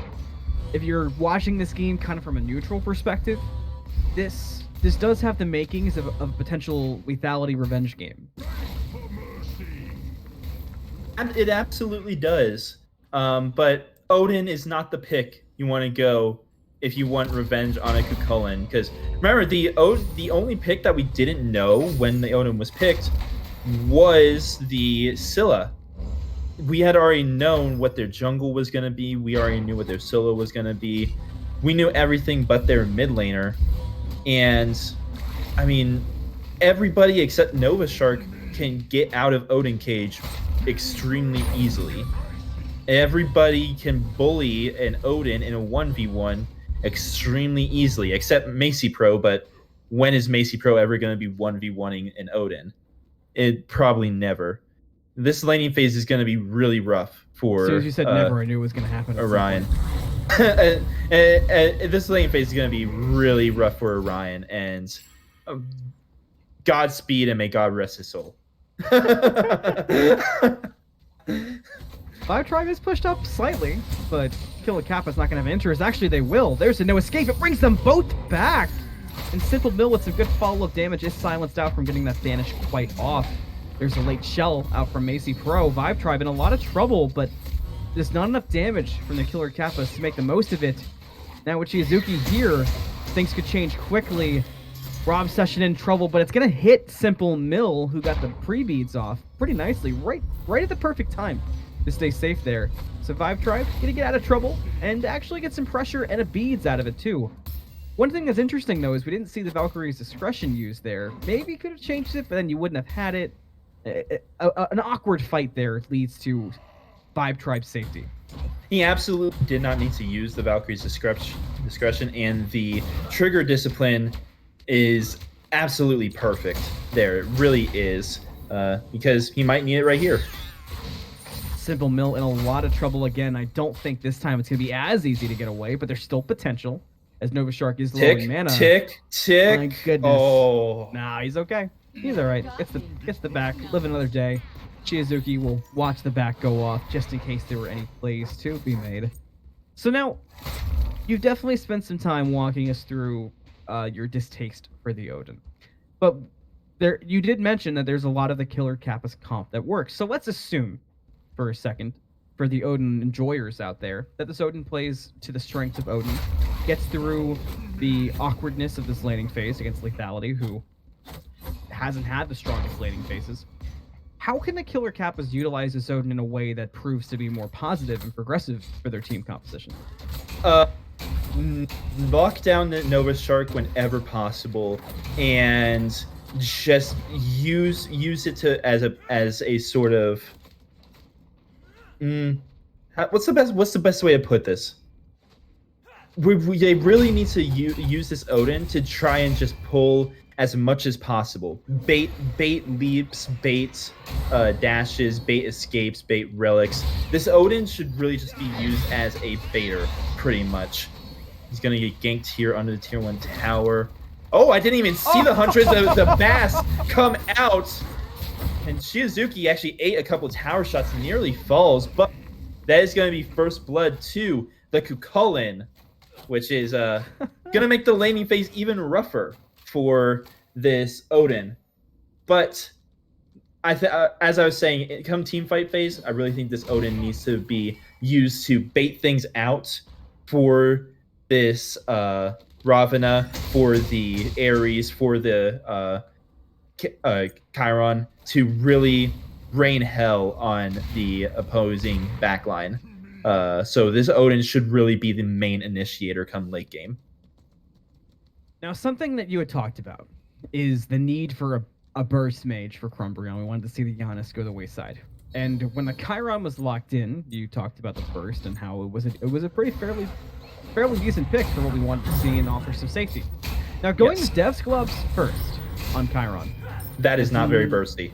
watching this game kind of from a neutral perspective, this does have the makings of a potential lethality revenge game. It absolutely does. But Odin is not the pick you want to go if you want revenge on a Kukulkan. Because remember, the only pick that we didn't know when the Odin was picked was the Scylla. We had already known what their jungle was going to be. We already knew what their Scylla was going to be. We knew everything but their mid laner. And, I mean, everybody except Nova Shark can get out of Odin Cage extremely easily. Everybody can bully an Odin in a 1v1 extremely easily, except Macy Pro, but when is Macy Pro ever going to be 1v1ing an Odin? It probably never. This laning phase is going to be really rough for... As soon as you said never, I knew it was going to happen. Orion. This laning phase is going to be really rough for Orion, and Godspeed, and may God rest his soul. Vibe Tribe is pushed up slightly, but Killer Kappa's not going to have interest. Actually, they will. There's a no escape. It brings them both back. And Simple Mill with some good follow-up damage is silenced out from getting that Vanish quite off. There's a late shell out from Macy Pro. Vibe Tribe in a lot of trouble, but there's not enough damage from the Killer Kappas to make the most of it. Now with Shizuki here, things could change quickly. Rob Session in trouble, but it's going to hit Simple Mill, who got the pre-beads off pretty nicely, right at the perfect time to stay safe there. Survive Tribe, going to get out of trouble, and actually get some pressure and a beads out of it, too. One thing that's interesting, though, is we didn't see the Valkyrie's discretion used there. Maybe you could have changed it, but then you wouldn't have had it. An awkward fight there leads to Vibe Tribe's safety. He absolutely did not need to use the Valkyrie's discretion, and the trigger discipline is absolutely perfect there. It really is, because he might need it right here. Simple Mill in a lot of trouble again. I don't think this time it's going to be as easy to get away, but there's still potential, as Nova Shark is low in mana. Tick. My goodness. Oh. Nah, he's okay. He's all right. Gets the back. Live another day. Shizuki will watch the back go off just in case there were any plays to be made. So now, you've definitely spent some time walking us through your distaste for the Odin. But you did mention that there's a lot of the Killer Kappas comp that works. So let's assume, for a second, for the Odin enjoyers out there, that this Odin plays to the strengths of Odin, gets through the awkwardness of this laning phase against Lethality, who hasn't had the strongest laning phases. How can the Killer Kappas utilize this Odin in a way that proves to be more positive and progressive for their team composition? Lock down the Nova Shark whenever possible, and just use it as a sort of what's the best way to put this? They really need to use this Odin to try and just pull as much as possible. Bait leaps, bait dashes, bait escapes, bait relics. This Odin should really just be used as a baiter, pretty much. He's gonna get ganked here under the tier 1 tower. Oh, I didn't even see the Huntress, the Bass come out. And Shizuki actually ate a couple tower shots, nearly falls, but that is gonna be first blood to the Kukulin, which is gonna make the laning phase even rougher for this Odin. But as I was saying, come team fight phase, I really think this Odin needs to be used to bait things out for this Ravana, for the Ares, for the Chiron, to really rain hell on the opposing backline. So this Odin should really be the main initiator come late game. Now, something that you had talked about is the need for a burst mage for Crumbrion. We wanted to see the Giannis go the wayside. And when the Chiron was locked in, you talked about the burst and how it was a pretty fairly decent pick for what we wanted to see and offer some safety. Now, going to Dev's Gloves first on Chiron. That is not very bursty.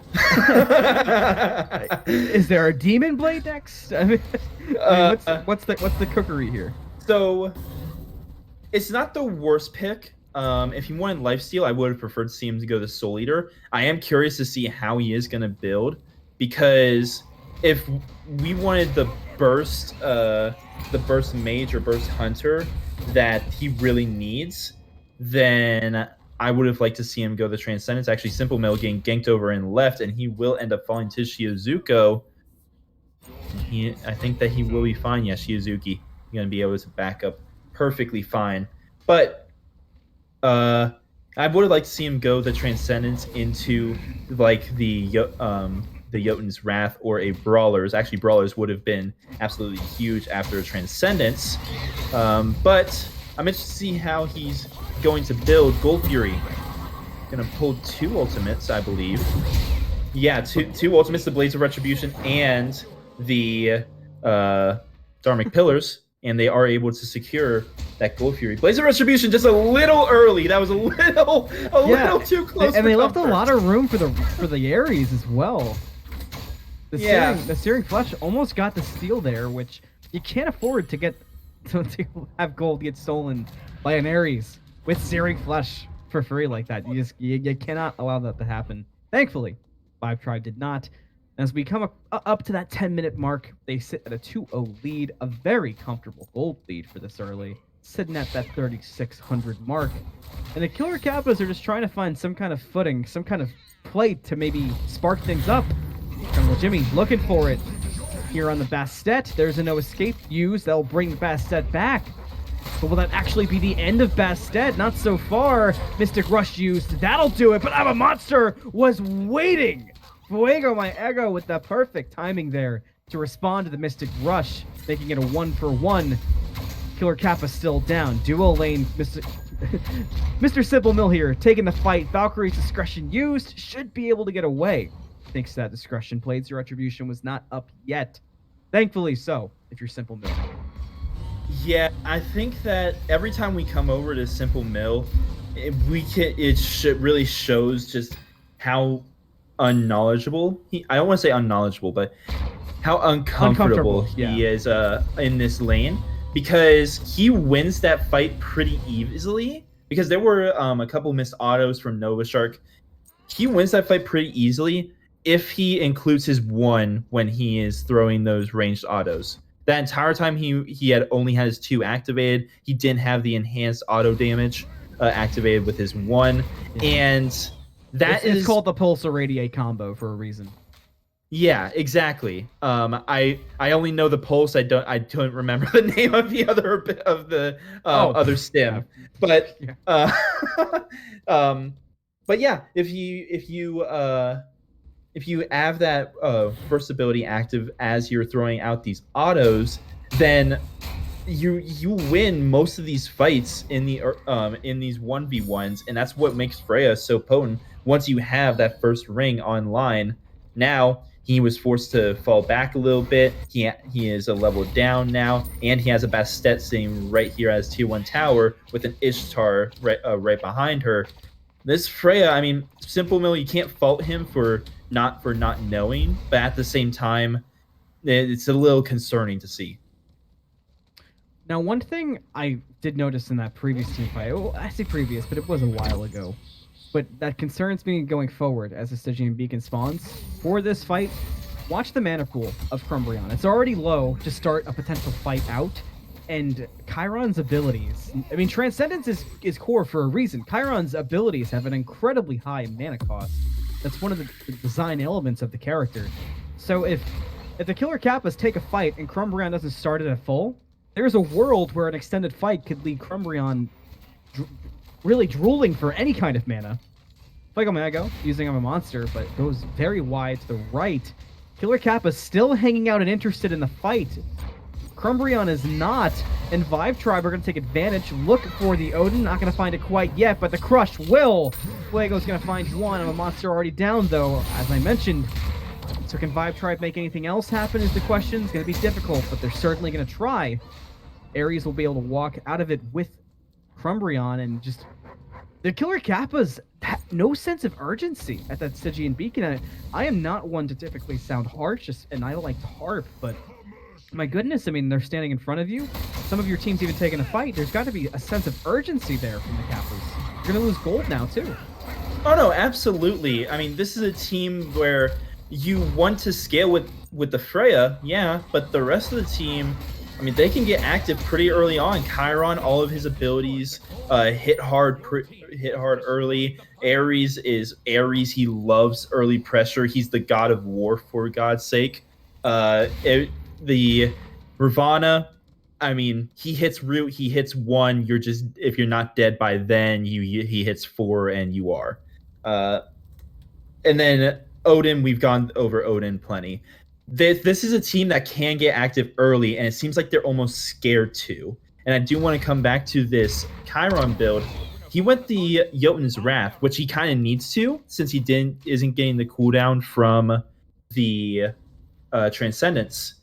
Is there a Demon Blade next? I mean, what's the cookery here? So, it's not the worst pick. If he wanted lifesteal, I would have preferred to see him to go the Soul Eater. I am curious to see how he is going to build, because if we wanted the burst mage or burst hunter that he really needs, then I would have liked to see him go the Transcendence. Actually, Simple Mill getting ganked over and left, and he will end up falling to Shizuko. I think that he will be fine. Yeah, Shizuki going to be able to back up perfectly fine. But I would have liked to see him go the Transcendence into like the Jotun's Wrath or a Brawlers. Actually, Brawlers would have been absolutely huge after a Transcendence. But I'm interested to see how he's going to build. Gold Fury gonna pull 2 ultimates, I believe. Yeah, two ultimates, the Blades of Retribution and the Dharmic Pillars. And they are able to secure that Gold Fury. Blades of Retribution just a little early. That was a little too close. And they left a lot of room for the Ares as well. The Searing Flesh almost got the steal there, which you can't afford to have gold get stolen by an Ares with Searing Flesh for free like that. You cannot allow that to happen. Thankfully, Vibe Tribe did not. As we come up to that 10-minute mark, they sit at a 2-0 lead, a very comfortable gold lead for this early, sitting at that 3,600 mark. And the Killer Kappas are just trying to find some kind of footing, some kind of play to maybe spark things up. Jungle Jimmy looking for it here on the Bastet. There's a no escape use. They'll bring the Bastet back. But will that actually be the end of Bastet? Not so far. Mystic Rush used. That'll do it. But I'm a Monster was waiting. Fuego my ego with the perfect timing there to respond to the Mystic Rush, making it a 1-for-1. Killer Kappa still down. Duo lane, Mr. Simple Mill here, taking the fight. Valkyrie's discretion used, should be able to get away. Thanks to that discretion, Blades' retribution was not up yet. Thankfully so, if you're Simple Mill. Yeah, I think that every time we come over to Simple Mill, it really shows just how unknowledgeable I don't want to say unknowledgeable, but how uncomfortable he is in this lane, because he wins that fight pretty easily, because there were a couple missed autos from Nova Shark. He wins that fight pretty easily if he includes his 1 when he is throwing those ranged autos. That entire time he had only had his 2 activated. He didn't have the enhanced auto damage activated with his 1, and it's called the Pulse Irradiate combo for a reason. Yeah, exactly. I only know the Pulse. I don't remember the name of the other stim. Yeah. But but yeah, if you have that first ability active as you're throwing out these autos, then you win most of these fights in these 1v1s, and that's what makes Freya so potent. Once you have that first ring online, now he was forced to fall back a little bit. He is a level down now, and he has a Bastet sitting right here as tier 1 tower with an Ishtar right behind her. This Freya, I mean, Simple Mill, you can't fault him for not knowing, but at the same time, it's a little concerning to see. Now, one thing I did notice in that previous team fight, well, I say previous, but it was a while ago, but that concerns me going forward as the Stygian Beacon spawns. For this fight, watch the mana pool of Crumbrion. It's already low to start a potential fight out, and Chiron's abilities, I mean, Transcendence is core for a reason. Chiron's abilities have an incredibly high mana cost. That's one of the design elements of the character. So if the Killer Kappas take a fight and Crumbrion doesn't start it at full, there's a world where an extended fight could lead Crumbrion really drooling for any kind of mana. Fuego Mago, using I'm a Monster, but goes very wide to the right. Killer Kappa still hanging out and interested in the fight. Crumbrion is not, and Vive Tribe are going to take advantage. Look for the Odin, not going to find it quite yet, but the Crush will. Fuego's going to find one. I'm a Monster already down, though, as I mentioned. So can Vive Tribe make anything else happen is the question. It's going to be difficult, but they're certainly going to try. Ares will be able to walk out of it with Crumbrion, and just the Killer Kappas have no sense of urgency at that Stygian Beacon. I am not one to typically sound harsh, and I like to harp, but my goodness, I mean, they're standing in front of you. Some of your team's even taking a fight. There's got to be a sense of urgency there from the Kappas. You're going to lose gold now, too. Oh, no, absolutely. I mean, this is a team where you want to scale with the Freya, yeah, but the rest of the team, I mean, they can get active pretty early on. Chiron, all of his abilities hit hard early. Ares is Ares. He loves early pressure. He's the god of war, for God's sake. The Ravana, I mean, he hits 1. You're just, if you're not dead by then, he hits 4 and you are. And then Odin, we've gone over Odin plenty. This is a team that can get active early, and it seems like they're almost scared to. And I do want to come back to this Chiron build. He went the Jotun's Wrath, which he kind of needs to, since he isn't getting the cooldown from the Transcendence.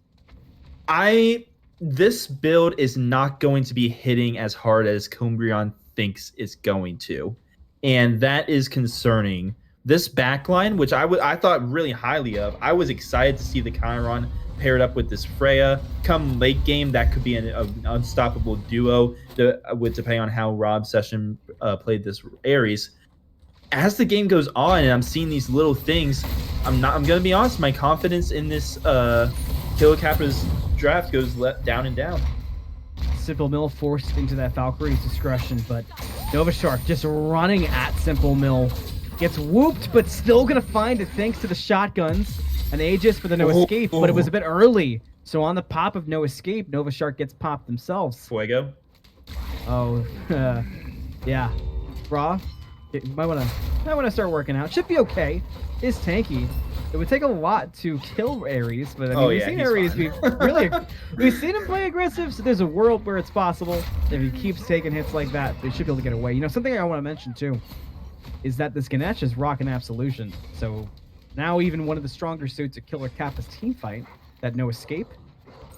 This build is not going to be hitting as hard as Crumbrion thinks it's going to, and that is concerning. This backline, which I thought really highly of, I was excited to see the Chiron paired up with this Freya. Come late game, that could be an unstoppable duo, depending on how Rob Session played this Ares. As the game goes on, and I'm seeing these little things, I'm gonna be honest, my confidence in this Killer Kappa's draft goes down and down. Simple Mill forced into that Valkyrie's discretion, but Nova Shark just running at Simple Mill. Gets whooped, but still gonna find it thanks to the shotguns. An Aegis for the no escape, but it was a bit early. So on the pop of no escape, Nova Shark gets popped themselves. Fuego. Oh, yeah. Raw, you might wanna start working out. Should be okay. It's tanky. It would take a lot to kill Ares, but I mean, Oh we've yeah, seen he's Ares fine. be we've seen him play aggressive. So there's a world where it's possible. If he keeps taking hits like that, they should be able to get away. You know, something I want to mention too is that this Ganesh is rocking Absolution. So now even one of the stronger suits of Killer Kappa's team fight, that no escape,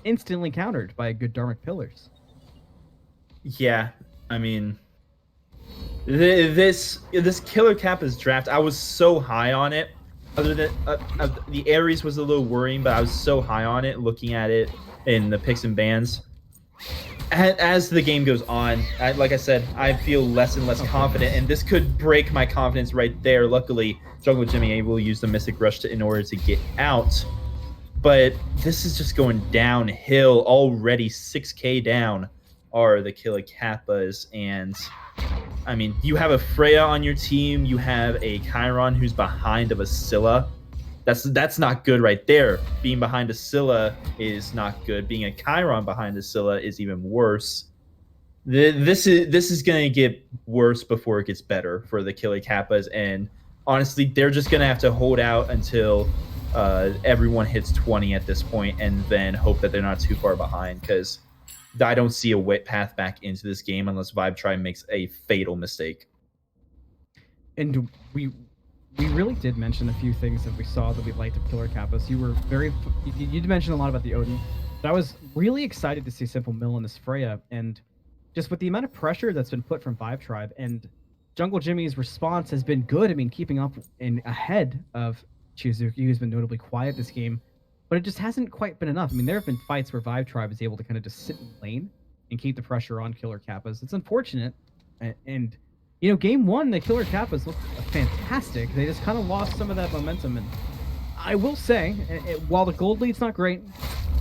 instantly countered by good Dharmic Pillars. Yeah, I mean, this Killer Kappa's draft, I was so high on it. Other than the Ares was a little worrying, but I was so high on it, looking at it in the picks and bans. As the game goes on, like I said, I feel less and less confident, and this could break my confidence right there. Luckily, Jungle Jimmy able to use the Mystic Rush in order to get out. But this is just going downhill already. 6k down are the Killer Kappas, and I mean, you have a Freya on your team, you have a Chiron who's behind of a Scylla. That's not good right there. Being behind a Scylla is not good. Being a Chiron behind a Scylla is even worse. This is going to get worse before it gets better for the Killer Kappas, and honestly, they're just going to have to hold out until everyone hits 20 at this point, and then hope that they're not too far behind, because I don't see a path back into this game unless Vibe Tribe makes a fatal mistake. And we really did mention a few things that we saw that we liked of Killer Kappas. You were you did mention a lot about the Odin, but I was really excited to see Simple Mill in this Freya, and just with the amount of pressure that's been put from Vibe Tribe, and Jungle Jimmy's response has been good. I mean, keeping up and ahead of Chizuki, who's been notably quiet this game, but it just hasn't quite been enough. I mean, there have been fights where Vibe Tribe is able to kind of just sit in lane and keep the pressure on Killer Kappas. It's unfortunate, and you know, game one, the Killer Kappas looked fantastic. They just kind of lost some of that momentum. And I will say, while the gold lead's not great,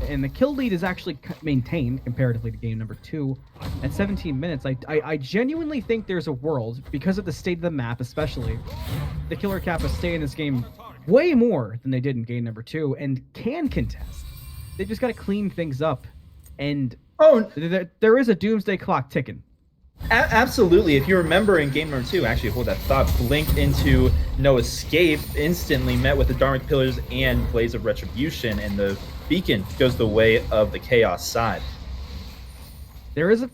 and the kill lead is actually maintained comparatively to game number 2 at 17 minutes, I genuinely think there's a world, because of the state of the map especially, the Killer Kappas stay in this game way more than they did in game number 2 and can contest. They just got to clean things up. And there is a doomsday clock ticking. Absolutely. If you remember in game number 2, actually hold that thought, blink into no escape, instantly met with the Dharmic Pillars and Blaze of Retribution, and the beacon goes the way of the Chaos side. There is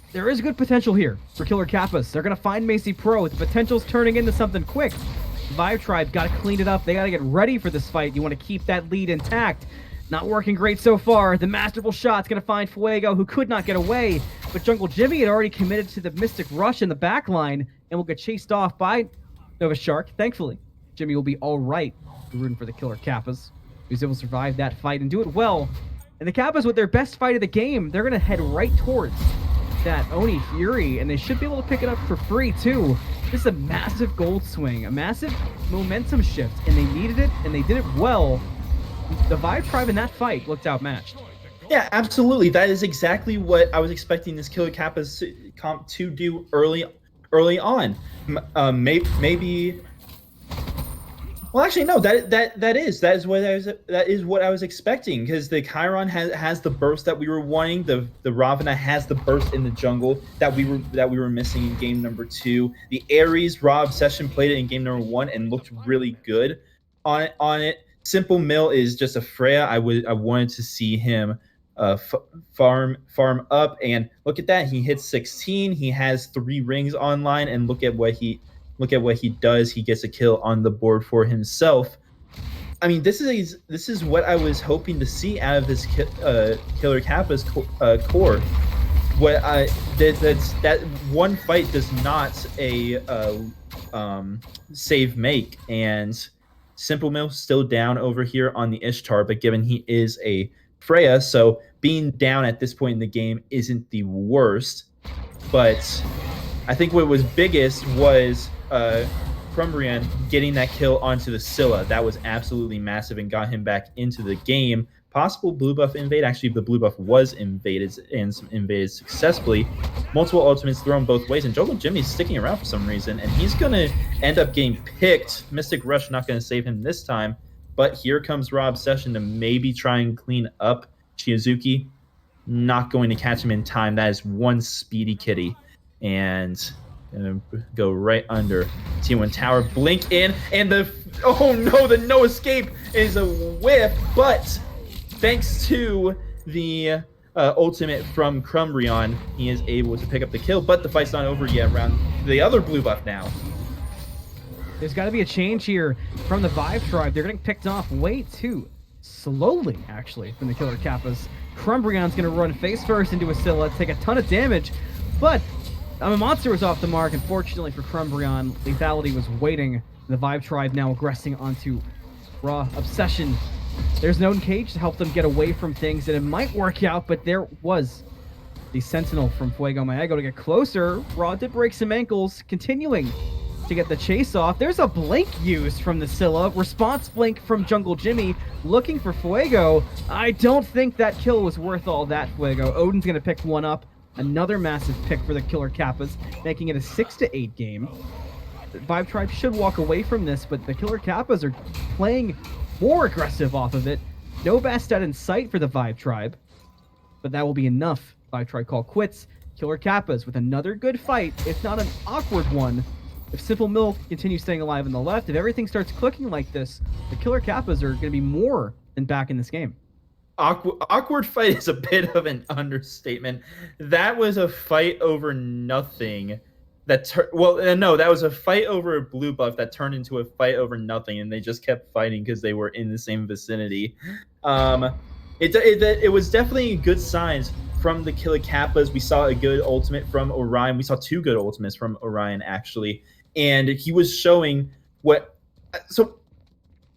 good potential here for Killer Kappas. They're gonna find Macy Pro. The potential's turning into something quick. Vibe Tribe gotta clean it up. They gotta get ready for this fight. You want to keep that lead intact. Not working great so far. The masterful shot's going to find Fuego, who could not get away. But Jungle Jimmy had already committed to the Mystic Rush in the back line and will get chased off by Nova Shark. Thankfully, Jimmy will be all right. We're rooting for the Killer Kappas, who's able to survive that fight and do it well. And the Kappas, with their best fight of the game, they're going to head right towards that Oni Fury, and they should be able to pick it up for free, too. This is a massive gold swing, a massive momentum shift, and they needed it, and they did it well. The Vibe Tribe in that fight looked outmatched. Yeah, absolutely. That is exactly what I was expecting this Killer Kappas comp to do early on. Maybe. Well, actually, no. That is what I was expecting, because the Chiron has the burst that we were wanting. The Ravana has the burst in the jungle that we were missing in game number 2. The Ares Raw Obsession played it in game number 1 and looked really good on it. Simple Mill is just a Freya. I wanted to see him farm up, and look at that. He hits 16. He has 3 rings online, and look at what he does. He gets a kill on the board for himself. I mean, this is what I was hoping to see out of this Killer Kappa's core. That one fight does not a save make, and Simple Mill still down over here on the Ishtar, but given he is a Freya, so being down at this point in the game isn't the worst. But I think what was biggest was Crumbrian getting that kill onto the Scylla. That was absolutely massive and got him back into the game. Possible blue buff invade. Actually, the blue buff was invaded and invaded successfully. Multiple ultimates thrown both ways, and Jungle Jimmy's sticking around for some reason, and he's going to end up getting picked. Mystic Rush not going to save him this time, but here comes Raw Obsession to maybe try and clean up Chizuki. Not going to catch him in time. That is one speedy kitty. and gonna go right under T1 tower. Blink in, and oh no, the no escape is a whiff, but thanks to the ultimate from Crumbrion, he is able to pick up the kill, but the fight's not over yet around the other blue buff now. There's got to be a change here from the Vibe Tribe. They're getting picked off way too slowly, actually, from the Killer Kappas. Crumbrion's going to run face first into Asilla, take a ton of damage, but a monster was off the mark. Unfortunately for Crumbrion, lethality was waiting. The Vibe Tribe now aggressing onto Raw Obsession. There's no cage to help them get away from things, and it might work out, but there was the Sentinel from Fuego Maego to get closer. Raw did break some ankles, continuing to get the chase off. There's a blink used from the Scylla. Response blink from Jungle Jimmy, looking for Fuego. I don't think that kill was worth all that, Fuego. Odin's going to pick one up. Another massive pick for the Killer Kappas, making it a 6-8 game. The Vibe Tribe should walk away from this, but the Killer Kappas are playing more aggressive off of it. No Bastet in sight for the Vibe Tribe, but that will be enough. Vibe Tribe call quits. Killer Kappas with another good fight, if not an awkward one. If Simple Milk continues staying alive on the left, if everything starts clicking like this, the Killer Kappas are going to be more than back in this game. Awkward fight is a bit of an understatement. That was a fight over nothing. That was a fight over a blue buff that turned into a fight over nothing, and they just kept fighting because they were in the same vicinity. It was definitely good signs from the Killer Kappas. We saw a good ultimate from Orion. We saw two good ultimates from Orion, actually. And he was showing what... So,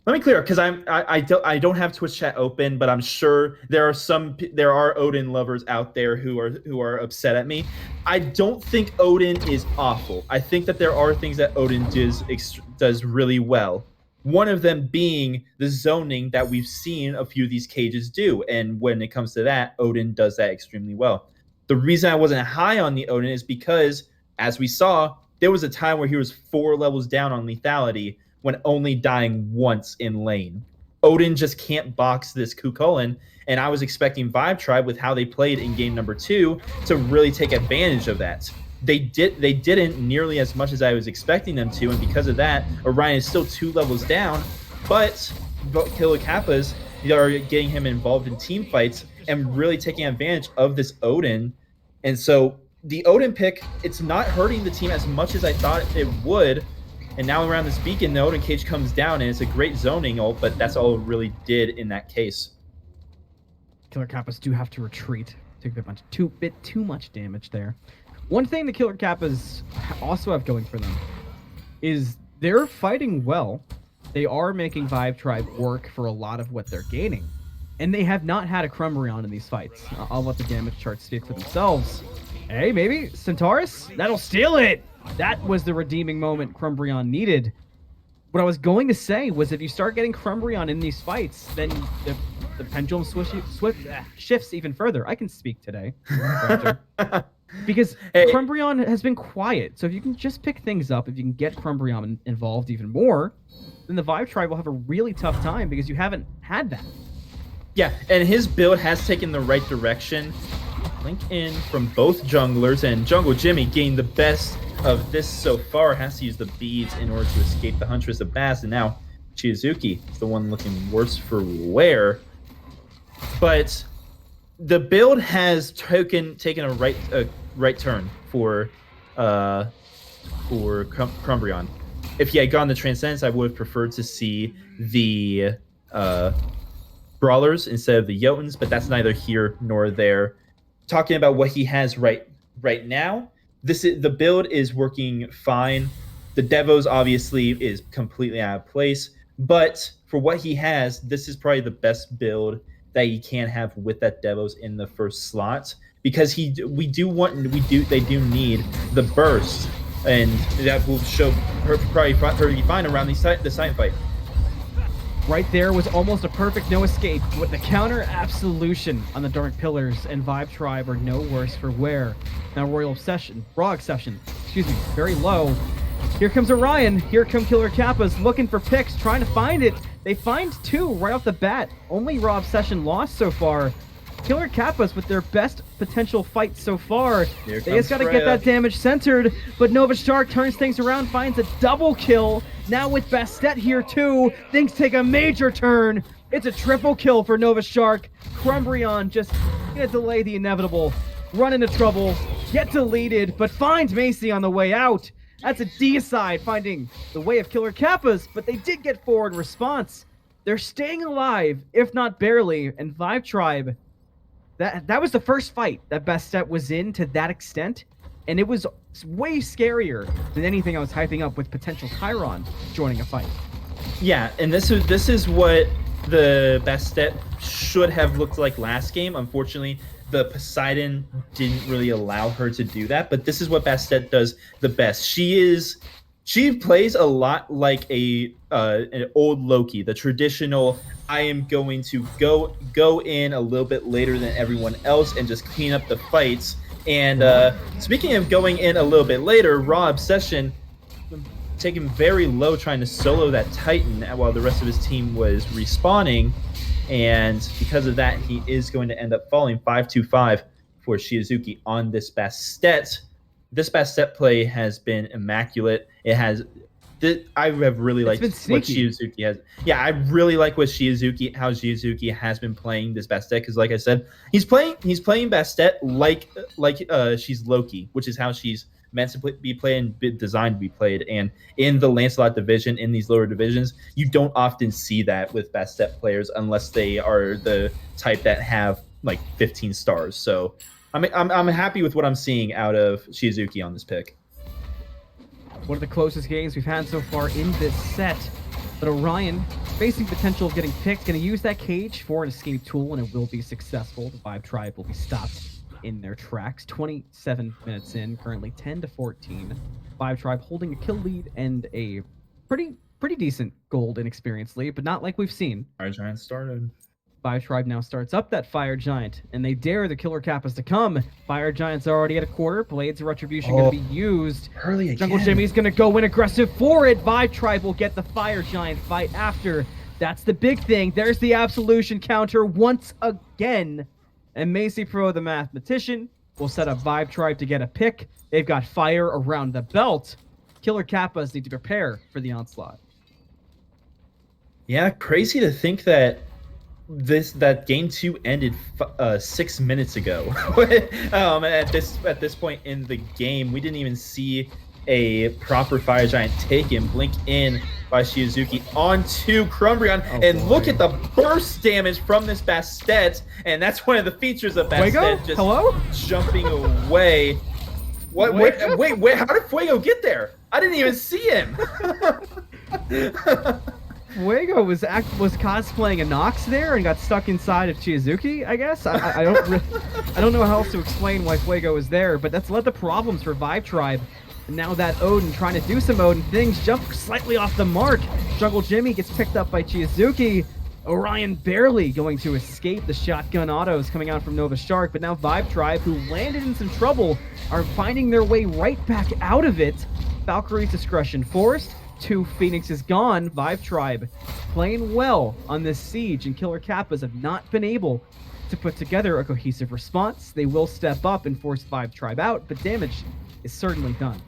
let me clear up, because I don't have Twitch chat open, but I'm sure there are Odin lovers out there who are upset at me. I don't think Odin is awful. I think that there are things that Odin does really well. One of them being the zoning that we've seen a few of these cages do. And when it comes to that, Odin does that extremely well. The reason I wasn't high on the Odin is because, as we saw, there was a time where he was 4 levels down on lethality when only dying once in lane. Odin just can't box this Kukulin, and I was expecting Vibe Tribe, with how they played in game number 2, to really take advantage of that. They didn't nearly as much as I was expecting them to, and because of that, Orion is still 2 levels down, but Killer Kappas are getting him involved in team fights and really taking advantage of this Odin. And so the Odin pick, it's not hurting the team as much as I thought it would. And now around this beacon, the Odin cage comes down, and it's a great zoning ult, but that's all it really did in that case. Killer Kappas do have to retreat. Take a bit too much damage there. One thing the Killer Kappas also have going for them is they're fighting well. They are making Vibe Tribe work for a lot of what they're gaining. And they have not had a Crumbrion in these fights. I'll let the damage charts speak for themselves. Hey, maybe Centaurus? That'll steal it! That was the redeeming moment Crumbrion needed. What I was going to say was, if you start getting Crumbrion in these fights, then the pendulum shifts even further. I can speak today. Because Crumbrion has been quiet. So if you can just pick things up, if you can get Crumbrion involved even more, then the Vibe Tribe will have a really tough time, because you haven't had that. Yeah, and his build has taken the right direction. Link in from both junglers, and Jungle Jimmy gained the best of this so far. Has to use the beads in order to escape the Huntress of Bass, and now Chizuki is the one looking worse for wear. But the build has taken a right turn for Crumbrion. If he had gone the Transcendence, I would have preferred to see the Brawlers instead of the Jotuns, but that's neither here nor there. Talking about what he has right now, the build is working fine. The Devos obviously is completely out of place, but for what he has, this is probably the best build that he can have with that Devos in the first slot, because they do need the burst, and that will show probably pretty fine around the side fight. Right there was almost a perfect no escape, with the counter absolution on the Dark Pillars, and Vibe Tribe are no worse for wear. Now Raw Obsession, very low. Here comes Orion, here come Killer Kappas, looking for picks, trying to find it. They find 2 right off the bat. Only Raw Obsession lost so far. Killer Kappas with their best potential fight so far. Here They just got to get that damage centered, but Nova Shark turns things around, finds a double kill. Now with Bastet here too, things take a major turn. It's a triple kill for Nova Shark. Crumbrion just gonna delay the inevitable, run into trouble, get deleted, but finds Macy on the way out. That's a deicide finding the way of Killer Kappas, but they did get forward response. They're staying alive, if not barely, and Vibe Tribe, that was the first fight that Bastet was in to that extent, and it was way scarier than anything I was hyping up with potential Chiron joining a fight. Yeah, and this is what the Bastet should have looked like last game. Unfortunately, the Poseidon didn't really allow her to do that, but this is what Bastet does the best. She plays a lot like an old Loki, the traditional, I am going to go in a little bit later than everyone else and just clean up the fights. And speaking of going in a little bit later, Raw Obsession taking very low, trying to solo that Titan while the rest of his team was respawning. And because of that, he is going to end up falling 5-2-5 for Shizuki on this Bastet. This Bastet play has been immaculate. I have really liked what Shizuki has. Yeah, I really like how Shizuki has been playing this Bastet, because like I said, he's playing Bastet like she's Loki, which is how she's meant to be played and designed to be played. And in the Lancelot division, in these lower divisions, you don't often see that with Bastet players unless they are the type that have like 15 stars. So I'm happy with what I'm seeing out of Shizuki on this pick. One of the closest games we've had so far in this set. But Orion, facing potential of getting picked, going to use that cage for an escape tool, and it will be successful. The Vibe Tribe will be stopped in their tracks. 27 minutes in, currently 10-14. Vibe Tribe holding a kill lead and a pretty decent gold and experience lead, but not like we've seen. Fire Giant started. Vibe Tribe now starts up that Fire Giant, and they dare the Killer Kappas to come. Fire Giant's already at a quarter. Blades of Retribution going to be used. Early again. Jungle Jimmy's going to go in aggressive for it. Vibe Tribe will get the Fire Giant fight after. That's the big thing. There's the Absolution counter once again. And Macy Pro, the mathematician, will set up Vibe Tribe to get a pick. They've got fire around the belt. Killer Kappas need to prepare for the onslaught. Yeah, crazy to think that game 2 ended 6 minutes ago. At this point in the game, we didn't even see a proper Fire Giant taken. Blink in by Shizuki onto Crumbrion, look at the burst damage from this Bastet, and that's one of the features of Bastet. Just jumping away. What? Wait! How did Fuego get there? I didn't even see him. Fuego was cosplaying a Nox there and got stuck inside of Shizuki, I guess. I don't know how else to explain why Fuego was there, but that's led to problems for Vibe Tribe. And now that Odin trying to do some Odin things, jump slightly off the mark. Jungle Jimmy gets picked up by Shizuki. Orion barely going to escape the shotgun autos coming out from Nova Shark, but now Vibe Tribe, who landed in some trouble, are finding their way right back out of it. Valkyrie's Discretion forced. 2 Phoenixes gone. Vibe Tribe playing well on this siege, and Killer Kappas have not been able to put together a cohesive response. They will step up and force Vibe Tribe out, but damage is certainly done.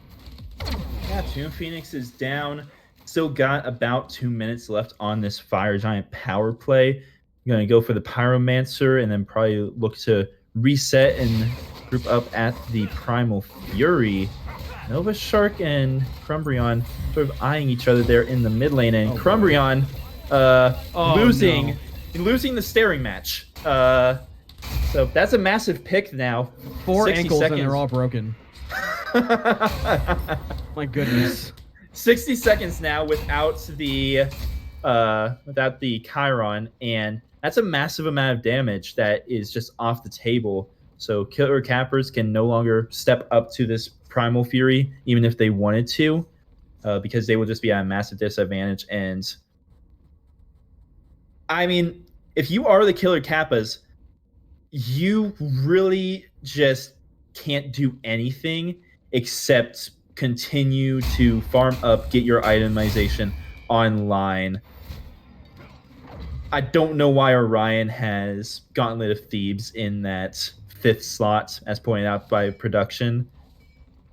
Yeah, 2 Phoenixes down. Still got about 2 minutes left on this Fire Giant power play. I'm going to go for the Pyromancer and then probably look to reset and group up at the Primal Fury. Nova Shark and Crumbrion sort of eyeing each other there in the mid lane, and Crumbrion losing the staring match. So that's a massive pick now. 4 ankles seconds. And they're all broken. My goodness. 60 seconds now without the Chiron, and that's a massive amount of damage that is just off the table. So Killer Kappas can no longer step up to this Primal Fury, even if they wanted to, because they will just be at a massive disadvantage. And I mean, if you are the Killer Kappas, you really just can't do anything except continue to farm up, get your itemization online. I don't know why Orion has Gauntlet of Thebes in that 5th slot, as pointed out by production.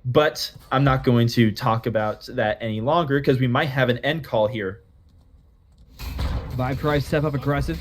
But I'm not going to talk about that any longer because we might have an end call here. Vibe tries step up aggressive.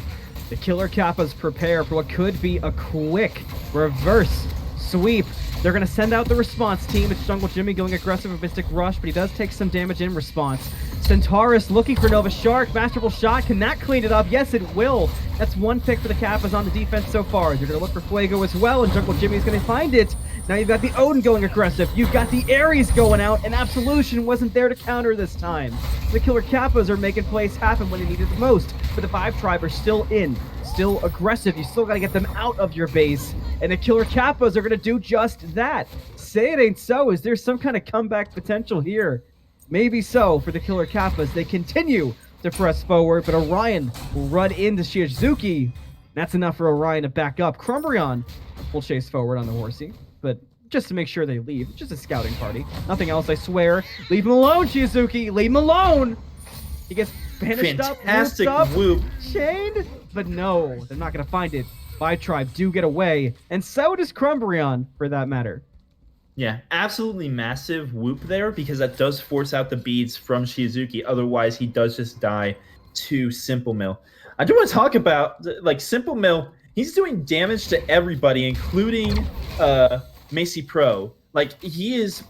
The Killer Kappas prepare for what could be a quick reverse sweep. They're going to send out the response team. It's Jungle Jimmy going aggressive with Mystic Rush, but he does take some damage in response. Centaurus looking for Nova Shark. Masterful shot. Can that clean it up? Yes, it will. That's one pick for the Kappas on the defense so far. They're going to look for Fuego as well, and Jungle Jimmy is going to find it. Now you've got the Odin going aggressive. You've got the Ares going out, and Absolution wasn't there to counter this time. The Killer Kappas are making plays happen when they need it the most, but the Vibe Tribe are still in, still aggressive. You still got to get them out of your base, and the Killer Kappas are going to do just that. Say it ain't so. Is there some kind of comeback potential here? Maybe so for the Killer Kappas. They continue to press forward, but Orion will run into Shizuki. That's enough for Orion to back up. Crumbreon will chase forward on the horsey, but just to make sure they leave. Just a scouting party. Nothing else, I swear. Leave him alone, Shizuki. Leave him alone. He gets banished up, Fantastic up, whoop. chained, but no, they're not going to find it. Vibe Tribe do get away, and so does Crumbreon, for that matter. Yeah, absolutely massive whoop there because that does force out the beads from Shizuki. Otherwise, he does just die to Simple Mill. I do want to talk about, like, Simple Mill. He's doing damage to everybody, including Macy Pro. Like, he is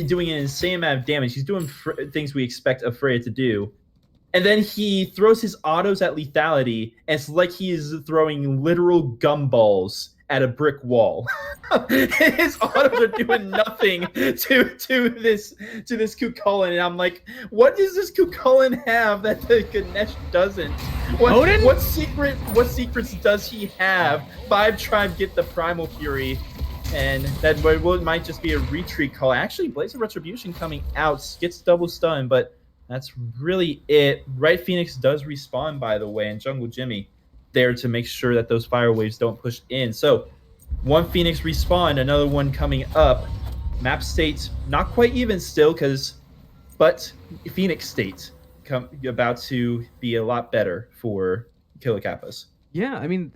doing an insane amount of damage. He's doing things we expect a Freya to do. And then he throws his autos at lethality, and it's like he is throwing literal gumballs at a brick wall. His autos are doing nothing to this Kukulin, and I'm like, what does this Kukulin have that the Ganesh doesn't? What secrets does he have? Vibe Tribe get the Primal Fury, and that might just be a retreat call. Actually, Blaze of Retribution coming out gets double stun, but that's really it. Right Phoenix does respawn, by the way, and Jungle Jimmy there to make sure that those fire waves don't push in. So one Phoenix respawn, another one coming up. Map state not quite even still, but Phoenix state about to be a lot better for Killer Kappas. Yeah, I mean,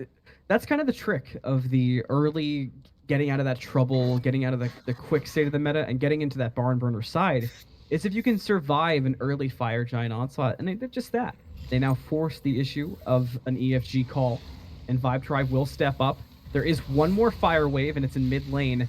that's kind of the trick of the early getting out of that trouble, getting out of the quick state of the meta, and getting into that barn burner side, is if you can survive an early Fire Giant onslaught, and they did just that. They now force the issue of an EFG call, and Vibe Tribe will step up. There is one more fire wave, and it's in mid lane.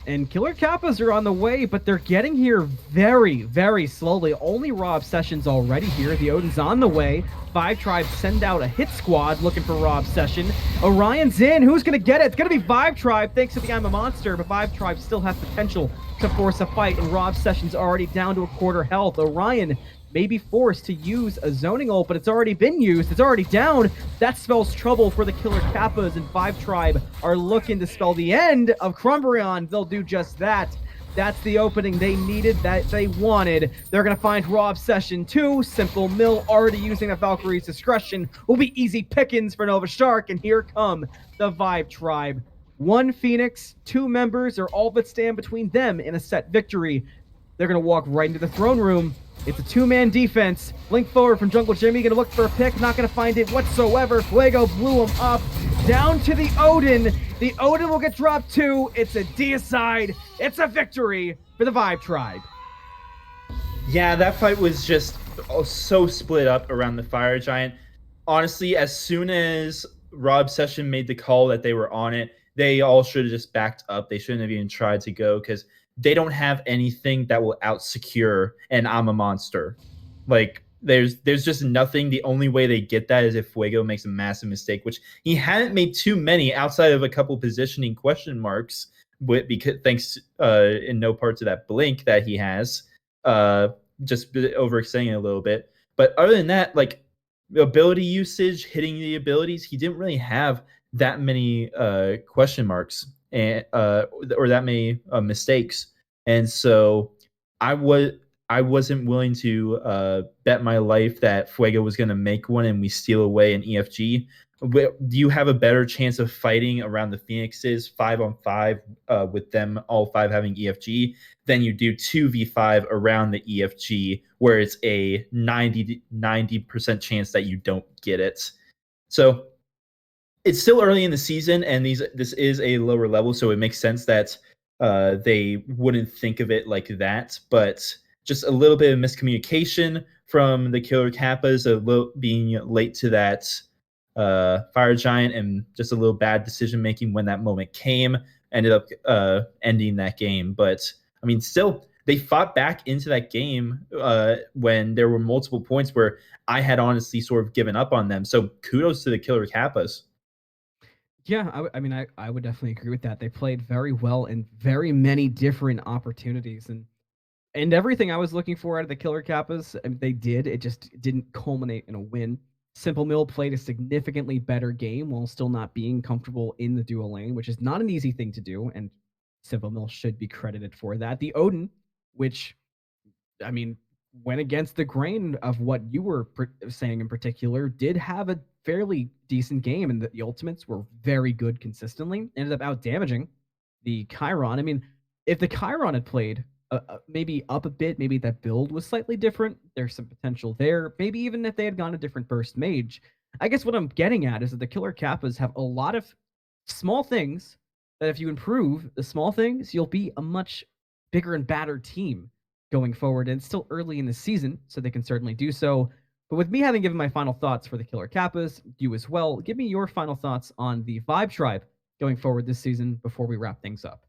And Killer Kappas are on the way, but they're getting here very, very slowly. Only Raw Obsession's already here. The Odin's on the way. Vibe Tribe send out a hit squad looking for Raw Obsession. Orion's in. Who's going to get it? It's going to be Vibe Tribe, thanks to the I'm a Monster, but Vibe Tribe still has potential to force a fight, and Raw Obsession's already down to a quarter health. Orion may be forced to use a zoning ult, but it's already been used. It's already down. That spells trouble for the Killer Kappas, and Vibe Tribe are looking to spell the end of Crumbreon. They'll do just that. That's the opening they needed, that they wanted. They're going to find Raw Obsession 2. Simple Mill already using the Valkyrie's Discretion. Will be easy pickings for Nova Shark, and here come the Vibe Tribe. One Phoenix, two members are all but stand between them in a set victory. They're going to walk right into the throne room. It's a two-man defense. Blink forward from Jungle Jimmy. Going to look for a pick. Not going to find it whatsoever. Fuego blew him up. Down to the Odin. The Odin will get dropped too. It's a deicide. It's a victory for the Vibe Tribe. Yeah, that fight was just so split up around the Fire Giant. Honestly, as soon as Raw Obsession made the call that they were on it, they all should have just backed up. They shouldn't have even tried to go because they don't have anything that will out-secure an I'm a Monster. Like, there's just nothing. The only way they get that is if Fuego makes a massive mistake, which he hadn't made too many outside of a couple positioning question marks, because thanks in no part to that blink that he has, just overextending it a little bit. But other than that, like, ability usage, hitting the abilities, he didn't really have that many question marks and or that many mistakes, and so I wasn't willing to bet my life that Fuego was going to make one and we steal away an EFG. you have a better chance of fighting around the Phoenixes 5 on 5 with them all five having EFG than you do 2v5 around the EFG where it's a 90% chance that you don't get it. So it's still early in the season, and this is a lower level, so it makes sense that they wouldn't think of it like that. But just a little bit of miscommunication from the Killer Kappas, a little being late to that Fire Giant, and just a little bad decision making when that moment came, ended up ending that game. But I mean, still, they fought back into that game when there were multiple points where I had honestly sort of given up on them. So kudos to the Killer Kappas. Yeah, I mean, I would definitely agree with that. They played very well in very many different opportunities, and everything I was looking for out of the Killer Kappas, I mean, they did. It just didn't culminate in a win. Simple Mill played a significantly better game while still not being comfortable in the dual lane, which is not an easy thing to do, and Simple Mill should be credited for that. The Odin, which I mean, went against the grain of what you were saying in particular, did have a fairly decent game, and the ultimates were very good consistently. Ended up out damaging the Chiron. I mean, if the Chiron had played maybe up a bit, maybe that build was slightly different. There's some potential there. Maybe even if they had gone a different burst mage. I guess what I'm getting at is that the Killer Kappas have a lot of small things that if you improve the small things, you'll be a much bigger and badder team going forward. And it's still early in the season, so they can certainly do so. But with me having given my final thoughts for the Killer Kappas, you as well, give me your final thoughts on the Vibe Tribe going forward this season before we wrap things up.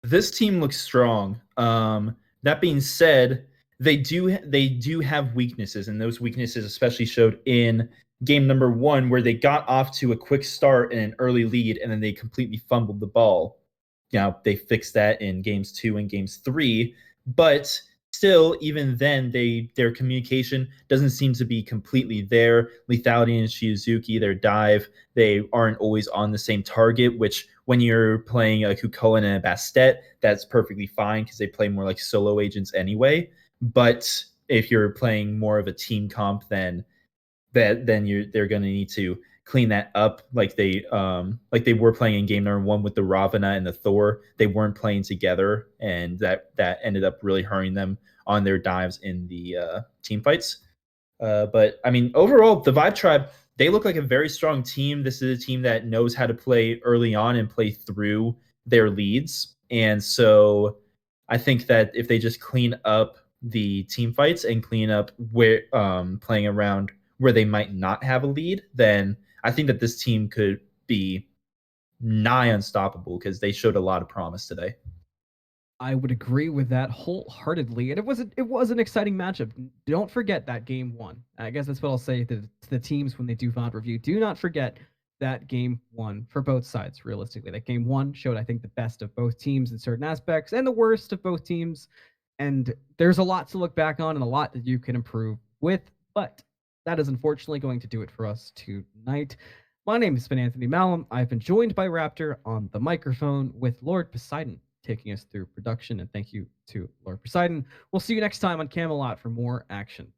This team looks strong. That being said, they do have weaknesses, and those weaknesses especially showed in game number one, where they got off to a quick start and an early lead, and then they completely fumbled the ball. Now they fixed that in games 2 and games 3, but still, even then, their communication doesn't seem to be completely there. Lethality and Shizuki, their dive, they aren't always on the same target, which when you're playing a Kukulin and a Bastet, that's perfectly fine because they play more like solo agents anyway. But if you're playing more of a team comp, then they're going to need to clean that up like they were playing in game number one with the Ravana and the Thor. They weren't playing together, and that ended up really hurting them on their dives in the team fights. But I mean, overall, the Vibe Tribe, they look like a very strong team. This is a team that knows how to play early on and play through their leads. And so I think that if they just clean up the team fights and clean up where playing around where they might not have a lead, then I think that this team could be nigh unstoppable because they showed a lot of promise today. I would agree with that wholeheartedly, and it was an exciting matchup. Don't forget that game one. I guess that's what I'll say to the teams when they do VOD review. Do not forget that game one for both sides. Realistically, that game one showed I think the best of both teams in certain aspects and the worst of both teams. And there's a lot to look back on and a lot that you can improve with. But that is unfortunately going to do it for us tonight. My name has been Anthony Malum. I've been joined by Raptor on the microphone with Lord Poseidon taking us through production. And thank you to Lord Poseidon. We'll see you next time on Camelot for more action.